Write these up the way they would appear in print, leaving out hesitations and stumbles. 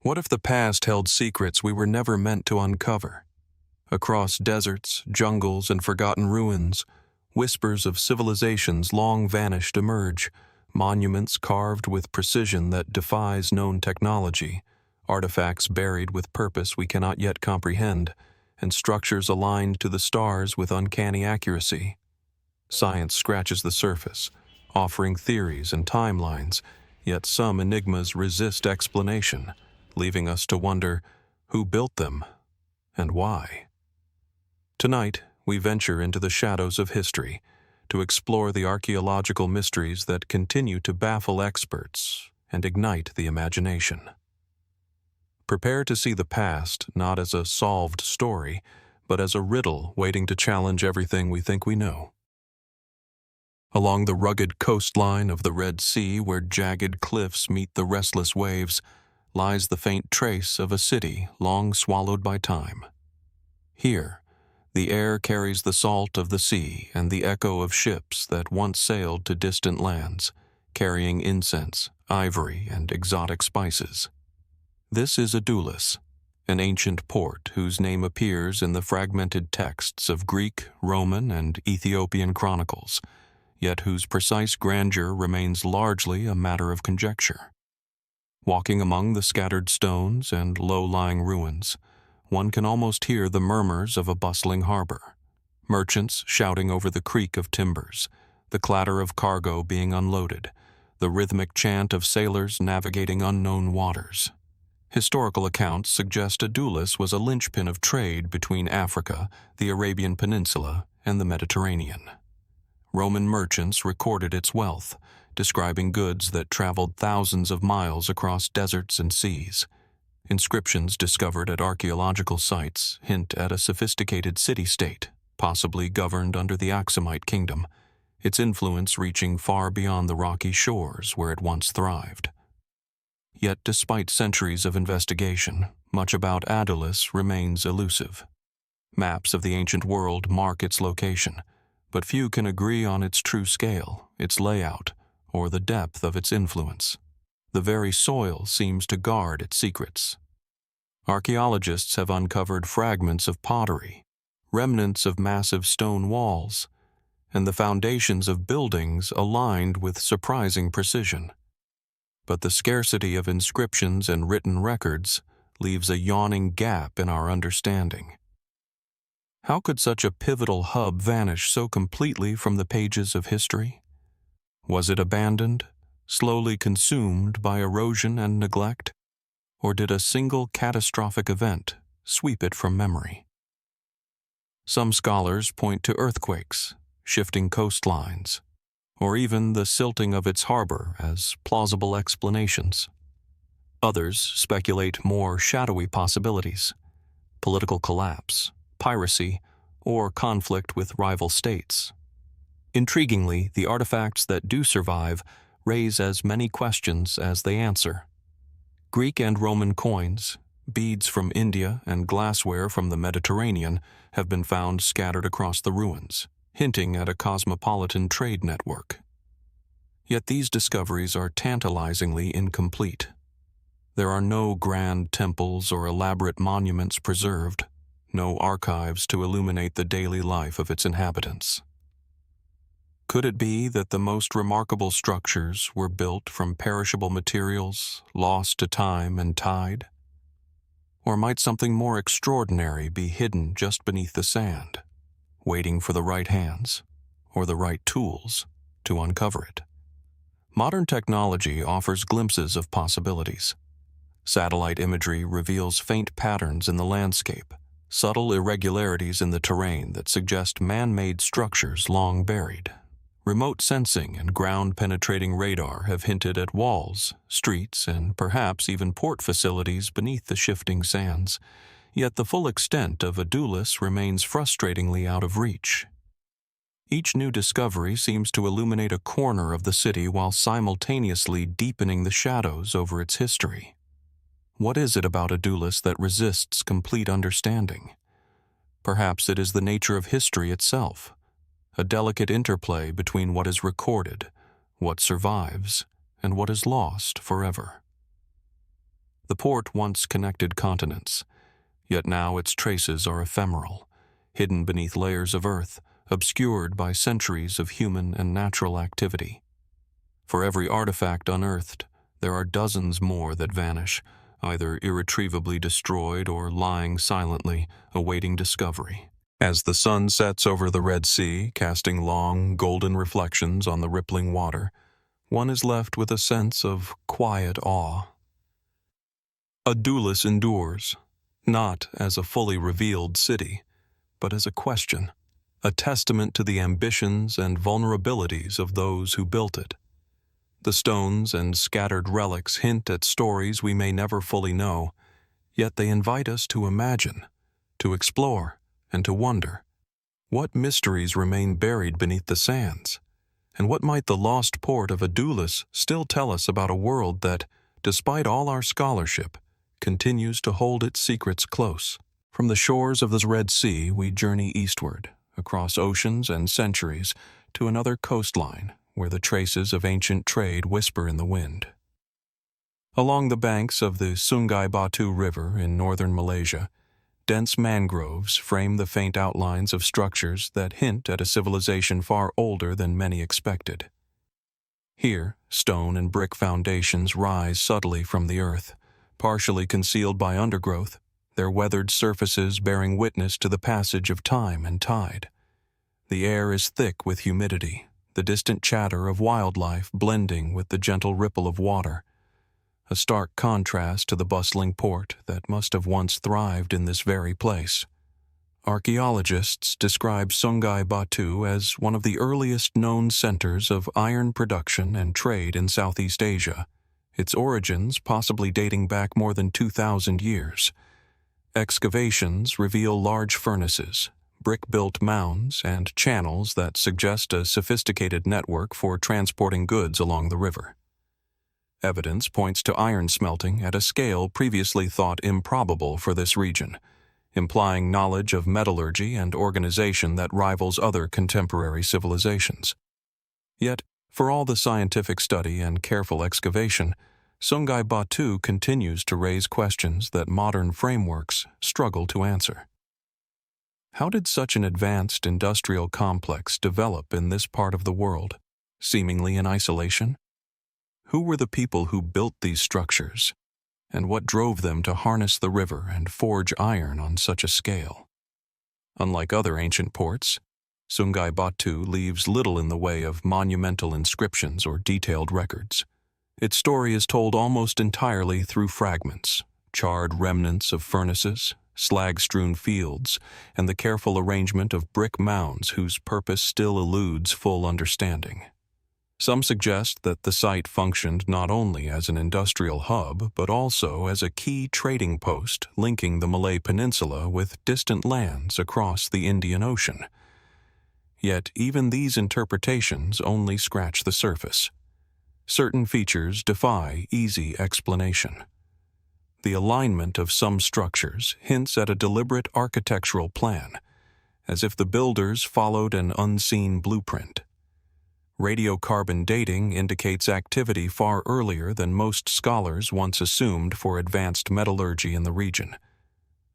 What if the past held secrets we were never meant to uncover? Across deserts, jungles, and forgotten ruins, whispers of civilizations long vanished emerge, monuments carved with precision that defies known technology, artifacts buried with purpose we cannot yet comprehend, and structures aligned to the stars with uncanny accuracy. Science scratches the surface, offering theories and timelines, yet some enigmas resist explanation, leaving us to wonder who built them and why. Tonight, we venture into the shadows of history to explore the archaeological mysteries that continue to baffle experts and ignite the imagination. Prepare to see the past not as a solved story, but as a riddle waiting to challenge everything we think we know. Along the rugged coastline of the Red Sea, where jagged cliffs meet the restless waves, lies the faint trace of a city long swallowed by time. Here, the air carries the salt of the sea and the echo of ships that once sailed to distant lands, carrying incense, ivory, and exotic spices. This is Adulis, an ancient port whose name appears in the fragmented texts of Greek, Roman, and Ethiopian chronicles, yet whose precise grandeur remains largely a matter of conjecture. Walking among the scattered stones and low-lying ruins, one can almost hear the murmurs of a bustling harbor, merchants shouting over the creak of timbers, the clatter of cargo being unloaded, the rhythmic chant of sailors navigating unknown waters. Historical accounts suggest Adulis was a linchpin of trade between Africa, the Arabian Peninsula, and the Mediterranean. Roman merchants recorded its wealth, describing goods that traveled thousands of miles across deserts and seas. Inscriptions discovered at archaeological sites hint at a sophisticated city-state, possibly governed under the Aksumite kingdom, its influence reaching far beyond the rocky shores where it once thrived. Yet despite centuries of investigation, much about Adulis remains elusive. Maps of the ancient world mark its location, but few can agree on its true scale, its layout, or the depth of its influence. The very soil seems to guard its secrets. Archaeologists have uncovered fragments of pottery, remnants of massive stone walls, and the foundations of buildings aligned with surprising precision. But the scarcity of inscriptions and written records leaves a yawning gap in our understanding. How could such a pivotal hub vanish so completely from the pages of history? Was it abandoned, slowly consumed by erosion and neglect? Or did a single catastrophic event sweep it from memory? Some scholars point to earthquakes, shifting coastlines, or even the silting of its harbor as plausible explanations. Others speculate more shadowy possibilities: political collapse, piracy, or conflict with rival states. Intriguingly, the artifacts that do survive raise as many questions as they answer. Greek and Roman coins, beads from India, and glassware from the Mediterranean have been found scattered across the ruins, hinting at a cosmopolitan trade network. Yet these discoveries are tantalizingly incomplete. There are no grand temples or elaborate monuments preserved, no archives to illuminate the daily life of its inhabitants. Could it be that the most remarkable structures were built from perishable materials, lost to time and tide? Or might something more extraordinary be hidden just beneath the sand, waiting for the right hands or the right tools to uncover it? Modern technology offers glimpses of possibilities. Satellite imagery reveals faint patterns in the landscape, subtle irregularities in the terrain that suggest man-made structures long buried. Remote sensing and ground-penetrating radar have hinted at walls, streets, and perhaps even port facilities beneath the shifting sands, yet the full extent of Adulis remains frustratingly out of reach. Each new discovery seems to illuminate a corner of the city while simultaneously deepening the shadows over its history. What is it about Adulis that resists complete understanding? Perhaps it is the nature of history itself, a delicate interplay between what is recorded, what survives, and what is lost forever. The port once connected continents, yet now its traces are ephemeral, hidden beneath layers of earth, obscured by centuries of human and natural activity. For every artifact unearthed, there are dozens more that vanish, either irretrievably destroyed or lying silently, awaiting discovery. As the sun sets over the Red Sea, casting long, golden reflections on the rippling water, one is left with a sense of quiet awe. Adulis endures, not as a fully revealed city, but as a question, a testament to the ambitions and vulnerabilities of those who built it. The stones and scattered relics hint at stories we may never fully know, yet they invite us to imagine, to explore, and to wonder. What mysteries remain buried beneath the sands? And what might the lost port of Adulis still tell us about a world that, despite all our scholarship, continues to hold its secrets close? From the shores of the Red Sea, we journey eastward, across oceans and centuries, to another coastline where the traces of ancient trade whisper in the wind. Along the banks of the Sungai Batu River in northern Malaysia, dense mangroves frame the faint outlines of structures that hint at a civilization far older than many expected. Here, stone and brick foundations rise subtly from the earth, partially concealed by undergrowth, their weathered surfaces bearing witness to the passage of time and tide. The air is thick with humidity, the distant chatter of wildlife blending with the gentle ripple of water, a stark contrast to the bustling port that must have once thrived in this very place. Archaeologists describe Sungai Batu as one of the earliest known centers of iron production and trade in Southeast Asia, its origins possibly dating back more than 2,000 years. Excavations reveal large furnaces, brick-built mounds, and channels that suggest a sophisticated network for transporting goods along the river. Evidence points to iron smelting at a scale previously thought improbable for this region, implying knowledge of metallurgy and organization that rivals other contemporary civilizations. Yet, for all the scientific study and careful excavation, Sungai Batu continues to raise questions that modern frameworks struggle to answer. How did such an advanced industrial complex develop in this part of the world, seemingly in isolation? Who were the people who built these structures, and what drove them to harness the river and forge iron on such a scale? Unlike other ancient ports, Sungai Batu leaves little in the way of monumental inscriptions or detailed records. Its story is told almost entirely through fragments, charred remnants of furnaces, slag-strewn fields, and the careful arrangement of brick mounds whose purpose still eludes full understanding. Some suggest that the site functioned not only as an industrial hub, but also as a key trading post linking the Malay Peninsula with distant lands across the Indian Ocean. Yet even these interpretations only scratch the surface. Certain features defy easy explanation. The alignment of some structures hints at a deliberate architectural plan, as if the builders followed an unseen blueprint. Radiocarbon dating indicates activity far earlier than most scholars once assumed for advanced metallurgy in the region.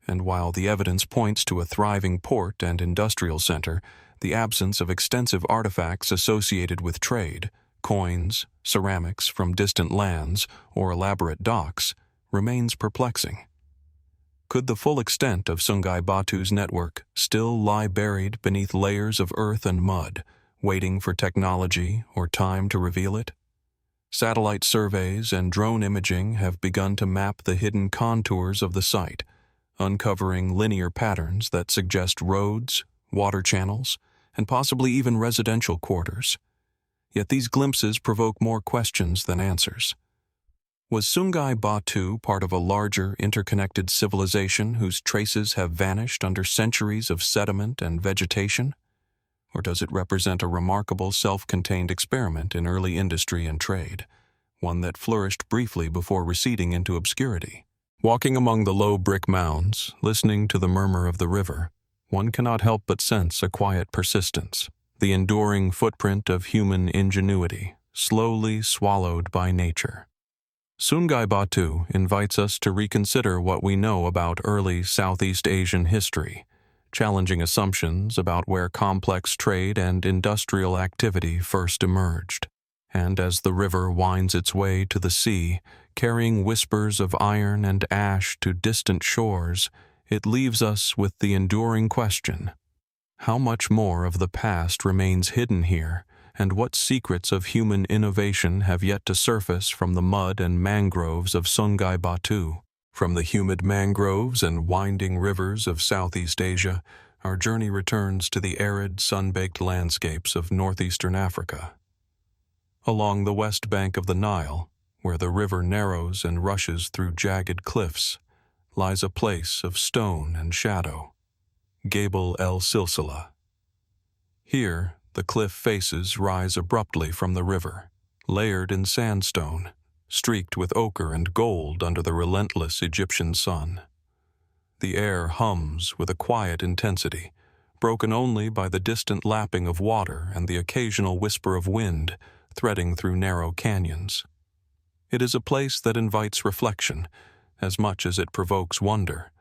And while the evidence points to a thriving port and industrial center, the absence of extensive artifacts associated with trade, coins, ceramics from distant lands, or elaborate docks, remains perplexing. Could the full extent of Sungai Batu's network still lie buried beneath layers of earth and mud, waiting for technology or time to reveal it? Satellite surveys and drone imaging have begun to map the hidden contours of the site, uncovering linear patterns that suggest roads, water channels, and possibly even residential quarters. Yet these glimpses provoke more questions than answers. Was Sungai Batu part of a larger, interconnected civilization whose traces have vanished under centuries of sediment and vegetation? Or does it represent a remarkable self-contained experiment in early industry and trade, one that flourished briefly before receding into obscurity? Walking among the low brick mounds, listening to the murmur of the river, one cannot help but sense a quiet persistence, the enduring footprint of human ingenuity, slowly swallowed by nature. Sungai Batu invites us to reconsider what we know about early Southeast Asian history, challenging assumptions about where complex trade and industrial activity first emerged. And as the river winds its way to the sea, carrying whispers of iron and ash to distant shores, it leaves us with the enduring question: how much more of the past remains hidden here, and what secrets of human innovation have yet to surface from the mud and mangroves of Sungai Batu? From the humid mangroves and winding rivers of Southeast Asia, our journey returns to the arid, sun-baked landscapes of northeastern Africa. Along the west bank of the Nile, where the river narrows and rushes through jagged cliffs, lies a place of stone and shadow, Gebel el-Silsila. Here, the cliff faces rise abruptly from the river, layered in sandstone, streaked with ochre and gold under the relentless Egyptian sun. The air hums with a quiet intensity, broken only by the distant lapping of water and the occasional whisper of wind threading through narrow canyons. It is a place that invites reflection as much as it provokes wonder,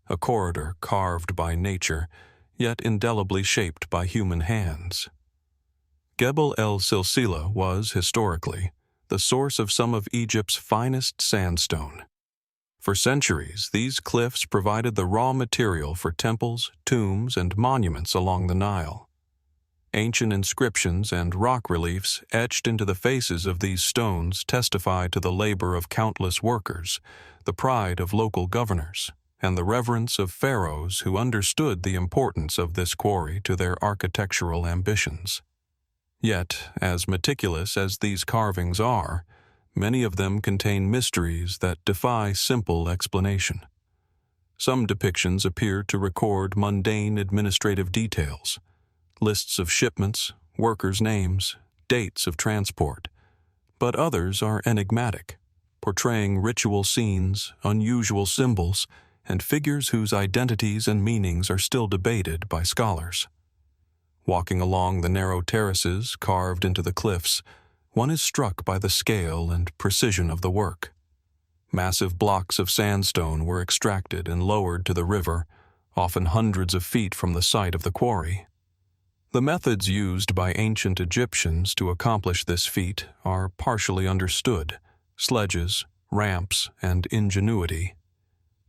a corridor carved by nature, yet indelibly shaped by human hands. Gebel el-Silsila was, historically, the source of some of Egypt's finest sandstone. For centuries, these cliffs provided the raw material for temples, tombs, and monuments along the Nile. Ancient inscriptions and rock reliefs etched into the faces of these stones testify to the labor of countless workers, the pride of local governors, and the reverence of pharaohs who understood the importance of this quarry to their architectural ambitions. Yet, as meticulous as these carvings are, many of them contain mysteries that defy simple explanation. Some depictions appear to record mundane administrative details, lists of shipments, workers' names, dates of transport, but others are enigmatic, portraying ritual scenes, unusual symbols, and figures whose identities and meanings are still debated by scholars. Walking along the narrow terraces carved into the cliffs, one is struck by the scale and precision of the work. Massive blocks of sandstone were extracted and lowered to the river, often hundreds of feet from the site of the quarry. The methods used by ancient Egyptians to accomplish this feat are partially understood: sledges, ramps, and ingenuity.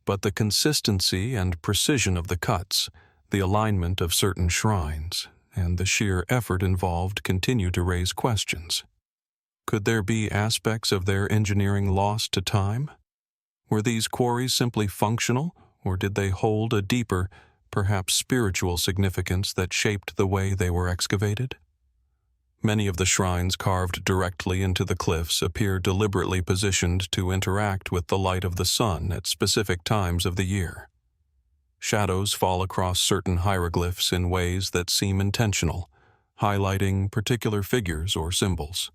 But the consistency and precision of the cuts, the alignment of certain shrines, and the sheer effort involved continue to raise questions. Could there be aspects of their engineering lost to time? Were these quarries simply functional, or did they hold a deeper, perhaps spiritual significance that shaped the way they were excavated? Many of the shrines carved directly into the cliffs appear deliberately positioned to interact with the light of the sun at specific times of the year. Shadows fall across certain hieroglyphs in ways that seem intentional, highlighting particular figures or symbols.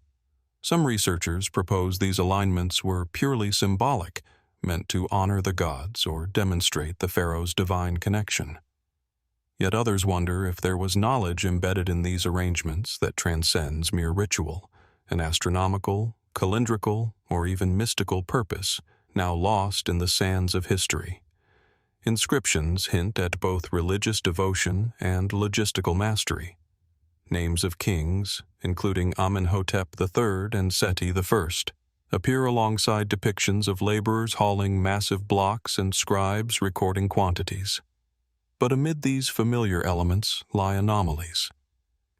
Some researchers propose these alignments were purely symbolic, meant to honor the gods or demonstrate the pharaoh's divine connection. Yet others wonder if there was knowledge embedded in these arrangements that transcends mere ritual, an astronomical, calendrical, or even mystical purpose now lost in the sands of history. Inscriptions hint at both religious devotion and logistical mastery. Names of kings, including Amenhotep III and Seti I, appear alongside depictions of laborers hauling massive blocks and scribes recording quantities. But amid these familiar elements lie anomalies,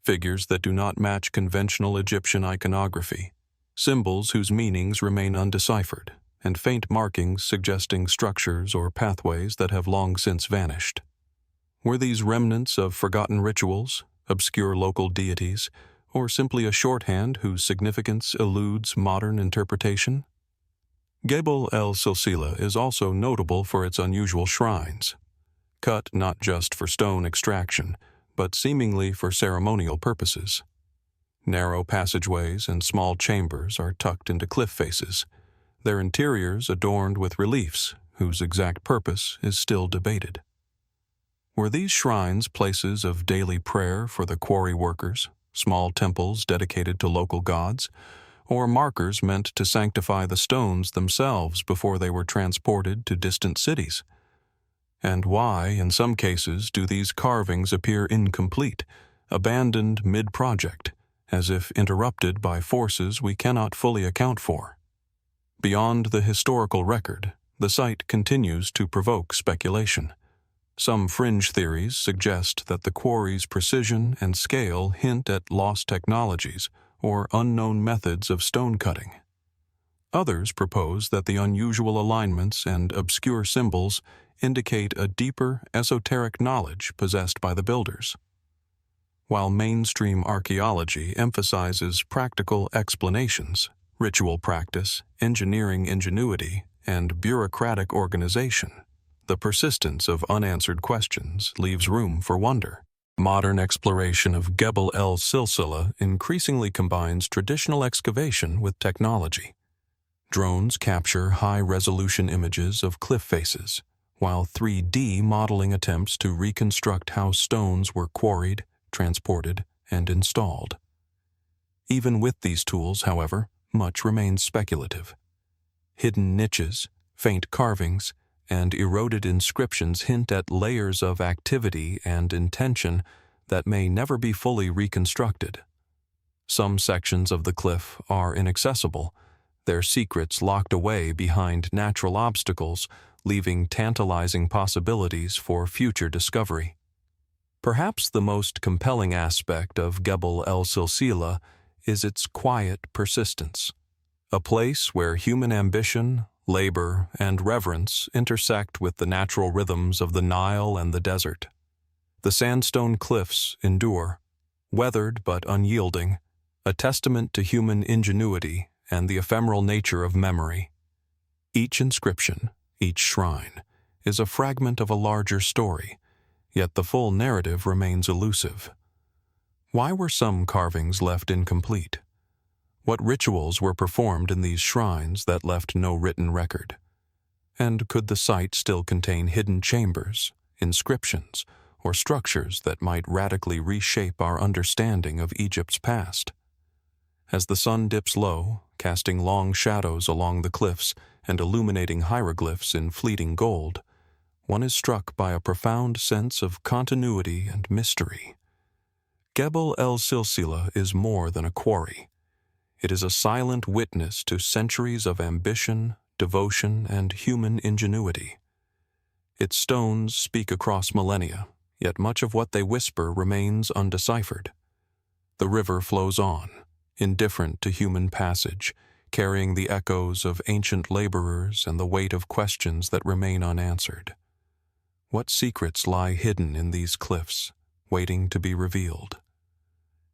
figures that do not match conventional Egyptian iconography, symbols whose meanings remain undeciphered, and faint markings suggesting structures or pathways that have long since vanished. Were these remnants of forgotten rituals, obscure local deities, or simply a shorthand whose significance eludes modern interpretation? Gebel el-Silsila is also notable for its unusual shrines, cut not just for stone extraction, but seemingly for ceremonial purposes. Narrow passageways and small chambers are tucked into cliff faces, their interiors adorned with reliefs whose exact purpose is still debated. Were these shrines places of daily prayer for the quarry workers, small temples dedicated to local gods, or markers meant to sanctify the stones themselves before they were transported to distant cities? And why, in some cases, do these carvings appear incomplete, abandoned mid-project, as if interrupted by forces we cannot fully account for? Beyond the historical record, the site continues to provoke speculation. Some fringe theories suggest that the quarry's precision and scale hint at lost technologies or unknown methods of stone cutting. Others propose that the unusual alignments and obscure symbols indicate a deeper, esoteric knowledge possessed by the builders. While mainstream archaeology emphasizes practical explanations, ritual practice, engineering ingenuity, and bureaucratic organization, the persistence of unanswered questions leaves room for wonder. Modern exploration of Gebel el-Silsila increasingly combines traditional excavation with technology. Drones capture high-resolution images of cliff faces, while 3D modeling attempts to reconstruct how stones were quarried, transported, and installed. Even with these tools, however, much remains speculative. Hidden niches, faint carvings, and eroded inscriptions hint at layers of activity and intention that may never be fully reconstructed. Some sections of the cliff are inaccessible, their secrets locked away behind natural obstacles, leaving tantalizing possibilities for future discovery. Perhaps the most compelling aspect of Gebel el-Silsila is its quiet persistence, a place where human ambition, labor, and reverence intersect with the natural rhythms of the Nile and the desert. The sandstone cliffs endure, weathered but unyielding, a testament to human ingenuity and the ephemeral nature of memory. Each inscription, each shrine, is a fragment of a larger story, yet the full narrative remains elusive. Why were some carvings left incomplete? What rituals were performed in these shrines that left no written record? And could the site still contain hidden chambers, inscriptions, or structures that might radically reshape our understanding of Egypt's past? As the sun dips low, casting long shadows along the cliffs and illuminating hieroglyphs in fleeting gold, one is struck by a profound sense of continuity and mystery. Gebel el-Silsila is more than a quarry. It is a silent witness to centuries of ambition, devotion, and human ingenuity. Its stones speak across millennia, yet much of what they whisper remains undeciphered. The river flows on, indifferent to human passage, carrying the echoes of ancient laborers and the weight of questions that remain unanswered. What secrets lie hidden in these cliffs, waiting to be revealed?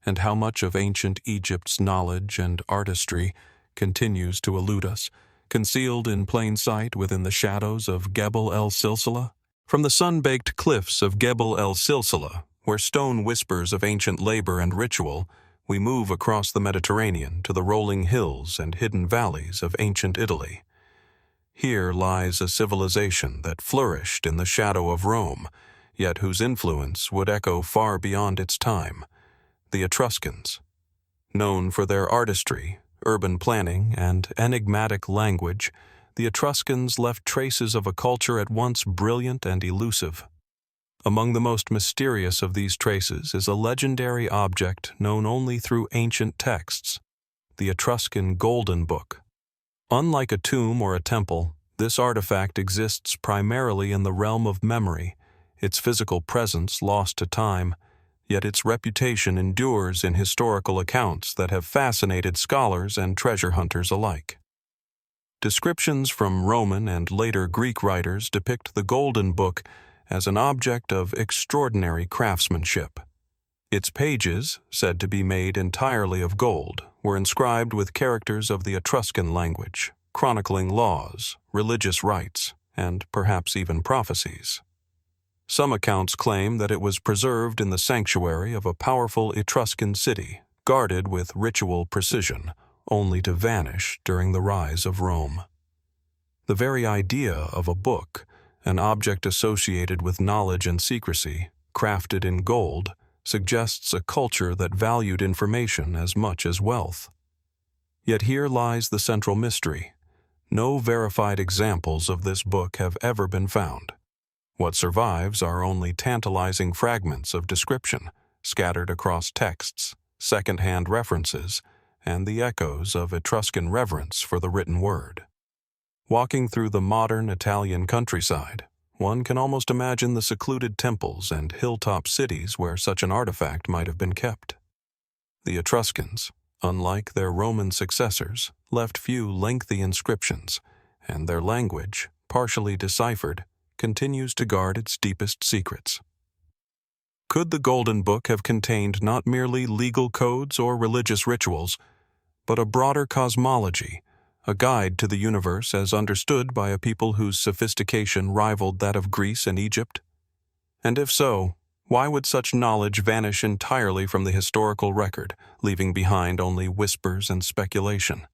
And how much of ancient Egypt's knowledge and artistry continues to elude us, concealed in plain sight within the shadows of Gebel el-Silsila? From the sun-baked cliffs of Gebel el-Silsila, where stone whispers of ancient labor and ritual, we move across the Mediterranean to the rolling hills and hidden valleys of ancient Italy. Here lies a civilization that flourished in the shadow of Rome, yet whose influence would echo far beyond its time: the Etruscans. Known for their artistry, urban planning, and enigmatic language, the Etruscans left traces of a culture at once brilliant and elusive. Among the most mysterious of these traces is a legendary object known only through ancient texts, the Etruscan Golden Book. Unlike a tomb or a temple, this artifact exists primarily in the realm of memory, its physical presence lost to time, yet its reputation endures in historical accounts that have fascinated scholars and treasure hunters alike. Descriptions from Roman and later Greek writers depict the Golden Book as an object of extraordinary craftsmanship. Its pages, said to be made entirely of gold, were inscribed with characters of the Etruscan language, chronicling laws, religious rites, and perhaps even prophecies. Some accounts claim that it was preserved in the sanctuary of a powerful Etruscan city, guarded with ritual precision, only to vanish during the rise of Rome. The very idea of a book, an object associated with knowledge and secrecy, crafted in gold, suggests a culture that valued information as much as wealth. Yet here lies the central mystery. No verified examples of this book have ever been found. What survives are only tantalizing fragments of description, scattered across texts, second-hand references, and the echoes of Etruscan reverence for the written word. Walking through the modern Italian countryside, one can almost imagine the secluded temples and hilltop cities where such an artifact might have been kept. The Etruscans, unlike their Roman successors, left few lengthy inscriptions, and their language, partially deciphered, continues to guard its deepest secrets. Could the Golden Book have contained not merely legal codes or religious rituals, but a broader cosmology, a guide to the universe as understood by a people whose sophistication rivaled that of Greece and Egypt? And if so, why would such knowledge vanish entirely from the historical record, leaving behind only whispers and speculation?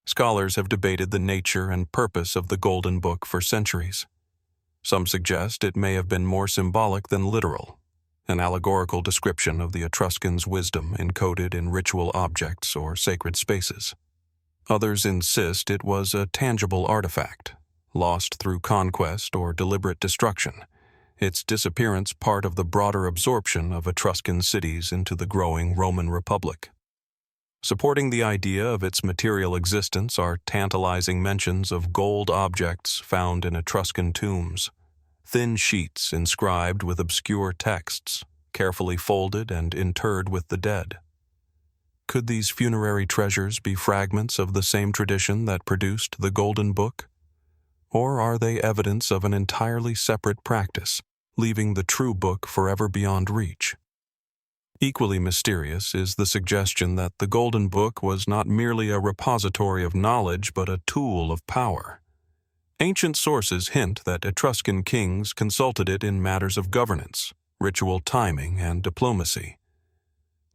Scholars have debated the nature and purpose of the Golden Book for centuries. Some suggest it may have been more symbolic than literal, an allegorical description of the Etruscans' wisdom encoded in ritual objects or sacred spaces. Others insist it was a tangible artifact, lost through conquest or deliberate destruction, its disappearance part of the broader absorption of Etruscan cities into the growing Roman Republic. Supporting the idea of its material existence are tantalizing mentions of gold objects found in Etruscan tombs, thin sheets inscribed with obscure texts, carefully folded and interred with the dead. Could these funerary treasures be fragments of the same tradition that produced the Golden Book? Or are they evidence of an entirely separate practice, leaving the true book forever beyond reach? Equally mysterious is the suggestion that the Golden Book was not merely a repository of knowledge but a tool of power. Ancient sources hint that Etruscan kings consulted it in matters of governance, ritual timing, and diplomacy.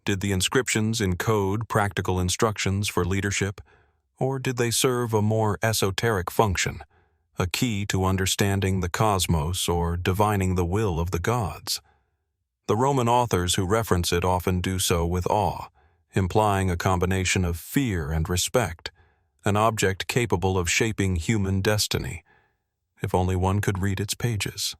Did the inscriptions encode practical instructions for leadership, or did they serve a more esoteric function, a key to understanding the cosmos or divining the will of the gods? The Roman authors who reference it often do so with awe, implying a combination of fear and respect, an object capable of shaping human destiny, if only one could read its pages.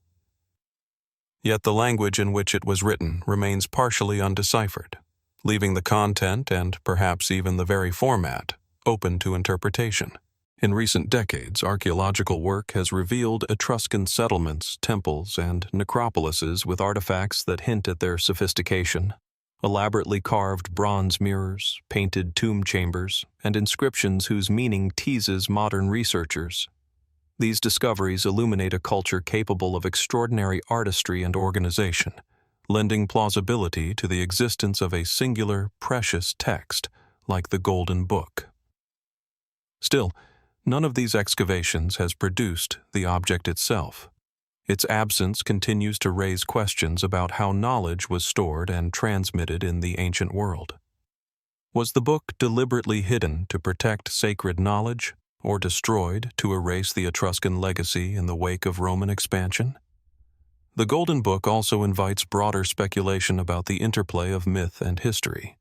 Yet the language in which it was written remains partially undeciphered, leaving the content and perhaps even the very format open to interpretation. In recent decades, archaeological work has revealed Etruscan settlements, temples, and necropolises with artifacts that hint at their sophistication. Elaborately carved bronze mirrors, painted tomb chambers, and inscriptions whose meaning teases modern researchers. These discoveries illuminate a culture capable of extraordinary artistry and organization, lending plausibility to the existence of a singular, precious text like the Golden Book. Still, none of these excavations has produced the object itself. Its absence continues to raise questions about how knowledge was stored and transmitted in the ancient world. Was the book deliberately hidden to protect sacred knowledge, or destroyed to erase the Etruscan legacy in the wake of Roman expansion? The Golden Book also invites broader speculation about the interplay of myth and history.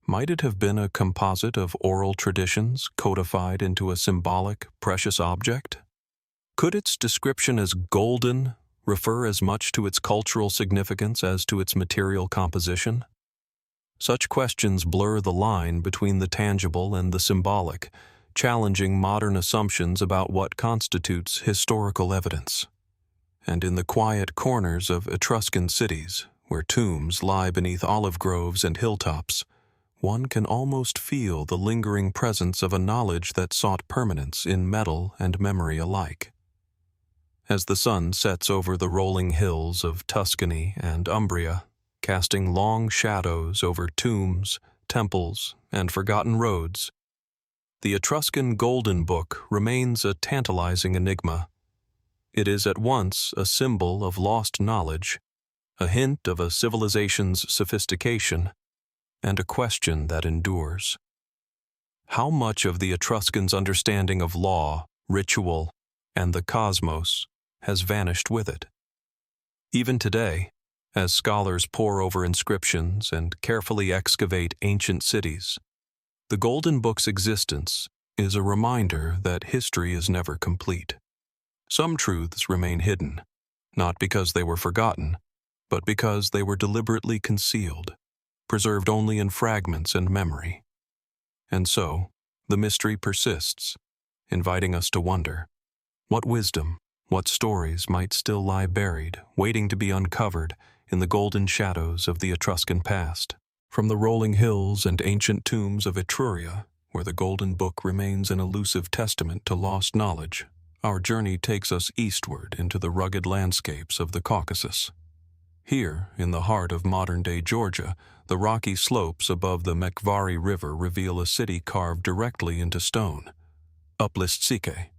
Might it have been a composite of oral traditions codified into a symbolic, precious object? Could its description as golden refer as much to its cultural significance as to its material composition? Such questions blur the line between the tangible and the symbolic, challenging modern assumptions about what constitutes historical evidence. And in the quiet corners of Etruscan cities, where tombs lie beneath olive groves and hilltops, one can almost feel the lingering presence of a knowledge that sought permanence in metal and memory alike. As the sun sets over the rolling hills of Tuscany and Umbria, casting long shadows over tombs, temples, and forgotten roads, the Etruscan Golden Book remains a tantalizing enigma. It is at once a symbol of lost knowledge, a hint of a civilization's sophistication, and a question that endures. How much of the Etruscans' understanding of law, ritual, and the cosmos has vanished with it? Even today, as scholars pore over inscriptions and carefully excavate ancient cities, The Golden Book's existence is a reminder that history is never complete. Some truths remain hidden, not because they were forgotten, but because they were deliberately concealed, preserved only in fragments and memory. And so, the mystery persists, inviting us to wonder what wisdom, what stories might still lie buried, waiting to be uncovered in the golden shadows of the Etruscan past. From the rolling hills and ancient tombs of Etruria, where the Golden Book remains an elusive testament to lost knowledge, our journey takes us eastward into the rugged landscapes of the Caucasus. Here, in the heart of modern-day Georgia, the rocky slopes above the Mekvari River reveal a city carved directly into stone, Uplistsikhe.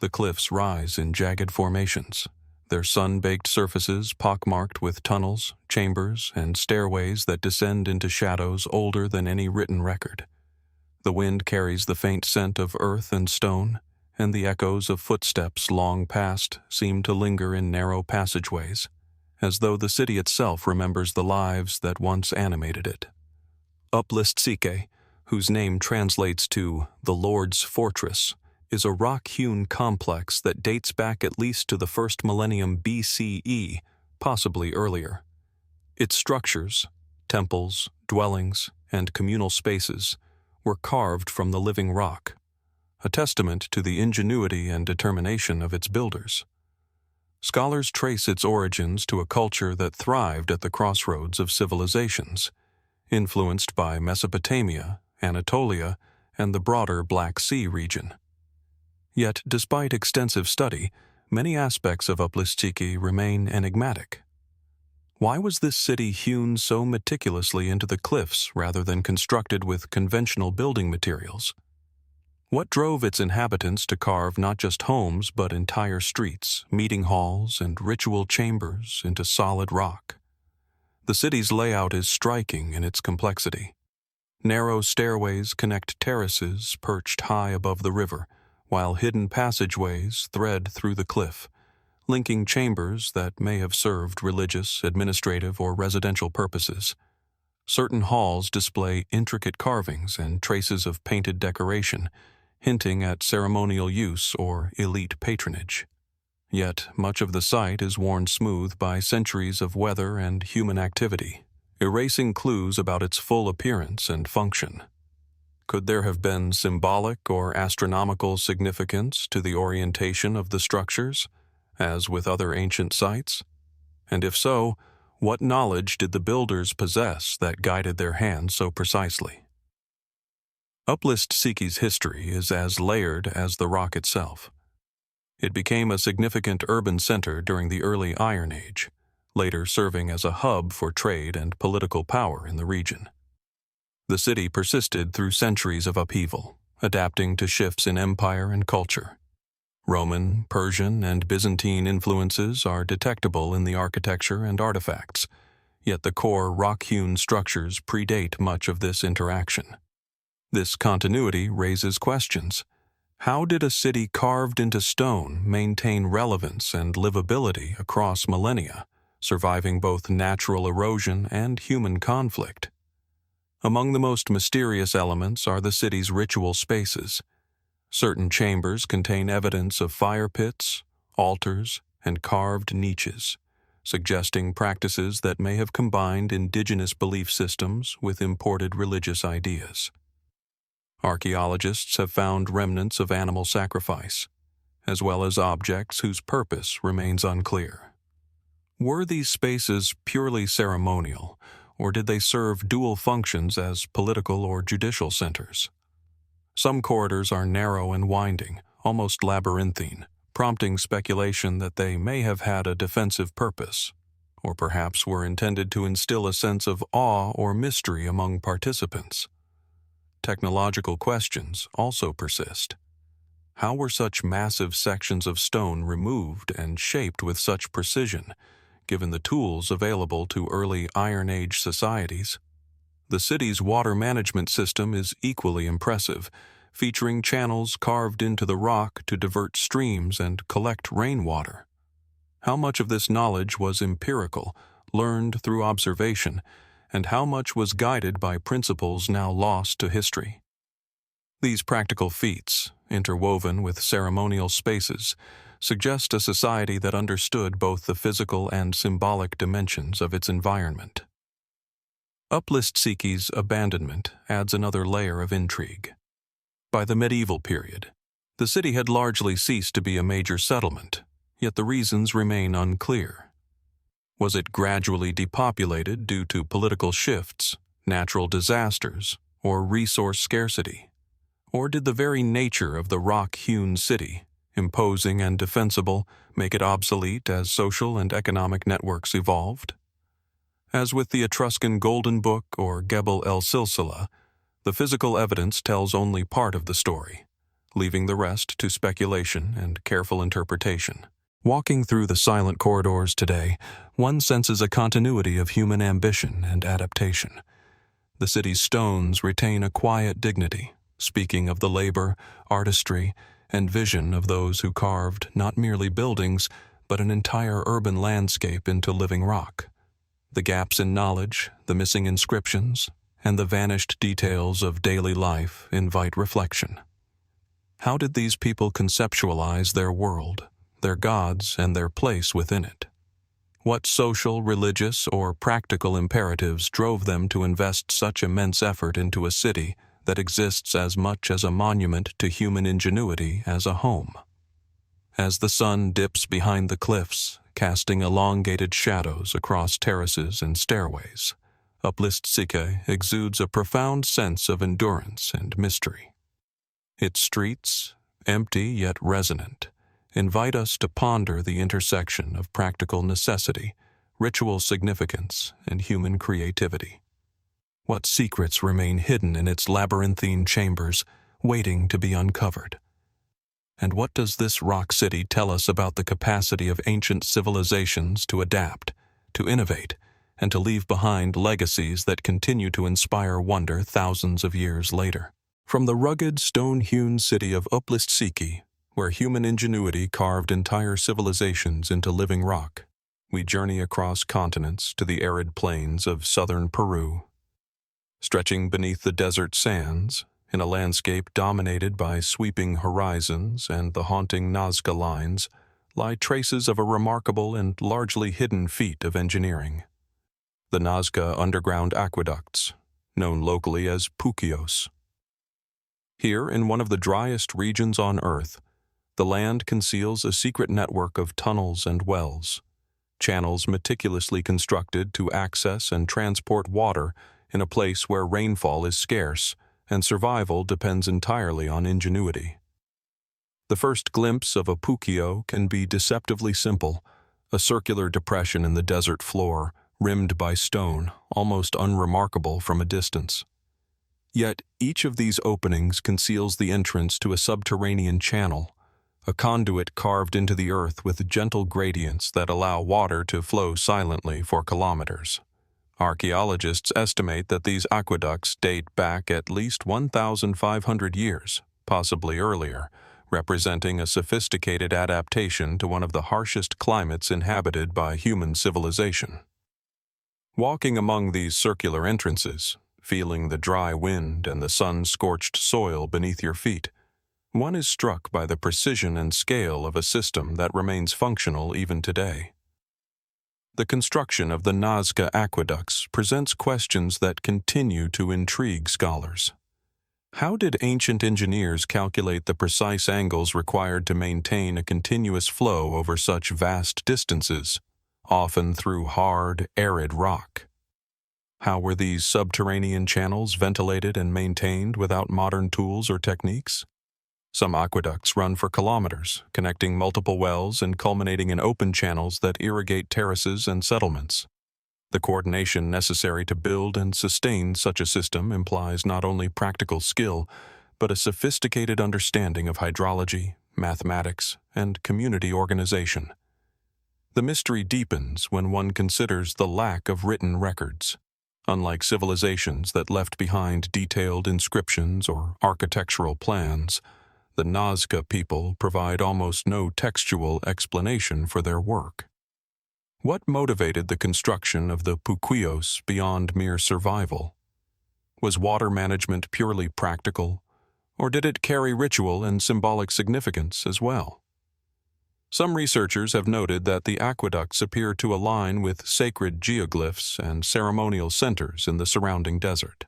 The cliffs rise in jagged formations, their sun-baked surfaces pockmarked with tunnels, chambers, and stairways that descend into shadows older than any written record. The wind carries the faint scent of earth and stone, and the echoes of footsteps long past seem to linger in narrow passageways, as though the city itself remembers the lives that once animated it. Uplistsikhe, whose name translates to the Lord's Fortress, is a rock-hewn complex that dates back at least to the first millennium BCE, possibly earlier. Its structures, temples, dwellings, and communal spaces were carved from the living rock, a testament to the ingenuity and determination of its builders. Scholars trace its origins to a culture that thrived at the crossroads of civilizations, influenced by Mesopotamia, Anatolia, and the broader Black Sea region. Yet, despite extensive study, many aspects of Uplistsikhe remain enigmatic. Why was this city hewn so meticulously into the cliffs rather than constructed with conventional building materials? What drove its inhabitants to carve not just homes but entire streets, meeting halls, and ritual chambers into solid rock? The city's layout is striking in its complexity. Narrow stairways connect terraces perched high above the river, while hidden passageways thread through the cliff, linking chambers that may have served religious, administrative, or residential purposes. Certain halls display intricate carvings and traces of painted decoration, hinting at ceremonial use or elite patronage. Yet, much of the site is worn smooth by centuries of weather and human activity, erasing clues about its full appearance and function. Could there have been symbolic or astronomical significance to the orientation of the structures, as with other ancient sites? And if so, what knowledge did the builders possess that guided their hands so precisely? Uplistsikhe's history is as layered as the rock itself. It became a significant urban center during the early Iron Age, later serving as a hub for trade and political power in the region. The city persisted through centuries of upheaval, adapting to shifts in empire and culture. Roman, Persian, and Byzantine influences are detectable in the architecture and artifacts, yet the core rock-hewn structures predate much of this interaction. This continuity raises questions. How did a city carved into stone maintain relevance and livability across millennia, surviving both natural erosion and human conflict? Among the most mysterious elements are the city's ritual spaces. Certain chambers contain evidence of fire pits, altars, and carved niches, suggesting practices that may have combined indigenous belief systems with imported religious ideas. Archaeologists have found remnants of animal sacrifice, as well as objects whose purpose remains unclear. Were these spaces purely ceremonial, or did they serve dual functions as political or judicial centers? Some corridors are narrow and winding, almost labyrinthine, prompting speculation that they may have had a defensive purpose, or perhaps were intended to instill a sense of awe or mystery among participants. Technological questions also persist. How were such massive sections of stone removed and shaped with such precision, given the tools available to early Iron Age societies? The city's water management system is equally impressive, featuring channels carved into the rock to divert streams and collect rainwater. How much of this knowledge was empirical, learned through observation, and how much was guided by principles now lost to history? These practical feats, interwoven with ceremonial spaces, suggest a society that understood both the physical and symbolic dimensions of its environment. Uplistsikhe's abandonment adds another layer of intrigue. By the medieval period, the city had largely ceased to be a major settlement, yet the reasons remain unclear. Was it gradually depopulated due to political shifts, natural disasters, or resource scarcity? Or did the very nature of the rock-hewn city, imposing and defensible, make it obsolete as social and economic networks evolved? As with the Etruscan Golden Book or Gebel el-Silsila, the physical evidence tells only part of the story, leaving the rest to speculation and careful interpretation. Walking through the silent corridors today, one senses a continuity of human ambition and adaptation. The city's stones retain a quiet dignity, speaking of the labor, artistry, and vision of those who carved not merely buildings, but an entire urban landscape into living rock. The gaps in knowledge, the missing inscriptions, and the vanished details of daily life invite reflection. How did these people conceptualize their world, their gods, and their place within it? What social, religious, or practical imperatives drove them to invest such immense effort into a city that exists as much as a monument to human ingenuity as a home? As the sun dips behind the cliffs, casting elongated shadows across terraces and stairways, Uplistsikhe exudes a profound sense of endurance and mystery. Its streets, empty yet resonant, invite us to ponder the intersection of practical necessity, ritual significance, and human creativity. What secrets remain hidden in its labyrinthine chambers, waiting to be uncovered? And what does this rock city tell us about the capacity of ancient civilizations to adapt, to innovate, and to leave behind legacies that continue to inspire wonder thousands of years later? From the rugged, stone-hewn city of Uplistsikhe, where human ingenuity carved entire civilizations into living rock, we journey across continents to the arid plains of southern Peru. Stretching beneath the desert sands, in a landscape dominated by sweeping horizons and the haunting Nazca lines, lie traces of a remarkable and largely hidden feat of engineering. The Nazca underground aqueducts, known locally as pukios. Here, in one of the driest regions on Earth, the land conceals a secret network of tunnels and wells, channels meticulously constructed to access and transport water in a place where rainfall is scarce and survival depends entirely on ingenuity. The first glimpse of a pukio can be deceptively simple, a circular depression in the desert floor, rimmed by stone, almost unremarkable from a distance. Yet each of these openings conceals the entrance to a subterranean channel, a conduit carved into the earth with gentle gradients that allow water to flow silently for kilometers. Archaeologists estimate that these aqueducts date back at least 1,500 years, possibly earlier, representing a sophisticated adaptation to one of the harshest climates inhabited by human civilization. Walking among these circular entrances, feeling the dry wind and the sun-scorched soil beneath your feet, one is struck by the precision and scale of a system that remains functional even today. The construction of the Nazca aqueducts presents questions that continue to intrigue scholars. How did ancient engineers calculate the precise angles required to maintain a continuous flow over such vast distances, often through hard, arid rock? How were these subterranean channels ventilated and maintained without modern tools or techniques? Some aqueducts run for kilometers, connecting multiple wells and culminating in open channels that irrigate terraces and settlements. The coordination necessary to build and sustain such a system implies not only practical skill, but a sophisticated understanding of hydrology, mathematics, and community organization. The mystery deepens when one considers the lack of written records. Unlike civilizations that left behind detailed inscriptions or architectural plans, the Nazca people provide almost no textual explanation for their work. What motivated the construction of the puquios beyond mere survival? Was water management purely practical, Or did it carry ritual and symbolic significance as well? Some researchers have noted that the aqueducts appear to align with sacred geoglyphs and ceremonial centers in the surrounding desert.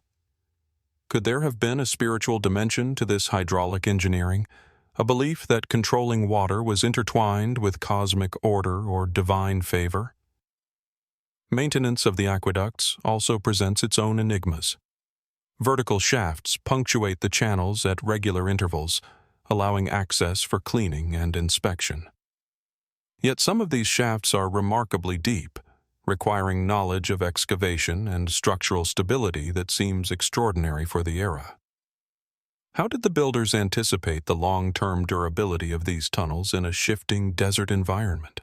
Could there have been a spiritual dimension to this hydraulic engineering, a belief that controlling water was intertwined with cosmic order or divine favor? Maintenance of the aqueducts also presents its own enigmas. Vertical shafts punctuate the channels at regular intervals, allowing access for cleaning and inspection. Yet some of these shafts are remarkably deep, requiring knowledge of excavation and structural stability that seems extraordinary for the era. How did the builders anticipate the long-term durability of these tunnels in a shifting desert environment?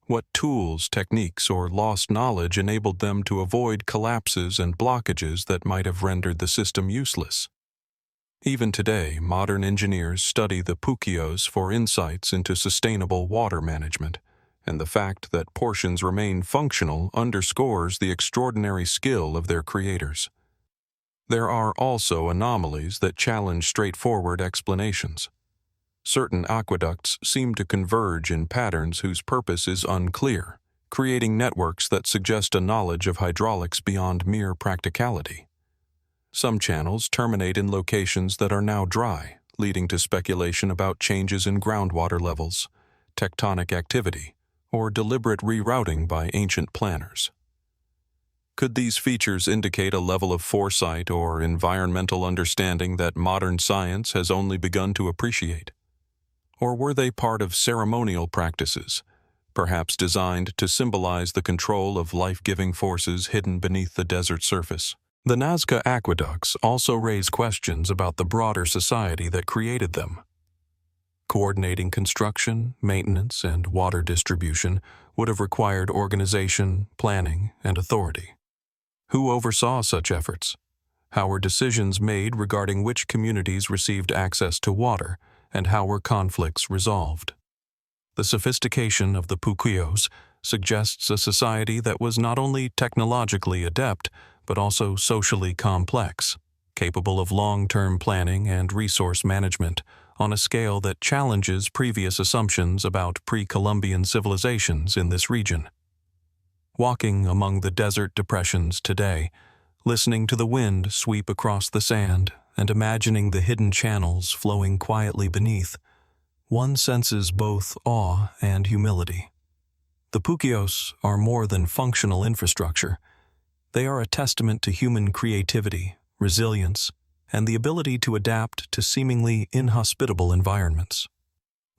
What tools, techniques, or lost knowledge enabled them to avoid collapses and blockages that might have rendered the system useless? Even today, modern engineers study the pukios for insights into sustainable water management, and the fact that portions remain functional underscores the extraordinary skill of their creators. There are also anomalies that challenge straightforward explanations. Certain aqueducts seem to converge in patterns whose purpose is unclear, creating networks that suggest a knowledge of hydraulics beyond mere practicality. Some channels terminate in locations that are now dry, leading to speculation about changes in groundwater levels, tectonic activity, or deliberate rerouting by ancient planners. Could these features indicate a level of foresight or environmental understanding that modern science has only begun to appreciate? Or were they part of ceremonial practices, perhaps designed to symbolize the control of life-giving forces hidden beneath the desert surface? The Nazca aqueducts also raise questions about the broader society that created them. Coordinating construction, maintenance, and water distribution would have required organization, planning, and authority. Who oversaw such efforts? How were decisions made regarding which communities received access to water, and how were conflicts resolved? The sophistication of the pukios suggests a society that was not only technologically adept, but also socially complex, capable of long-term planning and resource management on a scale that challenges previous assumptions about pre-Columbian civilizations in this region. Walking among the desert depressions today, listening to the wind sweep across the sand and imagining the hidden channels flowing quietly beneath, one senses both awe and humility. The pukios are more than functional infrastructure. They are a testament to human creativity, resilience, and the ability to adapt to seemingly inhospitable environments.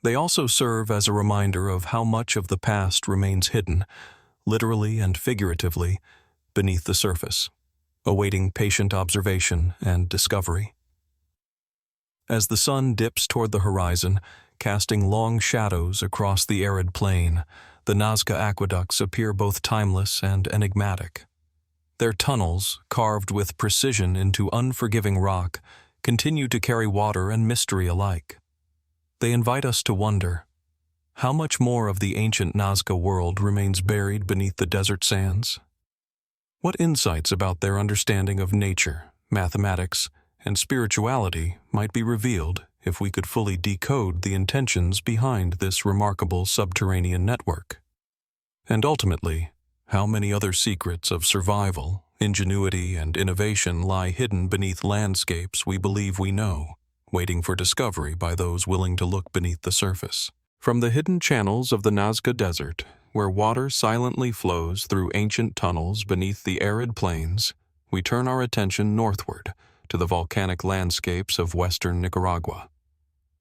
They also serve as a reminder of how much of the past remains hidden, literally and figuratively, beneath the surface, awaiting patient observation and discovery. As the sun dips toward the horizon, casting long shadows across the arid plain, the Nazca aqueducts appear both timeless and enigmatic. Their tunnels, carved with precision into unforgiving rock, continue to carry water and mystery alike. They invite us to wonder, how much more of the ancient Nazca world remains buried beneath the desert sands? What insights about their understanding of nature, mathematics, and spirituality might be revealed if we could fully decode the intentions behind this remarkable subterranean network? And ultimately, how many other secrets of survival, ingenuity, and innovation lie hidden beneath landscapes we believe we know, waiting for discovery by those willing to look beneath the surface? From the hidden channels of the Nazca Desert, where water silently flows through ancient tunnels beneath the arid plains, we turn our attention northward to the volcanic landscapes of western Nicaragua.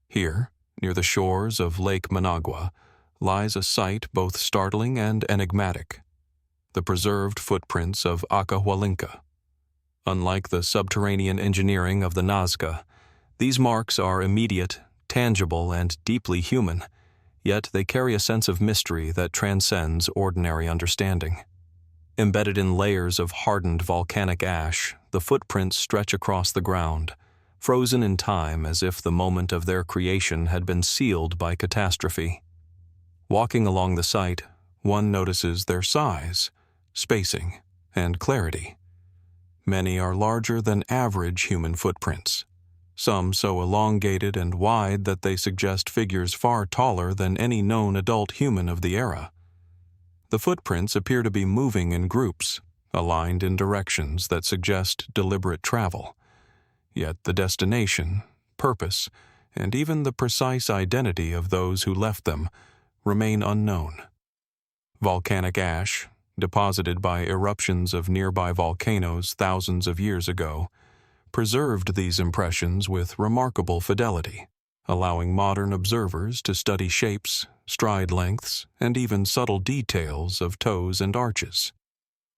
Here, near the shores of Lake Managua, lies a sight both startling and enigmatic: the preserved footprints of Acahualinca. Unlike the subterranean engineering of the Nazca, these marks are immediate, tangible, and deeply human, yet they carry a sense of mystery that transcends ordinary understanding. Embedded in layers of hardened volcanic ash, the footprints stretch across the ground, frozen in time as if the moment of their creation had been sealed by catastrophe. Walking along the site, one notices their size, spacing, and clarity. Many are larger than average human footprints, some so elongated and wide that they suggest figures far taller than any known adult human of the era. The footprints appear to be moving in groups, aligned in directions that suggest deliberate travel. Yet the destination, purpose, and even the precise identity of those who left them remain unknown. Volcanic ash, deposited by eruptions of nearby volcanoes thousands of years ago, preserved these impressions with remarkable fidelity, allowing modern observers to study shapes, stride lengths, and even subtle details of toes and arches.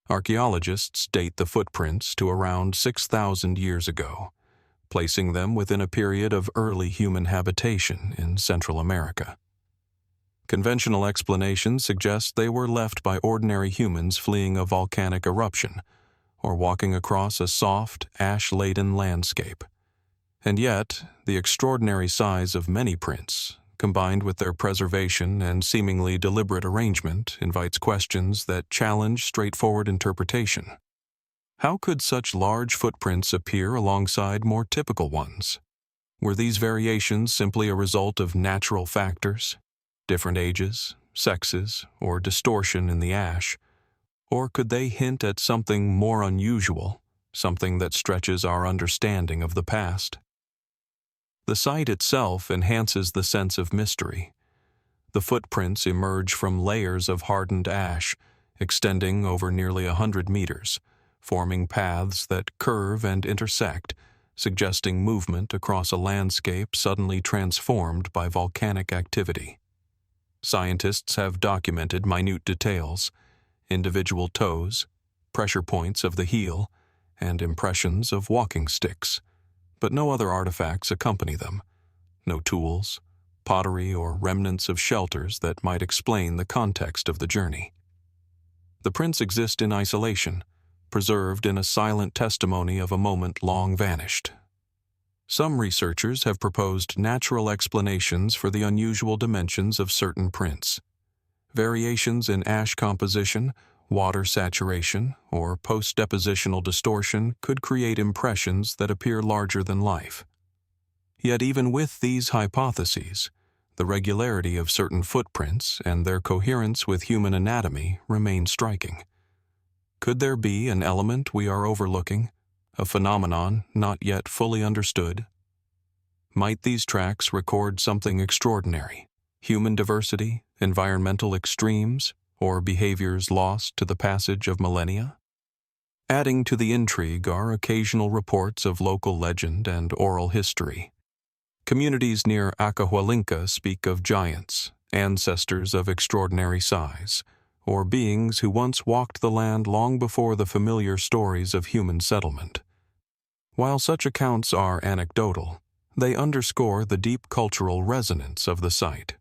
Archaeologists date the footprints to around 6,000 years ago, placing them within a period of early human habitation in Central America. Conventional explanations suggest they were left by ordinary humans fleeing a volcanic eruption or walking across a soft, ash-laden landscape. And yet, the extraordinary size of many prints, combined with their preservation and seemingly deliberate arrangement, invites questions that challenge straightforward interpretation. How could such large footprints appear alongside more typical ones? Were these variations simply a result of natural factors, different ages, sexes, or distortion in the ash? Or could they hint at something more unusual, something that stretches our understanding of the past? The site itself enhances the sense of mystery. The footprints emerge from layers of hardened ash, extending over nearly 100 meters, forming paths that curve and intersect, suggesting movement across a landscape suddenly transformed by volcanic activity. Scientists have documented minute details, individual toes, pressure points of the heel, and impressions of walking sticks, but no other artifacts accompany them, no tools, pottery, or remnants of shelters that might explain the context of the journey. The prints exist in isolation, preserved in a silent testimony of a moment long vanished. Some researchers have proposed natural explanations for the unusual dimensions of certain prints. Variations in ash composition, water saturation, or post-depositional distortion could create impressions that appear larger than life. Yet even with these hypotheses, the regularity of certain footprints and their coherence with human anatomy remain striking. Could there be an element we are overlooking, a phenomenon not yet fully understood? Might these tracks record something extraordinary? Human diversity, environmental extremes, or behaviors lost to the passage of millennia? Adding to the intrigue are occasional reports of local legend and oral history. Communities near Acahualinca speak of giants, ancestors of extraordinary size, or beings who once walked the land long before the familiar stories of human settlement. While such accounts are anecdotal, they underscore the deep cultural resonance of the site.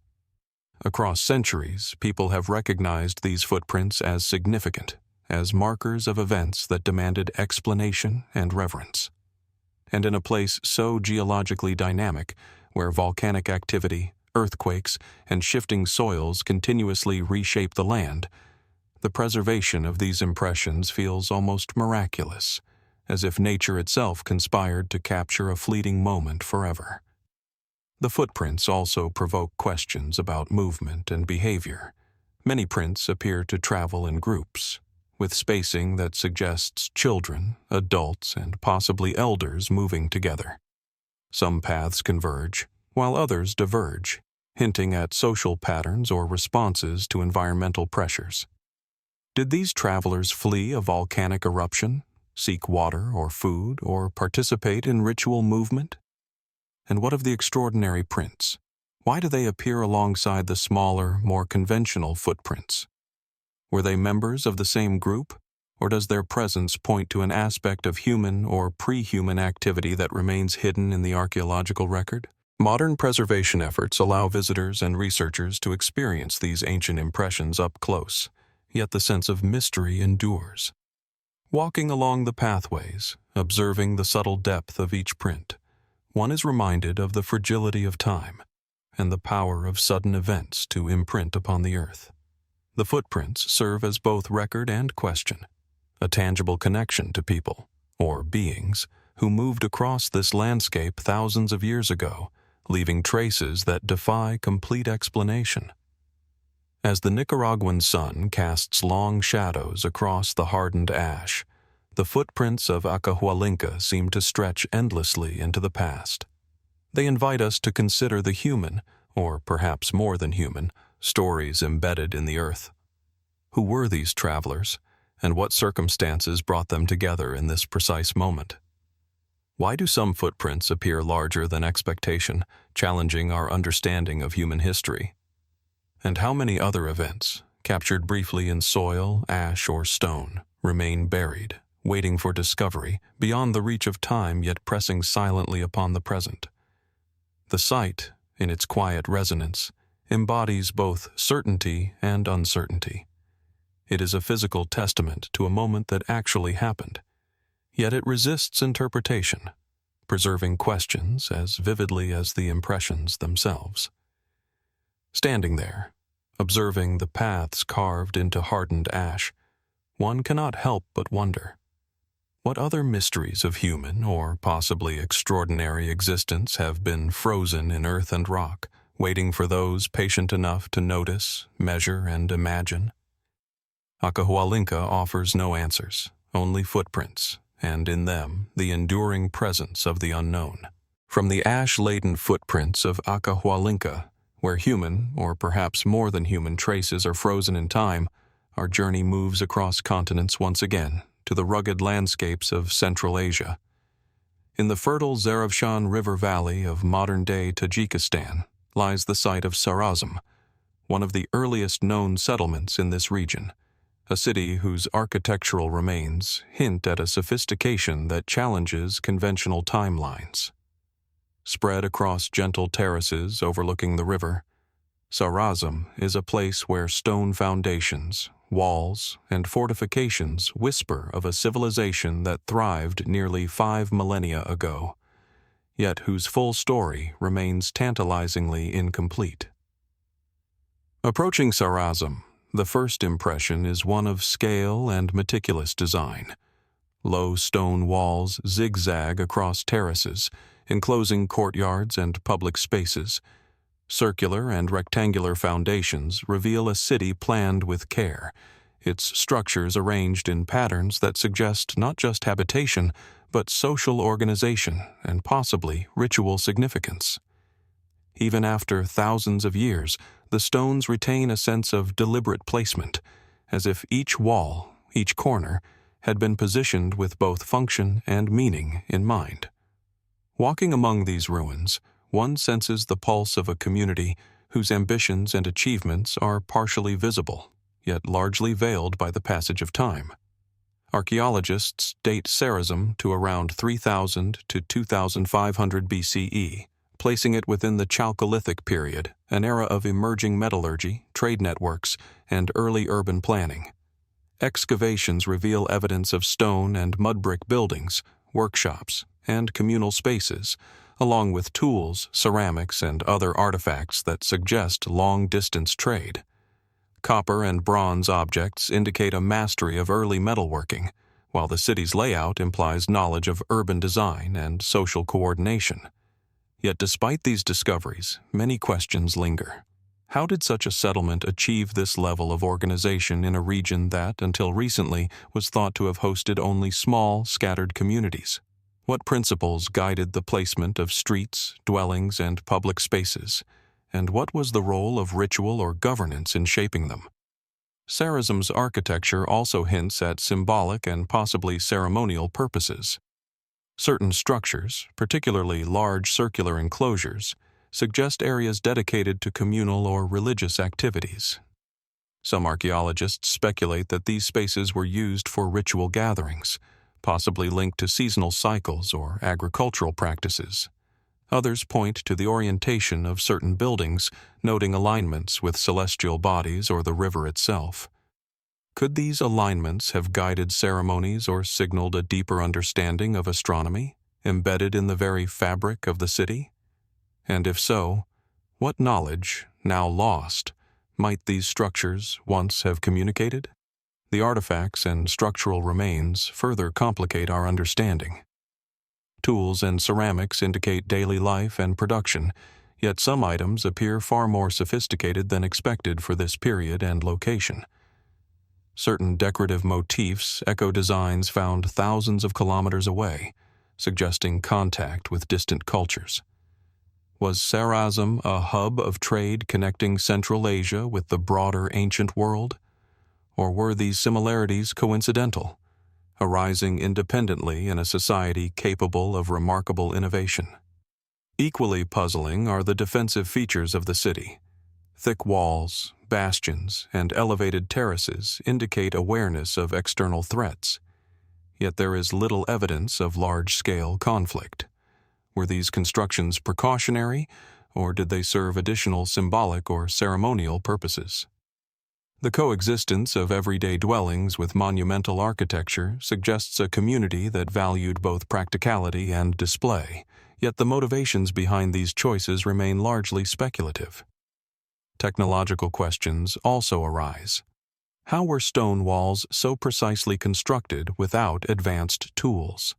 Across centuries, people have recognized these footprints as significant, as markers of events that demanded explanation and reverence. And in a place so geologically dynamic, where volcanic activity, earthquakes, and shifting soils continuously reshape the land, the preservation of these impressions feels almost miraculous, as if nature itself conspired to capture a fleeting moment forever. The footprints also provoke questions about movement and behavior. Many prints appear to travel in groups, with spacing that suggests children, adults, and possibly elders moving together. Some paths converge, while others diverge, hinting at social patterns or responses to environmental pressures. Did these travelers flee a volcanic eruption, seek water or food, or participate in ritual movement? And what of the extraordinary prints? Why do they appear alongside the smaller, more conventional footprints? Were they members of the same group, or does their presence point to an aspect of human or pre-human activity that remains hidden in the archaeological record? Modern preservation efforts allow visitors and researchers to experience these ancient impressions up close, yet the sense of mystery endures. Walking along the pathways, observing the subtle depth of each print, one is reminded of the fragility of time and the power of sudden events to imprint upon the earth. The footprints serve as both record and question, a tangible connection to people, or beings, who moved across this landscape thousands of years ago, leaving traces that defy complete explanation. As the Nicaraguan sun casts long shadows across the hardened ash, the footprints of Acahualinca seem to stretch endlessly into the past. They invite us to consider the human, or perhaps more than human, stories embedded in the earth. Who were these travelers, and what circumstances brought them together in this precise moment? Why do some footprints appear larger than expectation, challenging our understanding of human history? And how many other events, captured briefly in soil, ash, or stone, remain buried, waiting for discovery, beyond the reach of time yet pressing silently upon the present? The site, in its quiet resonance, embodies both certainty and uncertainty. It is a physical testament to a moment that actually happened, yet it resists interpretation, preserving questions as vividly as the impressions themselves. Standing there, observing the paths carved into hardened ash, one cannot help but wonder, what other mysteries of human or possibly extraordinary existence have been frozen in earth and rock, waiting for those patient enough to notice, measure, and imagine? Acahualinca offers no answers, only footprints, and in them the enduring presence of the unknown. From the ash-laden footprints of Acahualinca, where human, or perhaps more than human, traces are frozen in time, our journey moves across continents once again, to the rugged landscapes of Central Asia. In the fertile Zarafshan River Valley of modern-day Tajikistan lies the site of Sarazm, one of the earliest known settlements in this region, a city whose architectural remains hint at a sophistication that challenges conventional timelines. Spread across gentle terraces overlooking the river, Sarazm is a place where stone foundations, walls, and fortifications whisper of a civilization that thrived nearly 5 millennia ago, yet whose full story remains tantalizingly incomplete. Approaching Sarazm, the first impression is one of scale and meticulous design. Low stone walls zigzag across terraces, enclosing courtyards and public spaces. Circular and rectangular foundations reveal a city planned with care, its structures arranged in patterns that suggest not just habitation, but social organization and possibly ritual significance. Even after thousands of years, the stones retain a sense of deliberate placement, as if each wall, each corner, had been positioned with both function and meaning in mind. Walking among these ruins, one senses the pulse of a community whose ambitions and achievements are partially visible, yet largely veiled by the passage of time. Archaeologists date Sarazm to around 3000 to 2500 BCE, placing it within the Chalcolithic period, an era of emerging metallurgy, trade networks, and early urban planning. Excavations reveal evidence of stone and mud brick buildings, workshops, and communal spaces, along with tools, ceramics, and other artifacts that suggest long-distance trade. Copper and bronze objects indicate a mastery of early metalworking, while the city's layout implies knowledge of urban design and social coordination. Yet despite these discoveries, many questions linger. How did such a settlement achieve this level of organization in a region that, until recently, was thought to have hosted only small, scattered communities? What principles guided the placement of streets, dwellings, and public spaces? And what was the role of ritual or governance in shaping them? Sarazm's architecture also hints at symbolic and possibly ceremonial purposes. Certain structures, particularly large circular enclosures, suggest areas dedicated to communal or religious activities. Some archaeologists speculate that these spaces were used for ritual gatherings, possibly linked to seasonal cycles or agricultural practices. Others point to the orientation of certain buildings, noting alignments with celestial bodies or the river itself. Could these alignments have guided ceremonies or signaled a deeper understanding of astronomy, embedded in the very fabric of the city? And if so, what knowledge, now lost, might these structures once have communicated? The artifacts and structural remains further complicate our understanding. Tools and ceramics indicate daily life and production, yet some items appear far more sophisticated than expected for this period and location. Certain decorative motifs echo designs found thousands of kilometers away, suggesting contact with distant cultures. Was Sarazm a hub of trade connecting Central Asia with the broader ancient world? Or were these similarities coincidental, arising independently in a society capable of remarkable innovation? Equally puzzling are the defensive features of the city. Thick walls, bastions, and elevated terraces indicate awareness of external threats, yet there is little evidence of large-scale conflict. Were these constructions precautionary, or did they serve additional symbolic or ceremonial purposes? The coexistence of everyday dwellings with monumental architecture suggests a community that valued both practicality and display, yet the motivations behind these choices remain largely speculative. Technological questions also arise. How were stone walls so precisely constructed without advanced tools?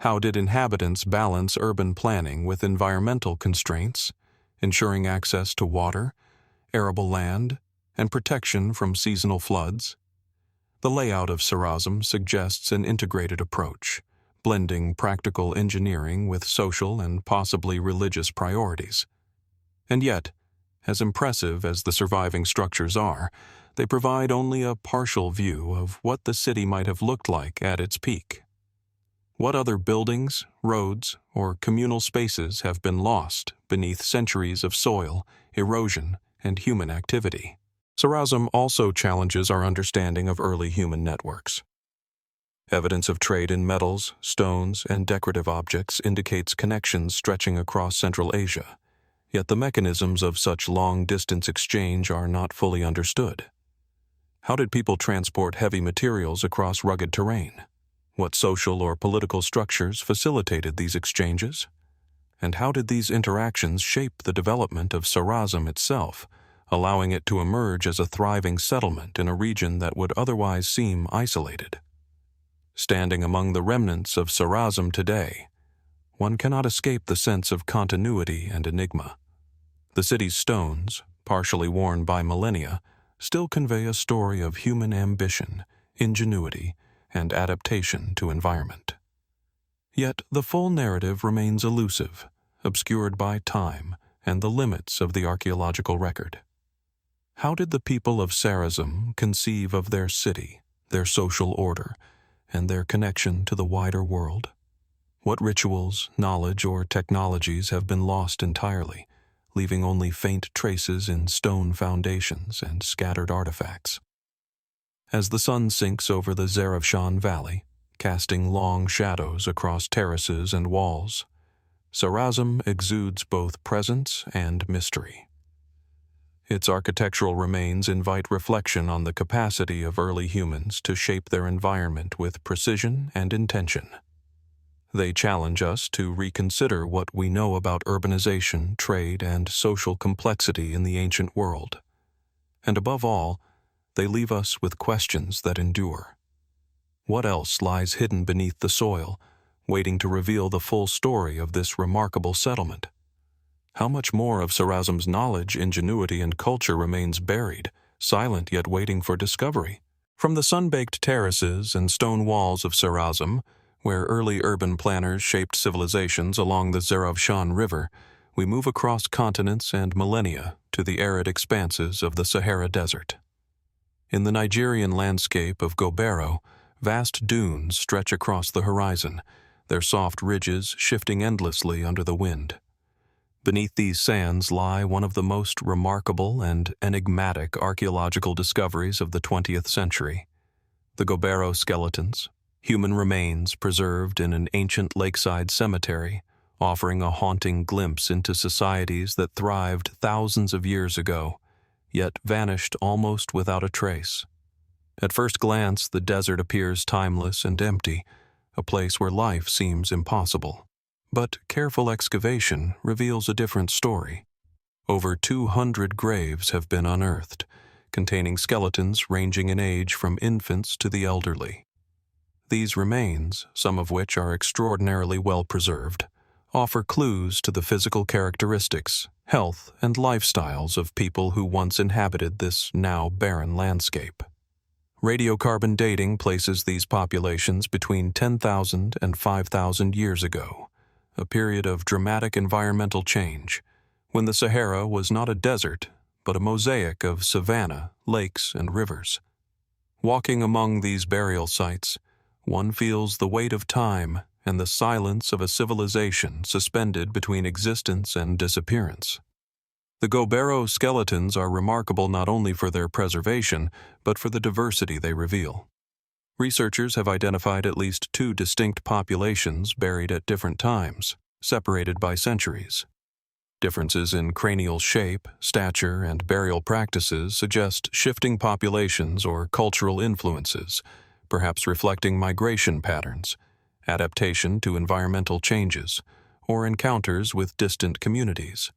How did inhabitants balance urban planning with environmental constraints, ensuring access to water, arable land, and protection from seasonal floods? The layout of Sarazm suggests an integrated approach, blending practical engineering with social and possibly religious priorities. And yet, as impressive as the surviving structures are, they provide only a partial view of what the city might have looked like at its peak. What other buildings, roads, or communal spaces have been lost beneath centuries of soil, erosion, and human activity? Sarazm also challenges our understanding of early human networks. Evidence of trade in metals, stones, and decorative objects indicates connections stretching across Central Asia, yet the mechanisms of such long-distance exchange are not fully understood. How did people transport heavy materials across rugged terrain? What social or political structures facilitated these exchanges? And how did these interactions shape the development of Sarazm itself, allowing it to emerge as a thriving settlement in a region that would otherwise seem isolated? Standing among the remnants of Sarazm today, one cannot escape the sense of continuity and enigma. The city's stones, partially worn by millennia, still convey a story of human ambition, ingenuity, and adaptation to environment. Yet the full narrative remains elusive, obscured by time and the limits of the archaeological record. How did the people of Sarazm conceive of their city, their social order, and their connection to the wider world? What rituals, knowledge, or technologies have been lost entirely, leaving only faint traces in stone foundations and scattered artifacts? As the sun sinks over the Zarafshan Valley, casting long shadows across terraces and walls, Sarazm exudes both presence and mystery. Its architectural remains invite reflection on the capacity of early humans to shape their environment with precision and intention. They challenge us to reconsider what we know about urbanization, trade, and social complexity in the ancient world. And above all, they leave us with questions that endure. What else lies hidden beneath the soil, waiting to reveal the full story of this remarkable settlement? How much more of Sarazm's knowledge, ingenuity, and culture remains buried, silent yet waiting for discovery? From the sun-baked terraces and stone walls of Sarazm, where early urban planners shaped civilizations along the Zarafshan River, we move across continents and millennia to the arid expanses of the Sahara Desert. In the Nigerian landscape of Gobero, vast dunes stretch across the horizon, their soft ridges shifting endlessly under the wind. Beneath these sands lie one of the most remarkable and enigmatic archaeological discoveries of the 20th century: the Gobero Skeletons, human remains preserved in an ancient lakeside cemetery, offering a haunting glimpse into societies that thrived thousands of years ago, yet vanished almost without a trace. At first glance, the desert appears timeless and empty, a place where life seems impossible. But careful excavation reveals a different story. Over 200 graves have been unearthed, containing skeletons ranging in age from infants to the elderly. These remains, some of which are extraordinarily well preserved, offer clues to the physical characteristics, health, and lifestyles of people who once inhabited this now barren landscape. Radiocarbon dating places these populations between 10,000 and 5,000 years ago, a period of dramatic environmental change, when the Sahara was not a desert, but a mosaic of savanna, lakes, and rivers. Walking among these burial sites, one feels the weight of time and the silence of a civilization suspended between existence and disappearance. The Gobero skeletons are remarkable not only for their preservation, but for the diversity they reveal. Researchers have identified at least 2 distinct populations buried at different times, separated by centuries. Differences in cranial shape, stature, and burial practices suggest shifting populations or cultural influences, perhaps reflecting migration patterns, adaptation to environmental changes, or encounters with distant communities.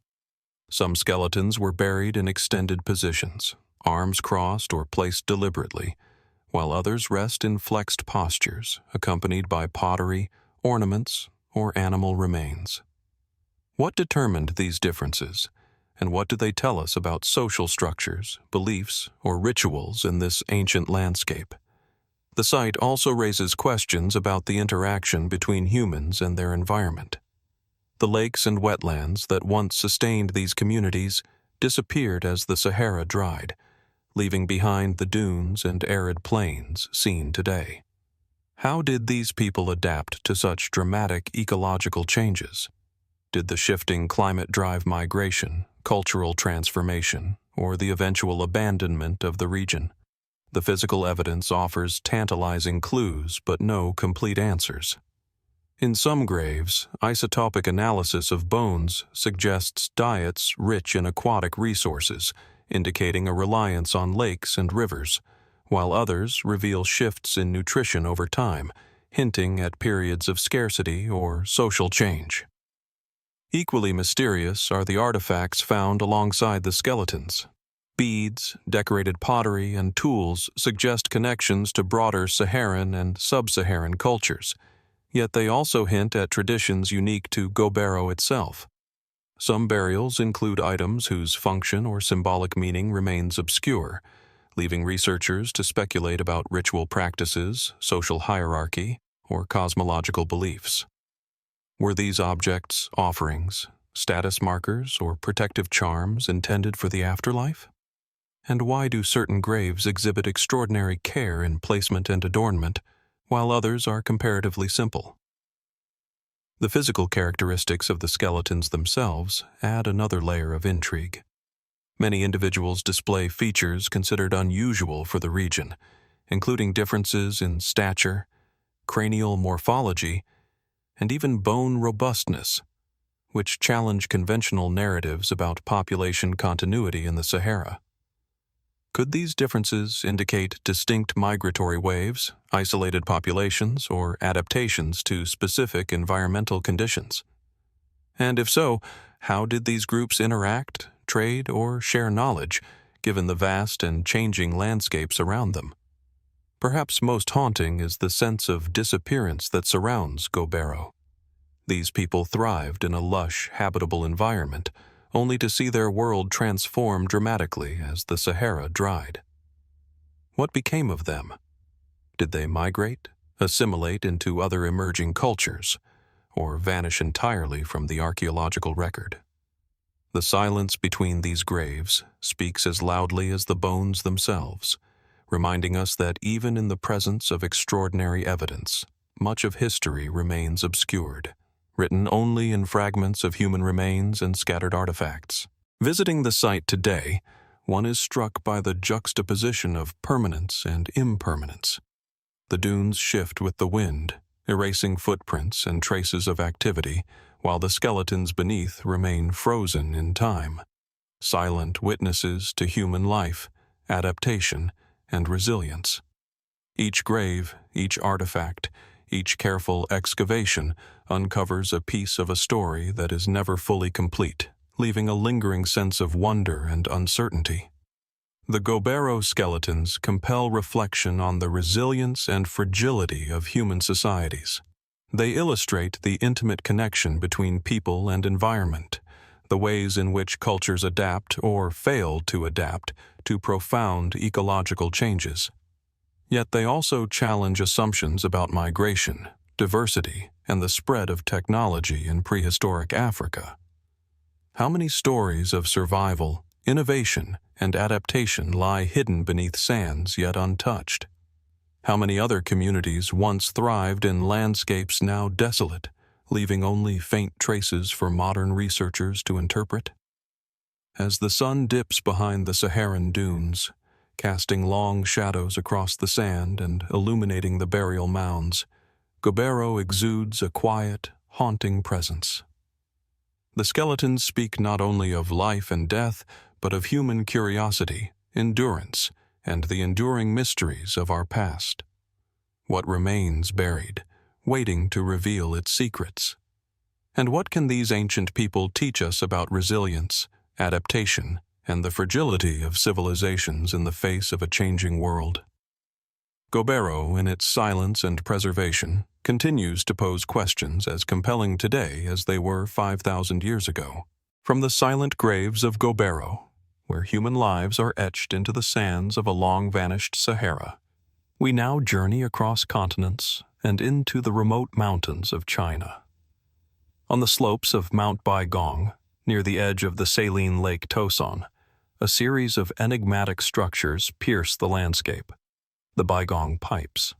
Some skeletons were buried in extended positions, arms crossed or placed deliberately, while others rest in flexed postures, accompanied by pottery, ornaments, or animal remains. What determined these differences, and what do they tell us about social structures, beliefs, or rituals in this ancient landscape? The site also raises questions about the interaction between humans and their environment. The lakes and wetlands that once sustained these communities disappeared as the Sahara dried, leaving behind the dunes and arid plains seen today. How did these people adapt to such dramatic ecological changes? Did the shifting climate drive migration, cultural transformation, or the eventual abandonment of the region? The physical evidence offers tantalizing clues but no complete answers. In some graves, isotopic analysis of bones suggests diets rich in aquatic resources, indicating a reliance on lakes and rivers, while others reveal shifts in nutrition over time, hinting at periods of scarcity or social change. Equally mysterious are the artifacts found alongside the skeletons. Beads, decorated pottery, and tools suggest connections to broader Saharan and sub-Saharan cultures, yet they also hint at traditions unique to Gobero itself. Some burials include items whose function or symbolic meaning remains obscure, leaving researchers to speculate about ritual practices, social hierarchy, or cosmological beliefs. Were these objects offerings, status markers, or protective charms intended for the afterlife? And why do certain graves exhibit extraordinary care in placement and adornment, while others are comparatively simple? The physical characteristics of the skeletons themselves add another layer of intrigue. Many individuals display features considered unusual for the region, including differences in stature, cranial morphology, and even bone robustness, which challenge conventional narratives about population continuity in the Sahara. Could these differences indicate distinct migratory waves, isolated populations, or adaptations to specific environmental conditions? And if so, how did these groups interact, trade, or share knowledge, given the vast and changing landscapes around them? Perhaps most haunting is the sense of disappearance that surrounds Gobero. These people thrived in a lush, habitable environment, only to see their world transform dramatically as the Sahara dried. What became of them? Did they migrate, assimilate into other emerging cultures, or vanish entirely from the archaeological record? The silence between these graves speaks as loudly as the bones themselves, reminding us that even in the presence of extraordinary evidence, much of history remains obscured, written only in fragments of human remains and scattered artifacts. Visiting the site today, one is struck by the juxtaposition of permanence and impermanence. The dunes shift with the wind, erasing footprints and traces of activity, while the skeletons beneath remain frozen in time, silent witnesses to human life, adaptation, and resilience. Each grave, each artifact, each careful excavation uncovers a piece of a story that is never fully complete, leaving a lingering sense of wonder and uncertainty. The Gobero skeletons compel reflection on the resilience and fragility of human societies. They illustrate the intimate connection between people and environment, the ways in which cultures adapt or fail to adapt to profound ecological changes. Yet they also challenge assumptions about migration, diversity, and the spread of technology in prehistoric Africa. How many stories of survival, innovation, and adaptation lie hidden beneath sands yet untouched? How many other communities once thrived in landscapes now desolate, leaving only faint traces for modern researchers to interpret? As the sun dips behind the Saharan dunes, casting long shadows across the sand and illuminating the burial mounds, Gobero exudes a quiet, haunting presence. The skeletons speak not only of life and death, but of human curiosity, endurance, and the enduring mysteries of our past. What remains buried, waiting to reveal its secrets? And what can these ancient people teach us about resilience, adaptation, and the fragility of civilizations in the face of a changing world? Gobero, in its silence and preservation, continues to pose questions as compelling today as they were 5,000 years ago. From the silent graves of Gobero, where human lives are etched into the sands of a long-vanished Sahara, we now journey across continents and into the remote mountains of China. On the slopes of Mount Baigong, near the edge of the saline Lake Tosan, a series of enigmatic structures pierce the landscape, the Baigong Pipes.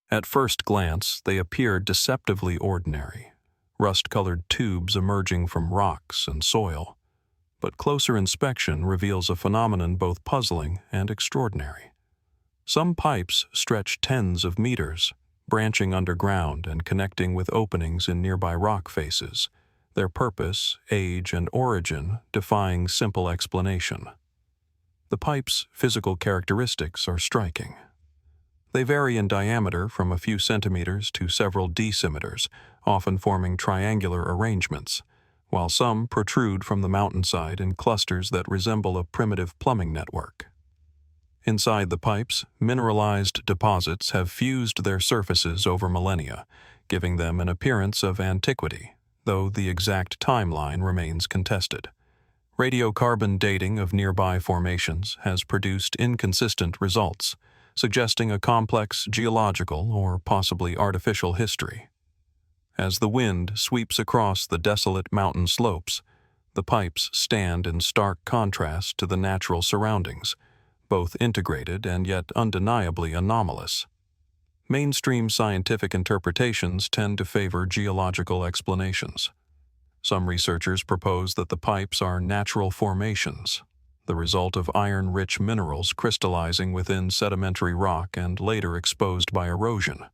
At first glance, they appear deceptively ordinary, rust-colored tubes emerging from rocks and soil, but closer inspection reveals a phenomenon both puzzling and extraordinary. Some pipes stretch tens of meters, branching underground and connecting with openings in nearby rock faces, their purpose, age, and origin defying simple explanation. The pipe's physical characteristics are striking. They vary in diameter from a few centimeters to several decimeters, often forming triangular arrangements, while some protrude from the mountainside in clusters that resemble a primitive plumbing network. Inside the pipes, mineralized deposits have fused their surfaces over millennia, giving them an appearance of antiquity, though the exact timeline remains contested. Radiocarbon dating of nearby formations has produced inconsistent results, suggesting a complex geological or possibly artificial history. As the wind sweeps across the desolate mountain slopes, the pipes stand in stark contrast to the natural surroundings, both integrated and yet undeniably anomalous. Mainstream scientific interpretations tend to favor geological explanations. Some researchers propose that the pipes are natural formations, the result of iron-rich minerals crystallizing within sedimentary rock and later exposed by erosion.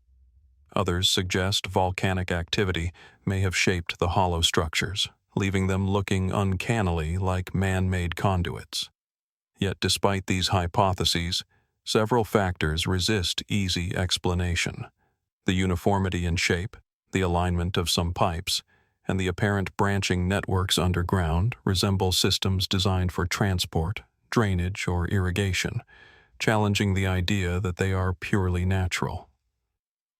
Others suggest volcanic activity may have shaped the hollow structures, leaving them looking uncannily like man-made conduits. Yet despite these hypotheses, several factors resist easy explanation. The uniformity in shape, the alignment of some pipes, and the apparent branching networks underground resemble systems designed for transport, drainage, or irrigation, challenging the idea that they are purely natural.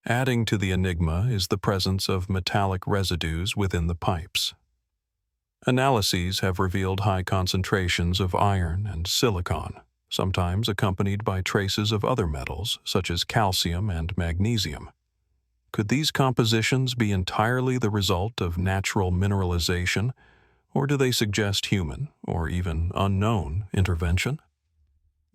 Adding to the enigma is the presence of metallic residues within the pipes. Analyses have revealed high concentrations of iron and silicon, sometimes accompanied by traces of other metals such as calcium and magnesium. Could these compositions be entirely the result of natural mineralization, or do they suggest human, or even unknown, intervention?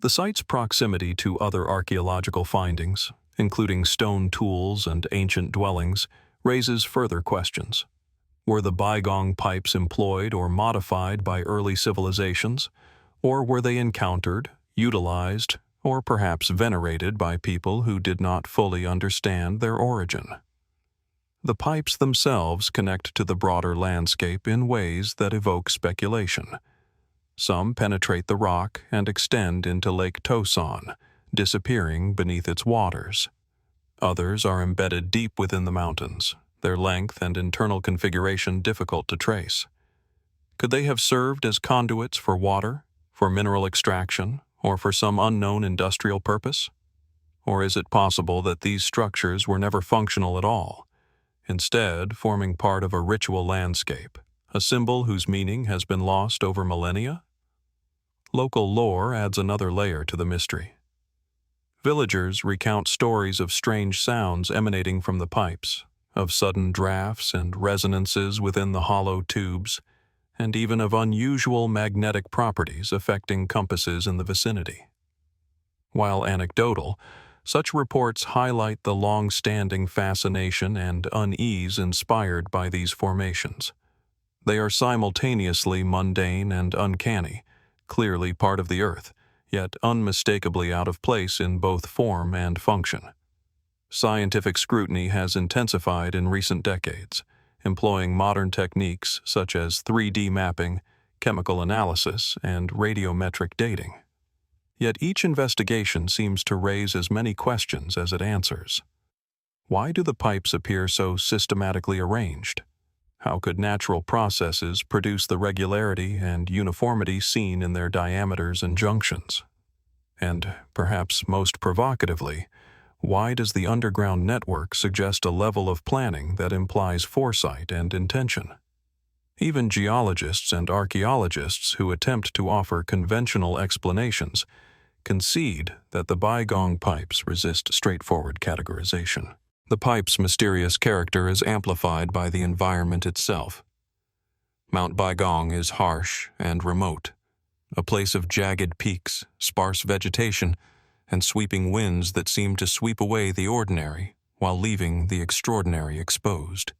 The site's proximity to other archaeological findings, including stone tools and ancient dwellings, raises further questions. Were the Baigong pipes employed or modified by early civilizations, or were they encountered, utilized, or perhaps venerated by people who did not fully understand their origin? The pipes themselves connect to the broader landscape in ways that evoke speculation. Some penetrate the rock and extend into Lake Tosan, disappearing beneath its waters. Others are embedded deep within the mountains, their length and internal configuration difficult to trace. Could they have served as conduits for water, for mineral extraction, Or for some unknown industrial purpose? Or is it possible that these structures were never functional at all, instead forming part of a ritual landscape, a symbol whose meaning has been lost over millennia? Local lore adds another layer to the mystery. Villagers recount stories of strange sounds emanating from the pipes, of sudden drafts and resonances within the hollow tubes, and even of unusual magnetic properties affecting compasses in the vicinity. While anecdotal, such reports highlight the long-standing fascination and unease inspired by these formations. They are simultaneously mundane and uncanny, clearly part of the Earth, yet unmistakably out of place in both form and function. Scientific scrutiny has intensified in recent decades, employing modern techniques such as 3D mapping, chemical analysis, and radiometric dating. Yet each investigation seems to raise as many questions as it answers. Why do the pipes appear so systematically arranged? How could natural processes produce the regularity and uniformity seen in their diameters and junctions? And, perhaps most provocatively, why does the underground network suggest a level of planning that implies foresight and intention? Even geologists and archaeologists who attempt to offer conventional explanations concede that the Baigong Pipes resist straightforward categorization. The pipe's mysterious character is amplified by the environment itself. Mount Baigong is harsh and remote, a place of jagged peaks, sparse vegetation, and sweeping winds that seem to sweep away the ordinary while leaving the extraordinary exposed.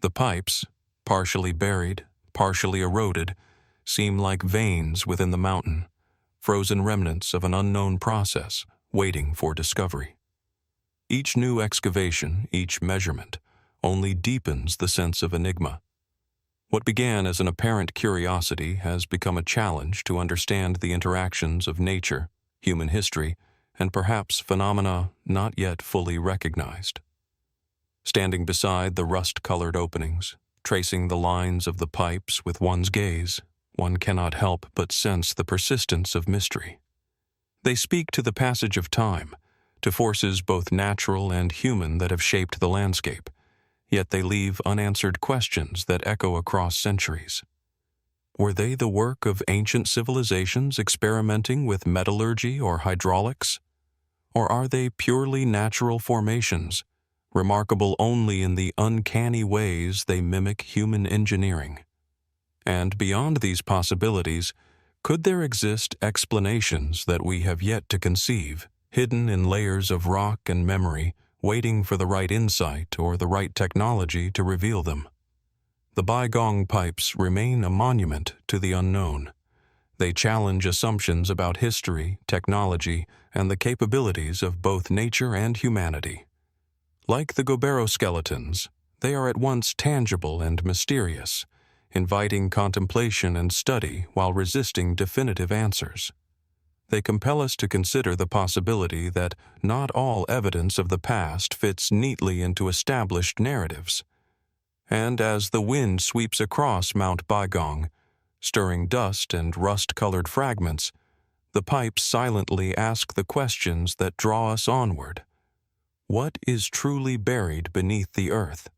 The pipes, partially buried, partially eroded, seem like veins within the mountain, frozen remnants of an unknown process waiting for discovery. Each new excavation, each measurement, only deepens the sense of enigma. What began as an apparent curiosity has become a challenge to understand the interactions of nature, human history, and perhaps phenomena not yet fully recognized. Standing beside the rust-colored openings, tracing the lines of the pipes with one's gaze, one cannot help but sense the persistence of mystery. They speak to the passage of time, to forces both natural and human that have shaped the landscape, yet they leave unanswered questions that echo across centuries. Were they the work of ancient civilizations experimenting with metallurgy or hydraulics? Or are they purely natural formations, remarkable only in the uncanny ways they mimic human engineering? And beyond these possibilities, could there exist explanations that we have yet to conceive, hidden in layers of rock and memory, waiting for the right insight or the right technology to reveal them? The Baigong Pipes remain a monument to the unknown. They challenge assumptions about history, technology, and the capabilities of both nature and humanity. Like the Gobero Skeletons, they are at once tangible and mysterious, inviting contemplation and study while resisting definitive answers. They compel us to consider the possibility that not all evidence of the past fits neatly into established narratives. And as the wind sweeps across Mount Baigong, stirring dust and rust-colored fragments, the pipes silently ask the questions that draw us onward. What is truly buried beneath the earth?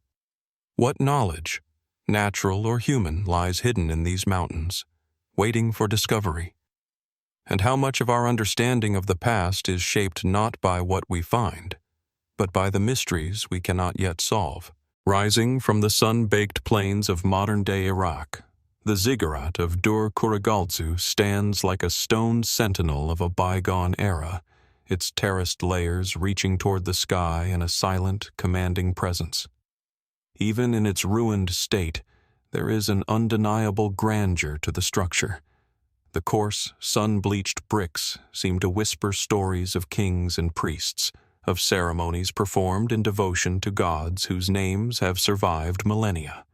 What knowledge, natural or human, lies hidden in these mountains, waiting for discovery? And how much of our understanding of the past is shaped not by what we find, but by the mysteries we cannot yet solve? Rising from the sun-baked plains of modern-day Iraq, the Ziggurat of Dur-Kurigalzu stands like a stone sentinel of a bygone era, its terraced layers reaching toward the sky in a silent, commanding presence. Even in its ruined state, there is an undeniable grandeur to the structure. The coarse, sun-bleached bricks seem to whisper stories of kings and priests, of ceremonies performed in devotion to gods whose names have survived millennia.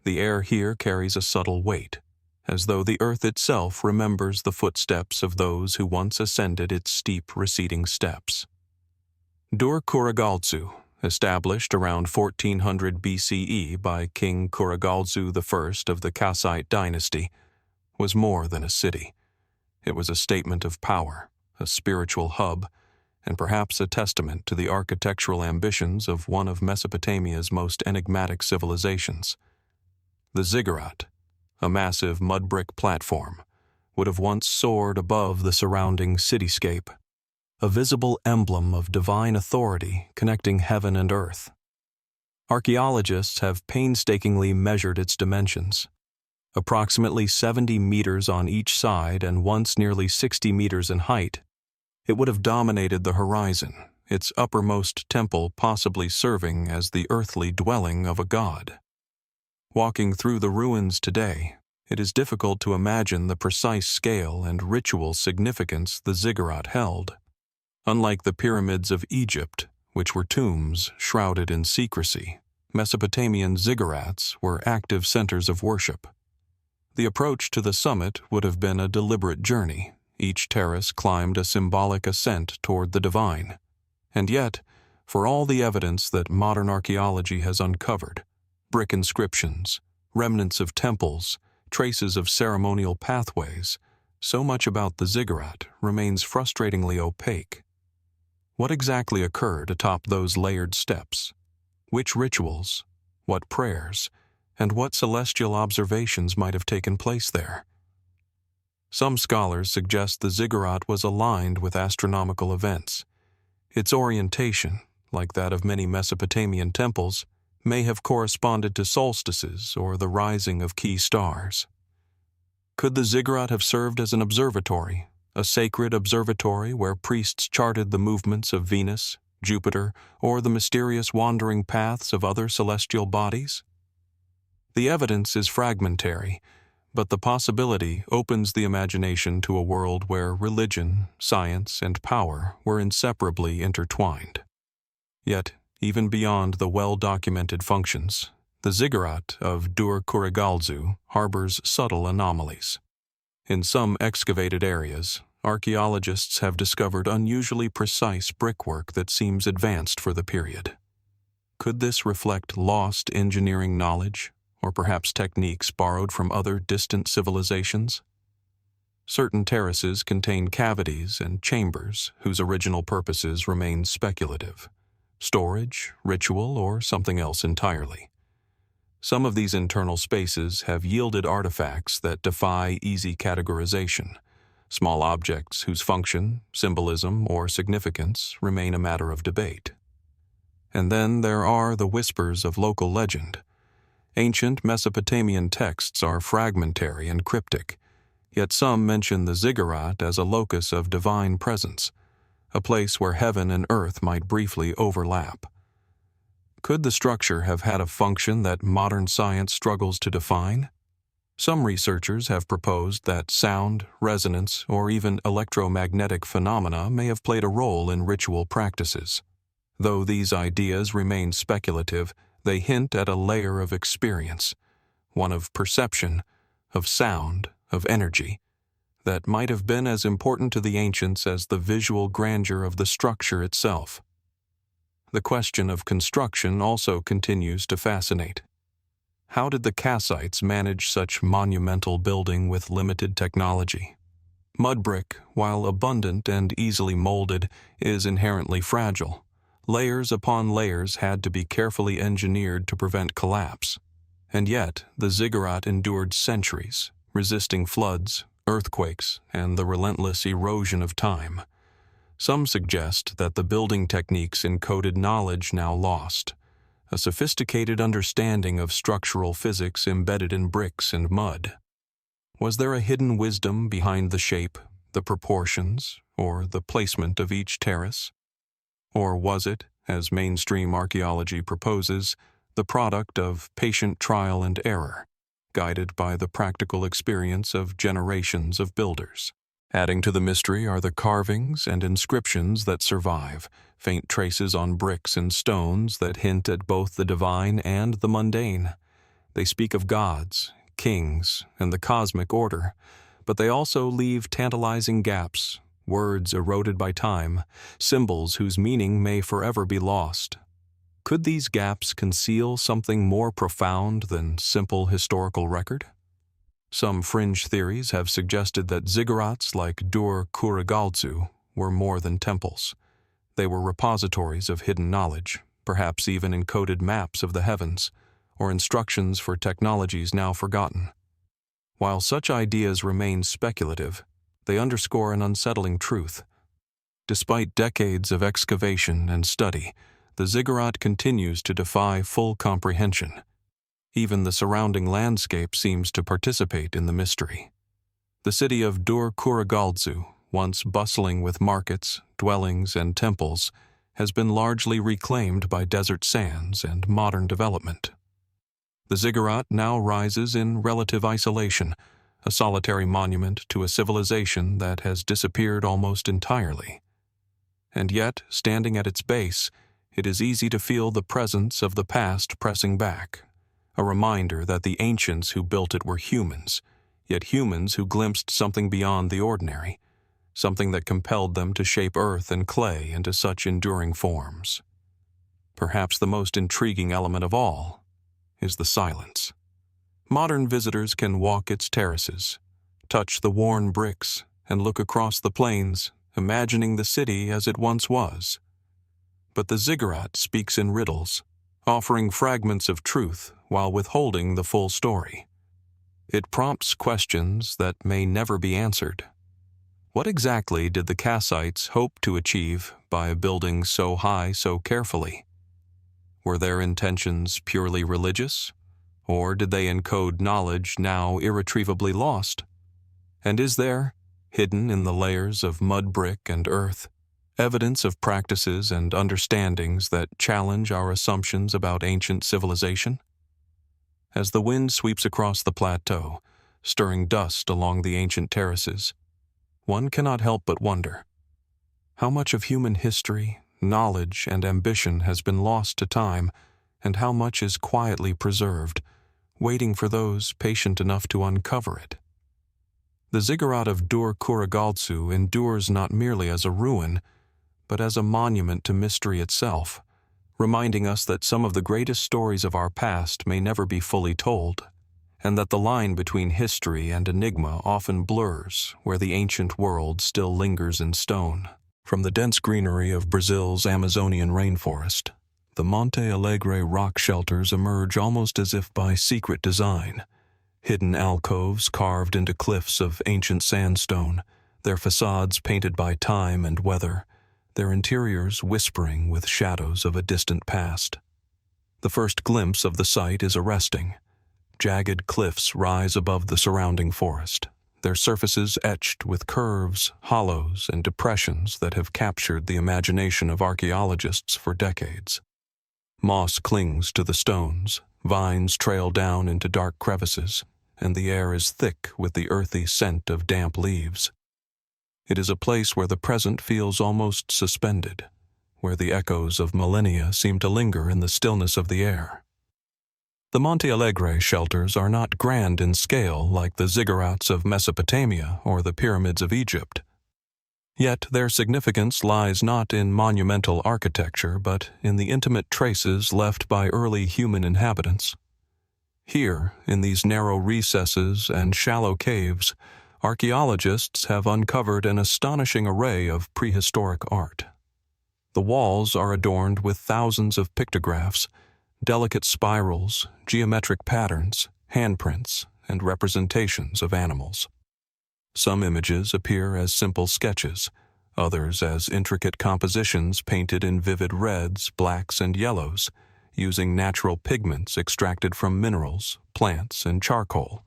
The air here carries a subtle weight, as though the earth itself remembers the footsteps of those who once ascended its steep, receding steps. Dur-Kurigalzu, established around 1400 BCE by King Kurigalzu I of the Kassite dynasty, was more than a city. It was a statement of power, a spiritual hub, and perhaps a testament to the architectural ambitions of one of Mesopotamia's most enigmatic civilizations. The ziggurat, a massive mud brick platform, would have once soared above the surrounding cityscape, a visible emblem of divine authority connecting heaven and earth. Archaeologists have painstakingly measured its dimensions. Approximately 70 meters on each side and once nearly 60 meters in height, it would have dominated the horizon, its uppermost temple possibly serving as the earthly dwelling of a god. Walking through the ruins today, it is difficult to imagine the precise scale and ritual significance the ziggurat held. Unlike the pyramids of Egypt, which were tombs shrouded in secrecy, Mesopotamian ziggurats were active centers of worship. The approach to the summit would have been a deliberate journey. Each terrace climbed a symbolic ascent toward the divine. And yet, for all the evidence that modern archaeology has uncovered, brick inscriptions, remnants of temples, traces of ceremonial pathways, so much about the ziggurat remains frustratingly opaque. What exactly occurred atop those layered steps? Which rituals, what prayers, and what celestial observations might have taken place there? Some scholars suggest the ziggurat was aligned with astronomical events. Its orientation, like that of many Mesopotamian temples, may have corresponded to solstices or the rising of key stars. Could the ziggurat have served as an observatory, a sacred observatory where priests charted the movements of Venus, Jupiter, or the mysterious wandering paths of other celestial bodies? The evidence is fragmentary, but the possibility opens the imagination to a world where religion, science, and power were inseparably intertwined. Yet, even beyond the well-documented functions, the Ziggurat of Dur-Kurigalzu harbors subtle anomalies. In some excavated areas, archaeologists have discovered unusually precise brickwork that seems advanced for the period. Could this reflect lost engineering knowledge, or perhaps techniques borrowed from other distant civilizations? Certain terraces contain cavities and chambers whose original purposes remain speculative: storage, ritual, or something else entirely. Some of these internal spaces have yielded artifacts that defy easy categorization, small objects whose function, symbolism, or significance remain a matter of debate. And then there are the whispers of local legend. Ancient Mesopotamian texts are fragmentary and cryptic, yet some mention the ziggurat as a locus of divine presence, a place where heaven and earth might briefly overlap. Could the structure have had a function that modern science struggles to define? Some researchers have proposed that sound, resonance, or even electromagnetic phenomena may have played a role in ritual practices. Though these ideas remain speculative, they hint at a layer of experience, one of perception, of sound, of energy, that might have been as important to the ancients as the visual grandeur of the structure itself. The question of construction also continues to fascinate. How did the Kassites manage such monumental building with limited technology? Mud brick, while abundant and easily molded, is inherently fragile. Layers upon layers had to be carefully engineered to prevent collapse. And yet, the ziggurat endured centuries, resisting floods, earthquakes, and the relentless erosion of time. Some suggest that the building techniques encoded knowledge now lost, a sophisticated understanding of structural physics embedded in bricks and mud. Was there a hidden wisdom behind the shape, the proportions, or the placement of each terrace? Or was it, as mainstream archaeology proposes, the product of patient trial and error, guided by the practical experience of generations of builders? Adding to the mystery are the carvings and inscriptions that survive, faint traces on bricks and stones that hint at both the divine and the mundane. They speak of gods, kings, and the cosmic order, but they also leave tantalizing gaps, words eroded by time, symbols whose meaning may forever be lost. Could these gaps conceal something more profound than simple historical record? Some fringe theories have suggested that ziggurats like Dur-Kurigalzu were more than temples. They were repositories of hidden knowledge, perhaps even encoded maps of the heavens, or instructions for technologies now forgotten. While such ideas remain speculative, they underscore an unsettling truth. Despite decades of excavation and study, the ziggurat continues to defy full comprehension. Even the surrounding landscape seems to participate in the mystery. The city of Dur-Kurigalzu, once bustling with markets, dwellings, and temples, has been largely reclaimed by desert sands and modern development. The ziggurat now rises in relative isolation, a solitary monument to a civilization that has disappeared almost entirely. And yet, standing at its base, it is easy to feel the presence of the past pressing back, a reminder that the ancients who built it were humans, yet humans who glimpsed something beyond the ordinary, something that compelled them to shape earth and clay into such enduring forms. Perhaps the most intriguing element of all is the silence. Modern visitors can walk its terraces, touch the worn bricks, and look across the plains, imagining the city as it once was. But the ziggurat speaks in riddles, offering fragments of truth while withholding the full story. It prompts questions that may never be answered. What exactly did the Kassites hope to achieve by building so high so carefully? Were their intentions purely religious, or did they encode knowledge now irretrievably lost? And is there, hidden in the layers of mud brick and earth, evidence of practices and understandings that challenge our assumptions about ancient civilization? As the wind sweeps across the plateau, stirring dust along the ancient terraces, one cannot help but wonder, how much of human history, knowledge, and ambition has been lost to time, and how much is quietly preserved, waiting for those patient enough to uncover it? The Ziggurat of Dur-Kurigalzu endures not merely as a ruin, but as a monument to mystery itself, reminding us that some of the greatest stories of our past may never be fully told, and that the line between history and enigma often blurs where the ancient world still lingers in stone. From the dense greenery of Brazil's Amazonian rainforest, the Monte Alegre rock shelters emerge almost as if by secret design. Hidden alcoves carved into cliffs of ancient sandstone, their facades painted by time and weather, their interiors whispering with shadows of a distant past. The first glimpse of the site is arresting. Jagged cliffs rise above the surrounding forest, their surfaces etched with curves, hollows, and depressions that have captured the imagination of archaeologists for decades. Moss clings to the stones, vines trail down into dark crevices, and the air is thick with the earthy scent of damp leaves. It is a place where the present feels almost suspended, where the echoes of millennia seem to linger in the stillness of the air. The Monte Alegre shelters are not grand in scale like the ziggurats of Mesopotamia or the pyramids of Egypt. Yet their significance lies not in monumental architecture but in the intimate traces left by early human inhabitants. Here, in these narrow recesses and shallow caves, archaeologists have uncovered an astonishing array of prehistoric art. The walls are adorned with thousands of pictographs, delicate spirals, geometric patterns, handprints, and representations of animals. Some images appear as simple sketches, others as intricate compositions painted in vivid reds, blacks, and yellows, using natural pigments extracted from minerals, plants, and charcoal.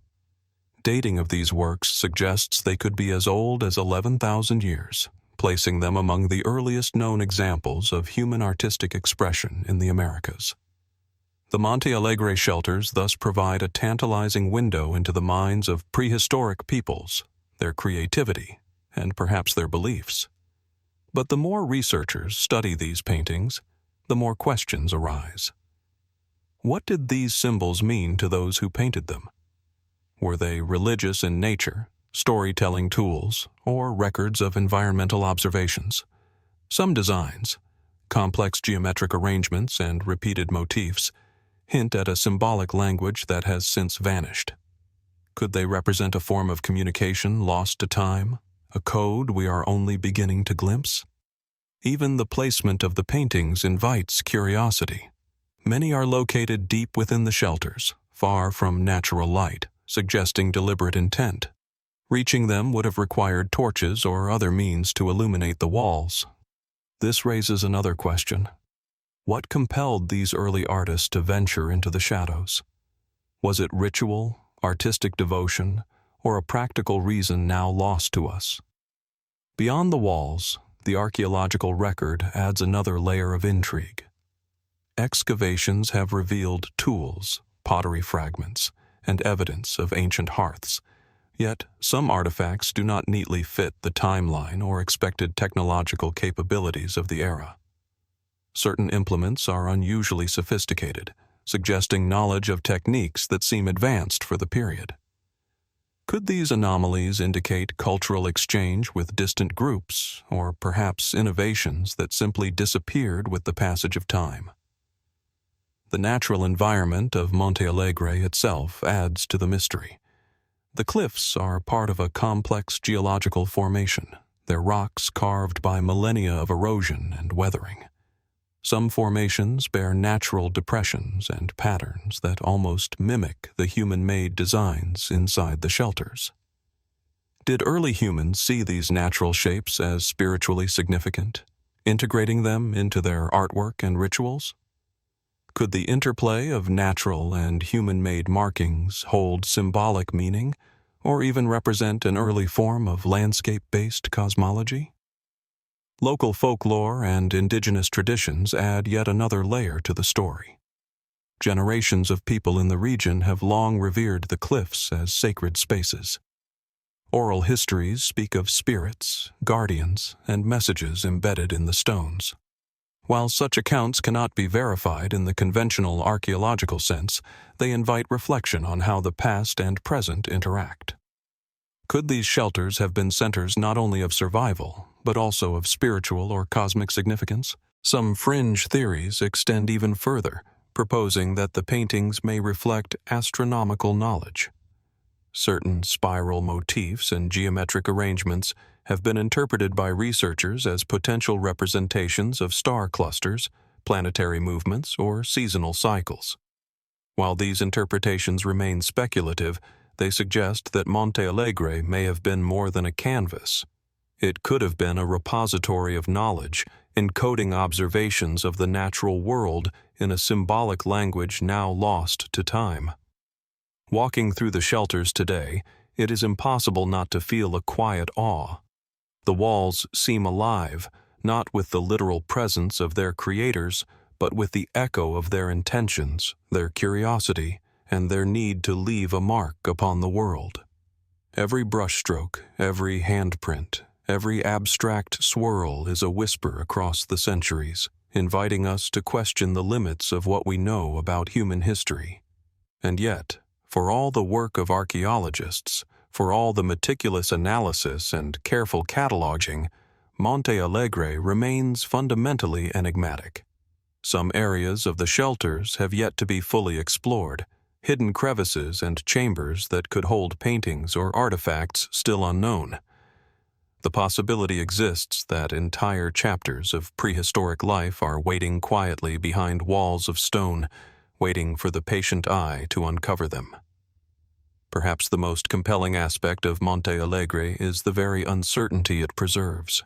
Dating of these works suggests they could be as old as 11,000 years, placing them among the earliest known examples of human artistic expression in the Americas. The Monte Alegre shelters thus provide a tantalizing window into the minds of prehistoric peoples, their creativity, and perhaps their beliefs. But the more researchers study these paintings, the more questions arise. What did these symbols mean to those who painted them? Were they religious in nature, storytelling tools, or records of environmental observations? Some designs, complex geometric arrangements and repeated motifs, hint at a symbolic language that has since vanished. Could they represent a form of communication lost to time, a code we are only beginning to glimpse? Even the placement of the paintings invites curiosity. Many are located deep within the shelters, far from natural light, suggesting deliberate intent. Reaching them would have required torches or other means to illuminate the walls. This raises another question. What compelled these early artists to venture into the shadows? Was it ritual, artistic devotion, or a practical reason now lost to us? Beyond the walls, the archaeological record adds another layer of intrigue. Excavations have revealed tools, pottery fragments, and evidence of ancient hearths, yet some artifacts do not neatly fit the timeline or expected technological capabilities of the era. Certain implements are unusually sophisticated, suggesting knowledge of techniques that seem advanced for the period. Could these anomalies indicate cultural exchange with distant groups, or perhaps innovations that simply disappeared with the passage of time? The natural environment of Monte Alegre itself adds to the mystery. The cliffs are part of a complex geological formation, their rocks carved by millennia of erosion and weathering. Some formations bear natural depressions and patterns that almost mimic the human-made designs inside the shelters. Did early humans see these natural shapes as spiritually significant, integrating them into their artwork and rituals? Could the interplay of natural and human-made markings hold symbolic meaning, or even represent an early form of landscape-based cosmology? Local folklore and indigenous traditions add yet another layer to the story. Generations of people in the region have long revered the cliffs as sacred spaces. Oral histories speak of spirits, guardians, and messages embedded in the stones. While such accounts cannot be verified in the conventional archaeological sense, they invite reflection on how the past and present interact. Could these shelters have been centers not only of survival, but also of spiritual or cosmic significance? Some fringe theories extend even further, proposing that the paintings may reflect astronomical knowledge. Certain spiral motifs and geometric arrangements have been interpreted by researchers as potential representations of star clusters, planetary movements, or seasonal cycles. While these interpretations remain speculative, they suggest that Monte Alegre may have been more than a canvas. It could have been a repository of knowledge, encoding observations of the natural world in a symbolic language now lost to time. Walking through the shelters today, it is impossible not to feel a quiet awe. The walls seem alive, not with the literal presence of their creators, but with the echo of their intentions, their curiosity, and their need to leave a mark upon the world. Every brushstroke, every handprint, every abstract swirl is a whisper across the centuries, inviting us to question the limits of what we know about human history. And yet, for all the work of archaeologists, for all the meticulous analysis and careful cataloging, Monte Alegre remains fundamentally enigmatic. Some areas of the shelters have yet to be fully explored, hidden crevices and chambers that could hold paintings or artifacts still unknown. The possibility exists that entire chapters of prehistoric life are waiting quietly behind walls of stone, waiting for the patient eye to uncover them. Perhaps the most compelling aspect of Monte Alegre is the very uncertainty it preserves.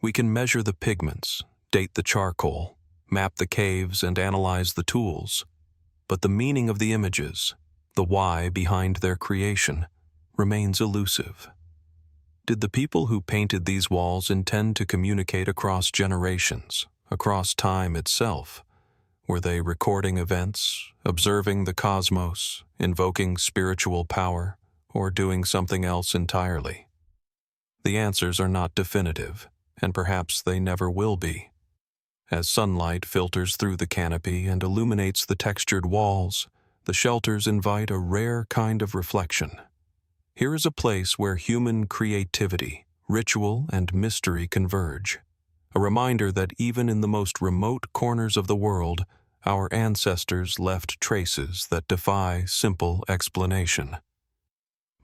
We can measure the pigments, date the charcoal, map the caves, and analyze the tools. But the meaning of the images, the why behind their creation, remains elusive. Did the people who painted these walls intend to communicate across generations, across time itself? Were they recording events, observing the cosmos, invoking spiritual power, or doing something else entirely? The answers are not definitive, and perhaps they never will be. As sunlight filters through the canopy and illuminates the textured walls, the shelters invite a rare kind of reflection. Here is a place where human creativity, ritual, and mystery converge. A reminder that even in the most remote corners of the world, our ancestors left traces that defy simple explanation.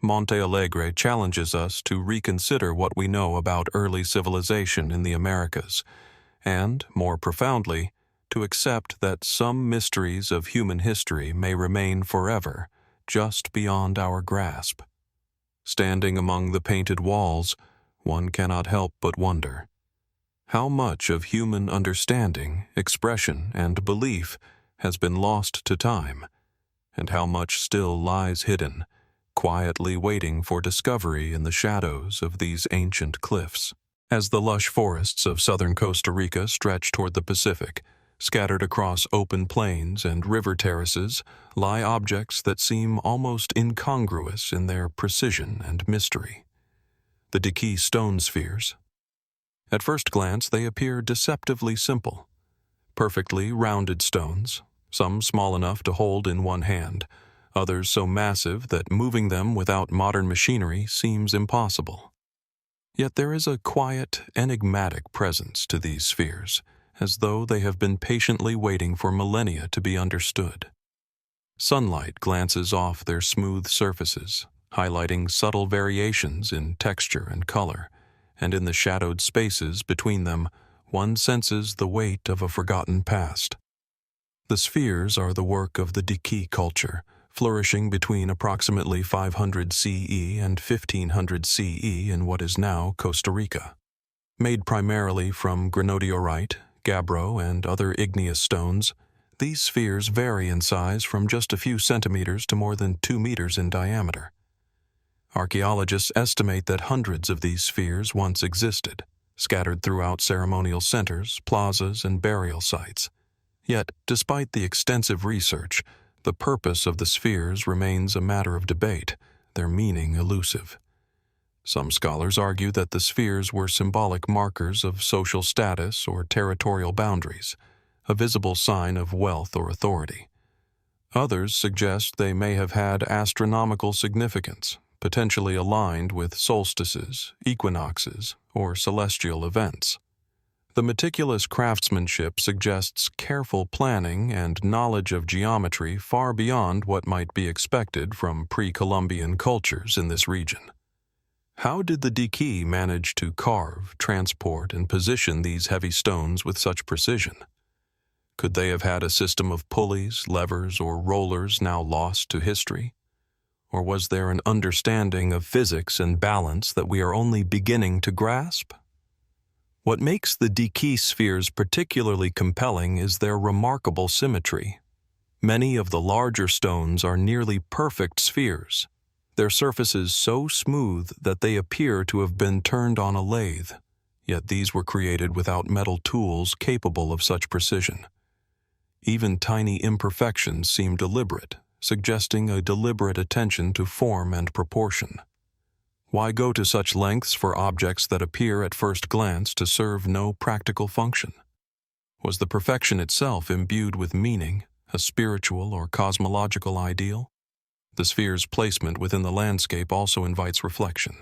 Monte Alegre challenges us to reconsider what we know about early civilization in the Americas, and, more profoundly, to accept that some mysteries of human history may remain forever, just beyond our grasp. Standing among the painted walls, one cannot help but wonder, how much of human understanding, expression, and belief has been lost to time, and how much still lies hidden, quietly waiting for discovery in the shadows of these ancient cliffs. As the lush forests of southern Costa Rica stretch toward the Pacific, scattered across open plains and river terraces lie objects that seem almost incongruous in their precision and mystery. The Diquís stone spheres. At first glance, they appear deceptively simple. Perfectly rounded stones, some small enough to hold in one hand, others so massive that moving them without modern machinery seems impossible. Yet there is a quiet, enigmatic presence to these spheres, as though they have been patiently waiting for millennia to be understood. Sunlight glances off their smooth surfaces, highlighting subtle variations in texture and color, and in the shadowed spaces between them, one senses the weight of a forgotten past. The spheres are the work of the Diquís culture, flourishing between approximately 500 CE and 1500 CE in what is now Costa Rica. Made primarily from granodiorite, gabbro, and other igneous stones, these spheres vary in size from just a few centimeters to more than 2 meters in diameter. Archaeologists estimate that hundreds of these spheres once existed, scattered throughout ceremonial centers, plazas, and burial sites. Yet, despite the extensive research, the purpose of the spheres remains a matter of debate, their meaning elusive. Some scholars argue that the spheres were symbolic markers of social status or territorial boundaries, a visible sign of wealth or authority. Others suggest they may have had astronomical significance, potentially aligned with solstices, equinoxes, or celestial events. The meticulous craftsmanship suggests careful planning and knowledge of geometry far beyond what might be expected from pre-Columbian cultures in this region. How did the Diquís manage to carve, transport, and position these heavy stones with such precision? Could they have had a system of pulleys, levers, or rollers now lost to history? Or was there an understanding of physics and balance that we are only beginning to grasp? What makes the Diquís spheres particularly compelling is their remarkable symmetry. Many of the larger stones are nearly perfect spheres, their surfaces so smooth that they appear to have been turned on a lathe, yet these were created without metal tools capable of such precision. Even tiny imperfections seem deliberate, suggesting a deliberate attention to form and proportion. Why go to such lengths for objects that appear at first glance to serve no practical function? Was the perfection itself imbued with meaning, a spiritual or cosmological ideal? The sphere's placement within the landscape also invites reflection.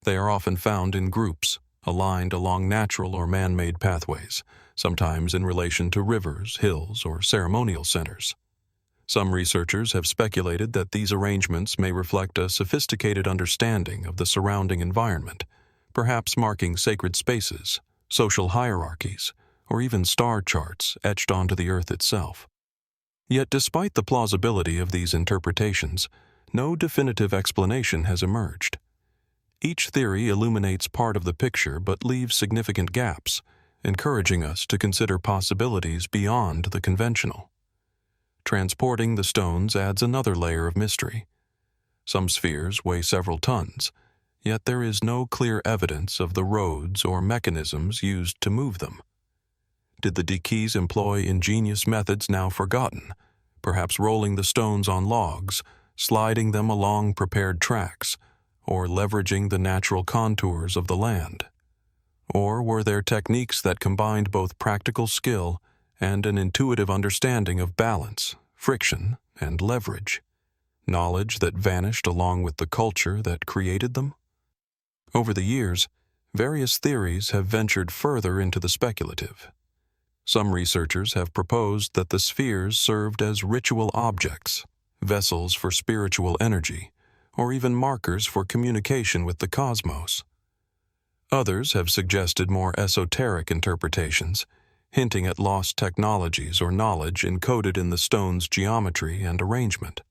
They are often found in groups, aligned along natural or man-made pathways, sometimes in relation to rivers, hills, or ceremonial centers. Some researchers have speculated that these arrangements may reflect a sophisticated understanding of the surrounding environment, perhaps marking sacred spaces, social hierarchies, or even star charts etched onto the earth itself. Yet despite the plausibility of these interpretations, no definitive explanation has emerged. Each theory illuminates part of the picture but leaves significant gaps, encouraging us to consider possibilities beyond the conventional. Transporting the stones adds another layer of mystery. Some spheres weigh several tons, yet there is no clear evidence of the roads or mechanisms used to move them. Did the Diquís employ ingenious methods now forgotten, perhaps rolling the stones on logs, sliding them along prepared tracks, or leveraging the natural contours of the land? Or were there techniques that combined both practical skill and an intuitive understanding of balance, friction, and leverage, knowledge that vanished along with the culture that created them? Over the years, various theories have ventured further into the speculative. Some researchers have proposed that the spheres served as ritual objects, vessels for spiritual energy, or even markers for communication with the cosmos. Others have suggested more esoteric interpretations, hinting at lost technologies or knowledge encoded in the stone's geometry and arrangement.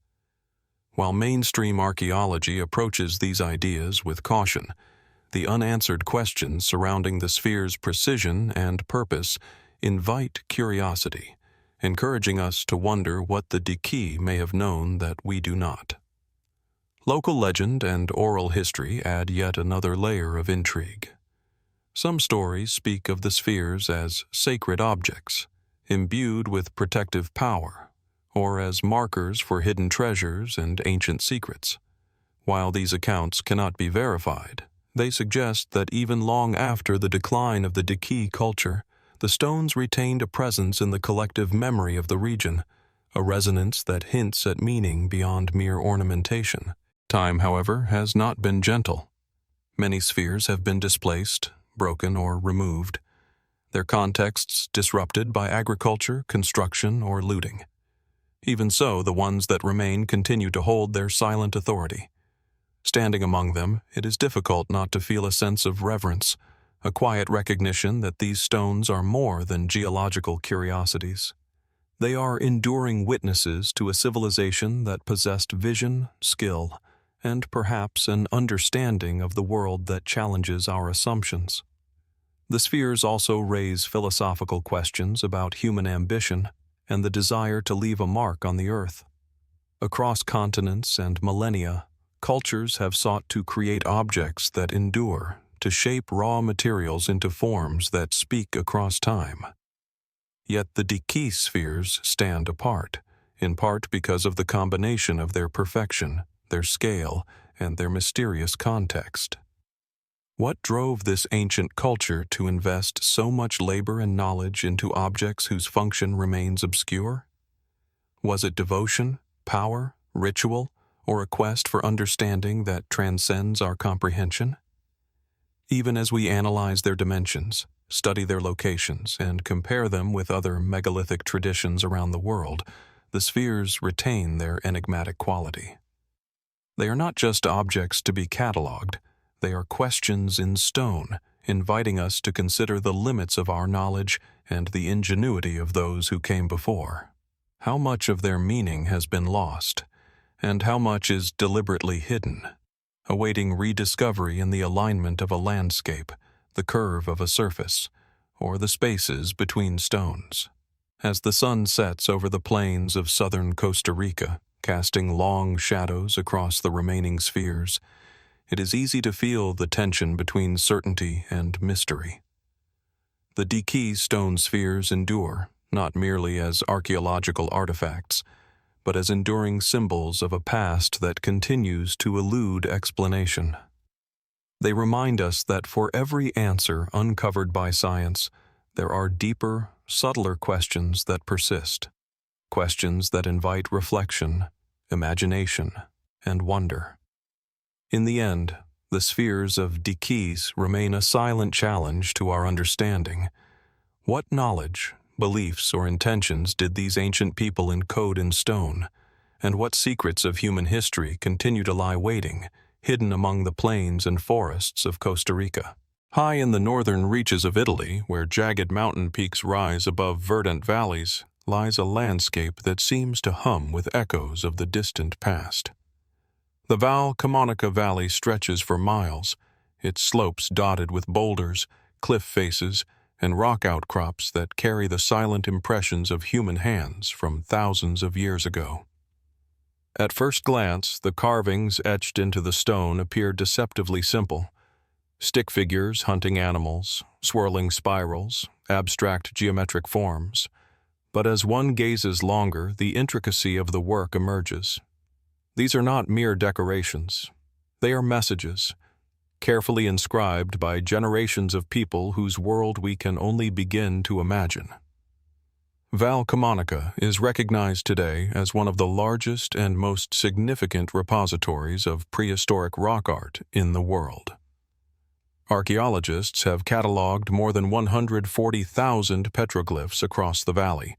While mainstream archaeology approaches these ideas with caution, the unanswered questions surrounding the sphere's precision and purpose invite curiosity, encouraging us to wonder what the Diquís may have known that we do not. Local legend and oral history add yet another layer of intrigue. Some stories speak of the spheres as sacred objects, imbued with protective power, or as markers for hidden treasures and ancient secrets. While these accounts cannot be verified, they suggest that even long after the decline of the Diquís culture, the stones retained a presence in the collective memory of the region, a resonance that hints at meaning beyond mere ornamentation. Time, however, has not been gentle. Many spheres have been displaced, broken, or removed, their contexts disrupted by agriculture, construction, or looting. Even so, the ones that remain continue to hold their silent authority. Standing among them, it is difficult not to feel a sense of reverence, a quiet recognition that these stones are more than geological curiosities. They are enduring witnesses to a civilization that possessed vision, skill, and perhaps an understanding of the world that challenges our assumptions. The spheres also raise philosophical questions about human ambition and the desire to leave a mark on the earth. Across continents and millennia, cultures have sought to create objects that endure, to shape raw materials into forms that speak across time. Yet the Diquís spheres stand apart, in part because of the combination of their perfection, their scale, and their mysterious context. What drove this ancient culture to invest so much labor and knowledge into objects whose function remains obscure? Was it devotion, power, ritual, or a quest for understanding that transcends our comprehension? Even as we analyze their dimensions, study their locations, and compare them with other megalithic traditions around the world, the spheres retain their enigmatic quality. They are not just objects to be catalogued, they are questions in stone, inviting us to consider the limits of our knowledge and the ingenuity of those who came before. How much of their meaning has been lost, and how much is deliberately hidden, awaiting rediscovery in the alignment of a landscape, the curve of a surface, or the spaces between stones. As the sun sets over the plains of southern Costa Rica, casting long shadows across the remaining spheres, it is easy to feel the tension between certainty and mystery. The Diquís stone spheres endure, not merely as archaeological artifacts, but as enduring symbols of a past that continues to elude explanation. They remind us that for every answer uncovered by science, there are deeper, subtler questions that persist, questions that invite reflection, imagination, and wonder. In the end, the spheres of Diquís remain a silent challenge to our understanding. What knowledge, beliefs, or intentions did these ancient people encode in stone, and what secrets of human history continue to lie waiting, hidden among the plains and forests of Costa Rica? High in the northern reaches of Italy, where jagged mountain peaks rise above verdant valleys, lies a landscape that seems to hum with echoes of the distant past. The Camonica Valley stretches for miles, its slopes dotted with boulders, cliff faces, and rock outcrops that carry the silent impressions of human hands from thousands of years ago. At first glance, the carvings etched into the stone appear deceptively simple. Stick figures hunting animals, swirling spirals, abstract geometric forms. But as one gazes longer, the intricacy of the work emerges. These are not mere decorations. They are messages, carefully inscribed by generations of people whose world we can only begin to imagine. Camonica is recognized today as one of the largest and most significant repositories of prehistoric rock art in the world. Archaeologists have cataloged more than 140,000 petroglyphs across the valley,